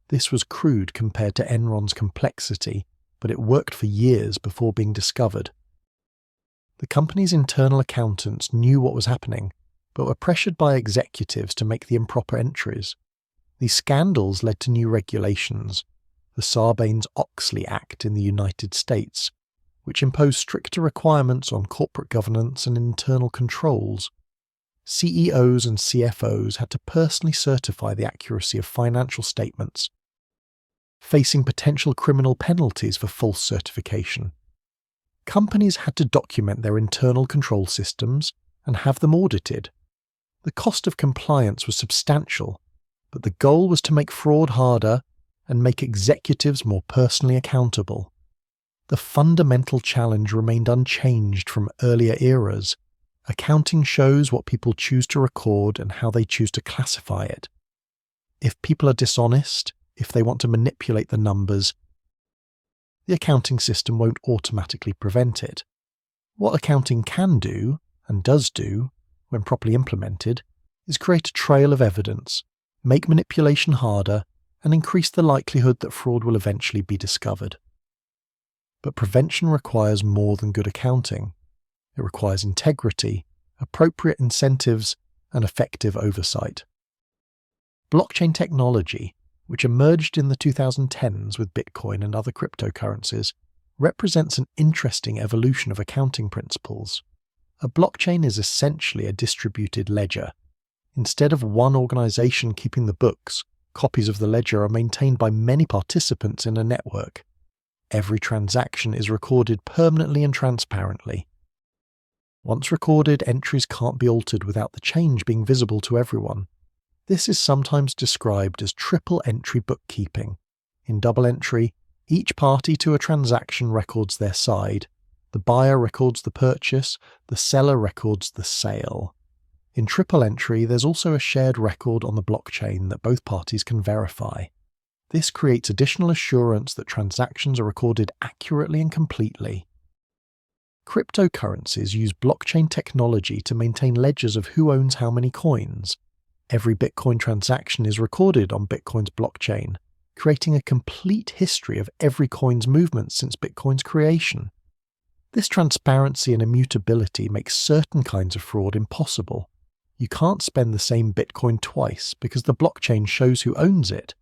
This was crude compared to Enron's complexity, but it worked for years before being discovered. The company's internal accountants knew what was happening, but were pressured by executives to make the improper entries. These scandals led to new regulations, the Sarbanes-Oxley Act in the United States, which imposed stricter requirements on corporate governance and internal controls. CEOs and CFOs had to personally certify the accuracy of financial statements, facing potential criminal penalties for false certification. Companies had to document their internal control systems and have them audited. The cost of compliance was substantial, but the goal was to make fraud harder and make executives more personally accountable. The fundamental challenge remained unchanged from earlier eras. Accounting shows what people choose to record and how they choose to classify it. If people are dishonest, if they want to manipulate the numbers, the accounting system won't automatically prevent it. What accounting can do, and does do, when properly implemented, is create a trail of evidence, make manipulation harder, and increase the likelihood that fraud will eventually be discovered. But prevention requires more than good accounting. It requires integrity, appropriate incentives, and effective oversight. Blockchain technology, which emerged in the 2010s with Bitcoin and other cryptocurrencies, represents an interesting evolution of accounting principles. A blockchain is essentially a distributed ledger. Instead of one organization keeping the books, copies of the ledger are maintained by many participants in a network. Every transaction is recorded permanently and transparently. Once recorded, entries can't be altered without the change being visible to everyone. This is sometimes described as triple entry bookkeeping. In double entry, each party to a transaction records their side. The buyer records the purchase, the seller records the sale. In triple entry, there's also a shared record on the blockchain that both parties can verify. This creates additional assurance that transactions are recorded accurately and completely. Cryptocurrencies use blockchain technology to maintain ledgers of who owns how many coins. Every Bitcoin transaction is recorded on Bitcoin's blockchain, creating a complete history of every coin's movement since Bitcoin's creation. This transparency and immutability makes certain kinds of fraud impossible. You can't spend the same Bitcoin twice because the blockchain shows who owns it.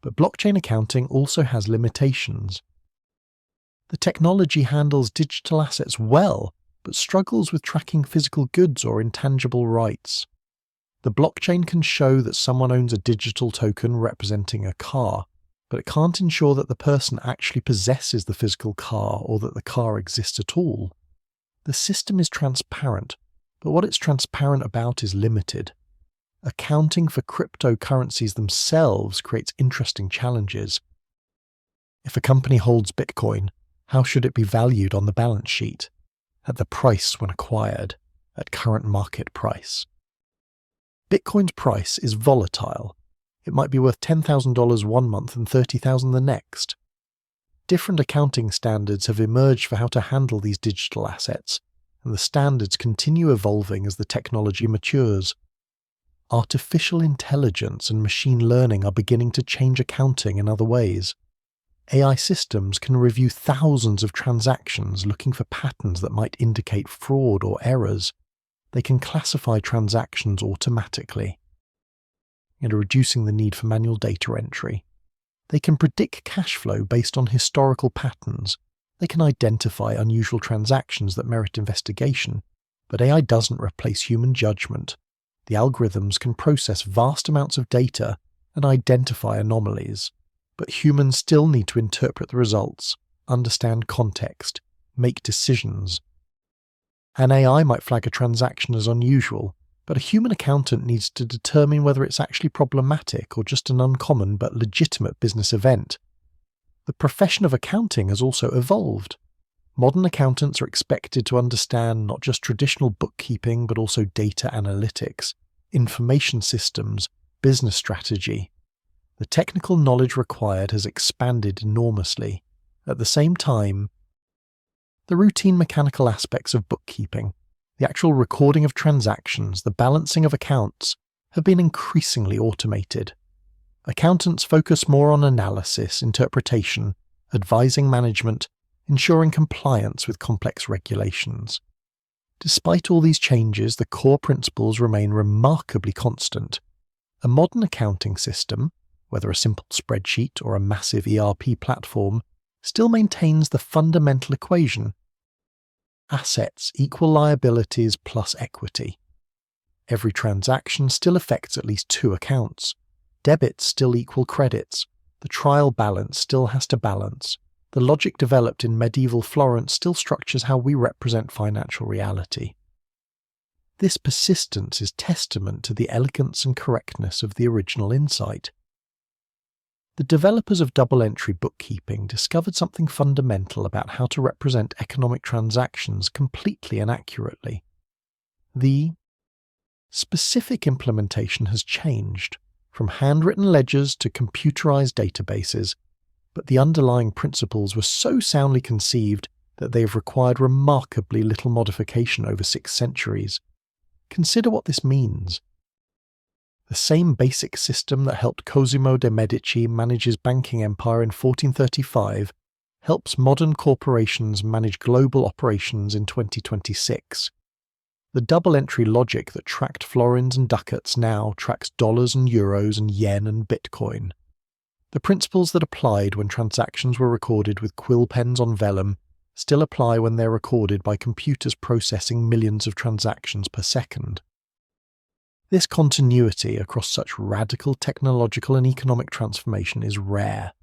But blockchain accounting also has limitations. The technology handles digital assets well, but struggles with tracking physical goods or intangible rights. The blockchain can show that someone owns a digital token representing a car, but it can't ensure that the person actually possesses the physical car or that the car exists at all. The system is transparent, but what it's transparent about is limited. Accounting for cryptocurrencies themselves creates interesting challenges. If a company holds Bitcoin, how should it be valued on the balance sheet? At the price when acquired, at current market price. Bitcoin's price is volatile. It might be worth $10,000 one month and $30,000 the next. Different accounting standards have emerged for how to handle these digital assets, and the standards continue evolving as the technology matures. Artificial intelligence and machine learning are beginning to change accounting in other ways. AI systems can review thousands of transactions looking for patterns that might indicate fraud or errors. They can classify transactions automatically, and reducing the need for manual data entry. They can predict cash flow based on historical patterns. They can identify unusual transactions that merit investigation, but AI doesn't replace human judgment. The algorithms can process vast amounts of data and identify anomalies, but humans still need to interpret the results, understand context, make decisions. An AI might flag a transaction as unusual, but a human accountant needs to determine whether it's actually problematic or just an uncommon but legitimate business event. The profession of accounting has also evolved. Modern accountants are expected to understand not just traditional bookkeeping but also data analytics, information systems, business strategy. The technical knowledge required has expanded enormously. At the same time, the routine mechanical aspects of bookkeeping, the actual recording of transactions, the balancing of accounts, have been increasingly automated. Accountants focus more on analysis, interpretation, advising management, ensuring compliance with complex regulations. Despite all these changes, the core principles remain remarkably constant. A modern accounting system, whether a simple spreadsheet or a massive ERP platform, still maintains the fundamental equation: assets equal liabilities plus equity. Every transaction still affects at least two accounts. Debits still equal credits. The trial balance still has to balance. The logic developed in medieval Florence still structures how we represent financial reality. This persistence is testament to the elegance and correctness of the original insight. The developers of double-entry bookkeeping discovered something fundamental about how to represent economic transactions completely and accurately. The specific implementation has changed, from handwritten ledgers to computerized databases, but the underlying principles were so soundly conceived that they have required remarkably little modification over 6 centuries. Consider what this means. The same basic system that helped Cosimo de' Medici manage his banking empire in 1435 helps modern corporations manage global operations in 2026. The double-entry logic that tracked florins and ducats now tracks dollars and euros and yen and Bitcoin. The principles that applied when transactions were recorded with quill pens on vellum still apply when they're recorded by computers processing millions of transactions per second. This continuity across such radical technological and economic transformation is rare.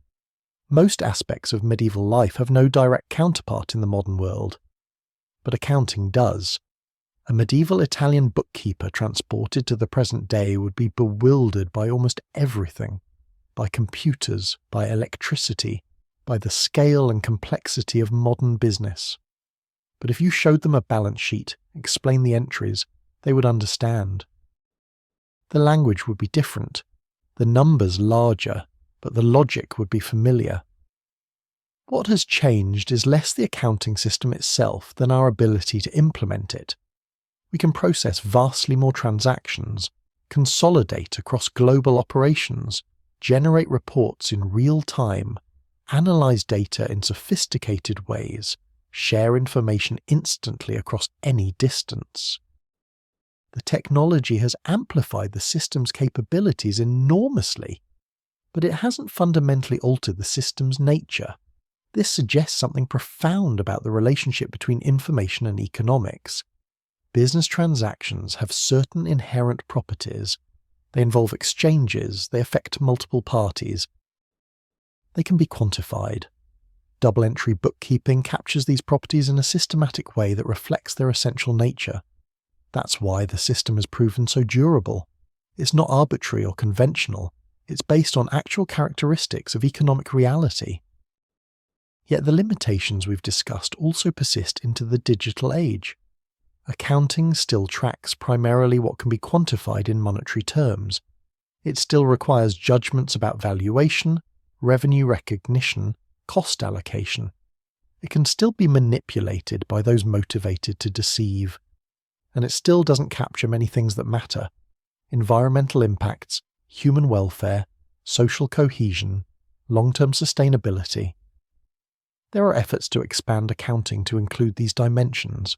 Most aspects of medieval life have no direct counterpart in the modern world. But accounting does. A medieval Italian bookkeeper transported to the present day would be bewildered by almost everything. By computers, by electricity, by the scale and complexity of modern business. But if you showed them a balance sheet, explained the entries, they would understand. The language would be different, the numbers larger, but the logic would be familiar. What has changed is less the accounting system itself than our ability to implement it. We can process vastly more transactions, consolidate across global operations, generate reports in real time, analyze data in sophisticated ways, share information instantly across any distance. The technology has amplified the system's capabilities enormously, but it hasn't fundamentally altered the system's nature. This suggests something profound about the relationship between information and economics. Business transactions have certain inherent properties. They involve exchanges, they affect multiple parties. They can be quantified. Double-entry bookkeeping captures these properties in a systematic way that reflects their essential nature. That's why the system has proven so durable. It's not arbitrary or conventional. It's based on actual characteristics of economic reality. Yet the limitations we've discussed also persist into the digital age. Accounting still tracks primarily what can be quantified in monetary terms. It still requires judgments about valuation, revenue recognition, cost allocation. It can still be manipulated by those motivated to deceive. And it still doesn't capture many things that matter: environmental impacts, human welfare, social cohesion, long-term sustainability. There are efforts to expand accounting to include these dimensions.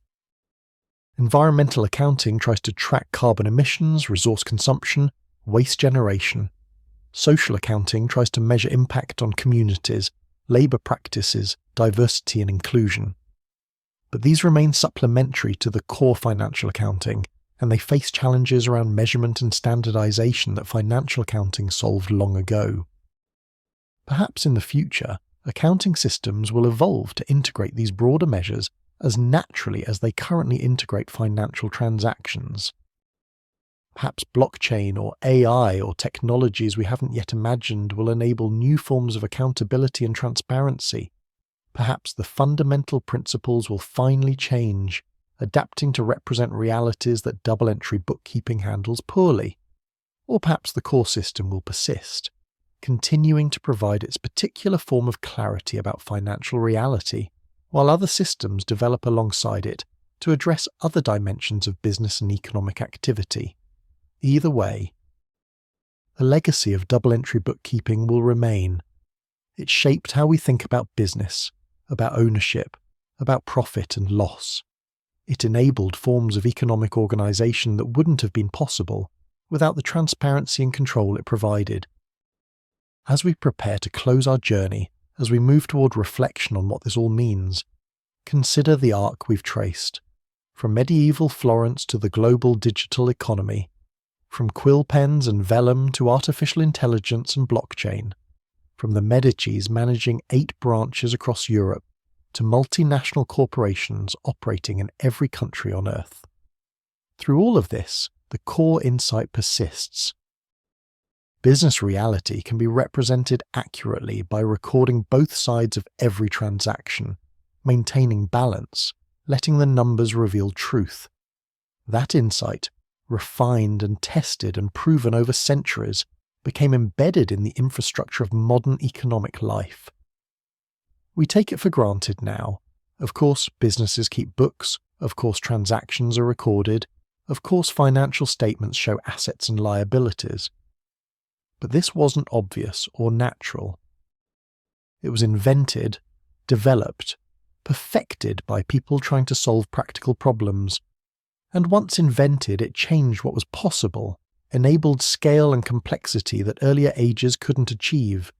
Environmental accounting tries to track carbon emissions, resource consumption, waste generation. Social accounting tries to measure impact on communities, labour practices, diversity and inclusion. But these remain supplementary to the core financial accounting, and they face challenges around measurement and standardization that financial accounting solved long ago. Perhaps in the future, accounting systems will evolve to integrate these broader measures as naturally as they currently integrate financial transactions. Perhaps blockchain or AI or technologies we haven't yet imagined will enable new forms of accountability and transparency. Perhaps the fundamental principles will finally change, adapting to represent realities that double-entry bookkeeping handles poorly. Or perhaps the core system will persist, continuing to provide its particular form of clarity about financial reality, while other systems develop alongside it to address other dimensions of business and economic activity. Either way, the legacy of double-entry bookkeeping will remain. It shaped how we think about business, about ownership, about profit and loss. It enabled forms of economic organisation that wouldn't have been possible without the transparency and control it provided. As we prepare to close our journey, as we move toward reflection on what this all means, consider the arc we've traced, from medieval Florence to the global digital economy, from quill pens and vellum to artificial intelligence and blockchain, from the Medicis managing 8 branches across Europe to multinational corporations operating in every country on Earth. Through all of this, the core insight persists. Business reality can be represented accurately by recording both sides of every transaction, maintaining balance, letting the numbers reveal truth. That insight, refined and tested and proven over centuries, became embedded in the infrastructure of modern economic life. We take it for granted now. Of course, businesses keep books. Of course, transactions are recorded. Of course, financial statements show assets and liabilities. But this wasn't obvious or natural. It was invented, developed, perfected by people trying to solve practical problems. And once invented, it changed what was possible, enabled scale and complexity that earlier ages couldn't achieve.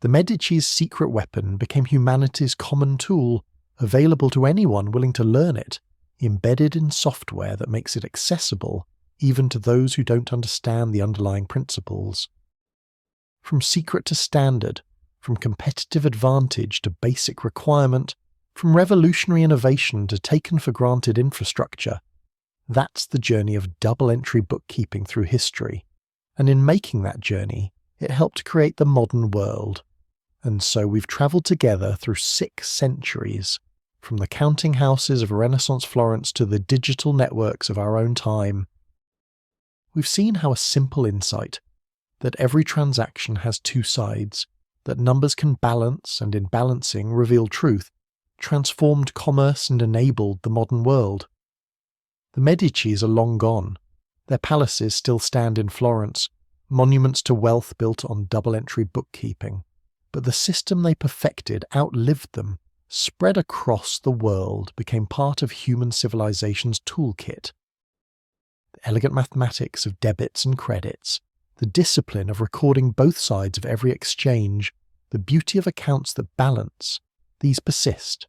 The Medici's secret weapon became humanity's common tool, available to anyone willing to learn it, embedded in software that makes it accessible even to those who don't understand the underlying principles. From secret to standard, from competitive advantage to basic requirement, from revolutionary innovation to taken for granted infrastructure, that's the journey of double-entry bookkeeping through history. And in making that journey, it helped create the modern world. And so we've travelled together through 6 centuries, from the counting houses of Renaissance Florence to the digital networks of our own time. We've seen how a simple insight, that every transaction has 2 sides, that numbers can balance and in balancing reveal truth, transformed commerce and enabled the modern world. The Medicis are long gone. Their palaces still stand in Florence, monuments to wealth built on double-entry bookkeeping. But the system they perfected outlived them, spread across the world, became part of human civilization's toolkit. The elegant mathematics of debits and credits, the discipline of recording both sides of every exchange, the beauty of accounts that balance, these persist.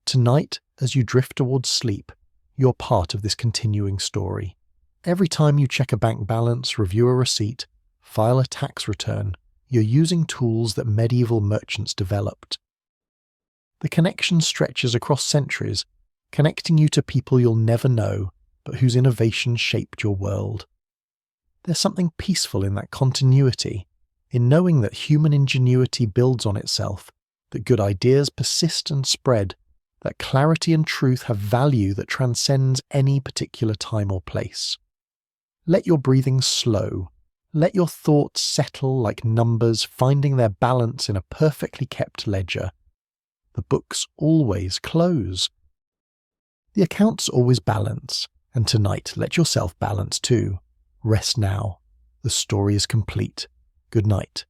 Tonight, as you drift towards sleep, you're part of this continuing story. Every time you check a bank balance, review a receipt, file a tax return, you're using tools that medieval merchants developed. The connection stretches across centuries, connecting you to people you'll never know, but whose innovation shaped your world. There's something peaceful in that continuity, in knowing that human ingenuity builds on itself, that good ideas persist and spread, that clarity and truth have value that transcends any particular time or place. Let your breathing slow. Let your thoughts settle like numbers finding their balance in a perfectly kept ledger. The books always close. The accounts always balance, and tonight let yourself balance too. Rest now. The story is complete. Good night.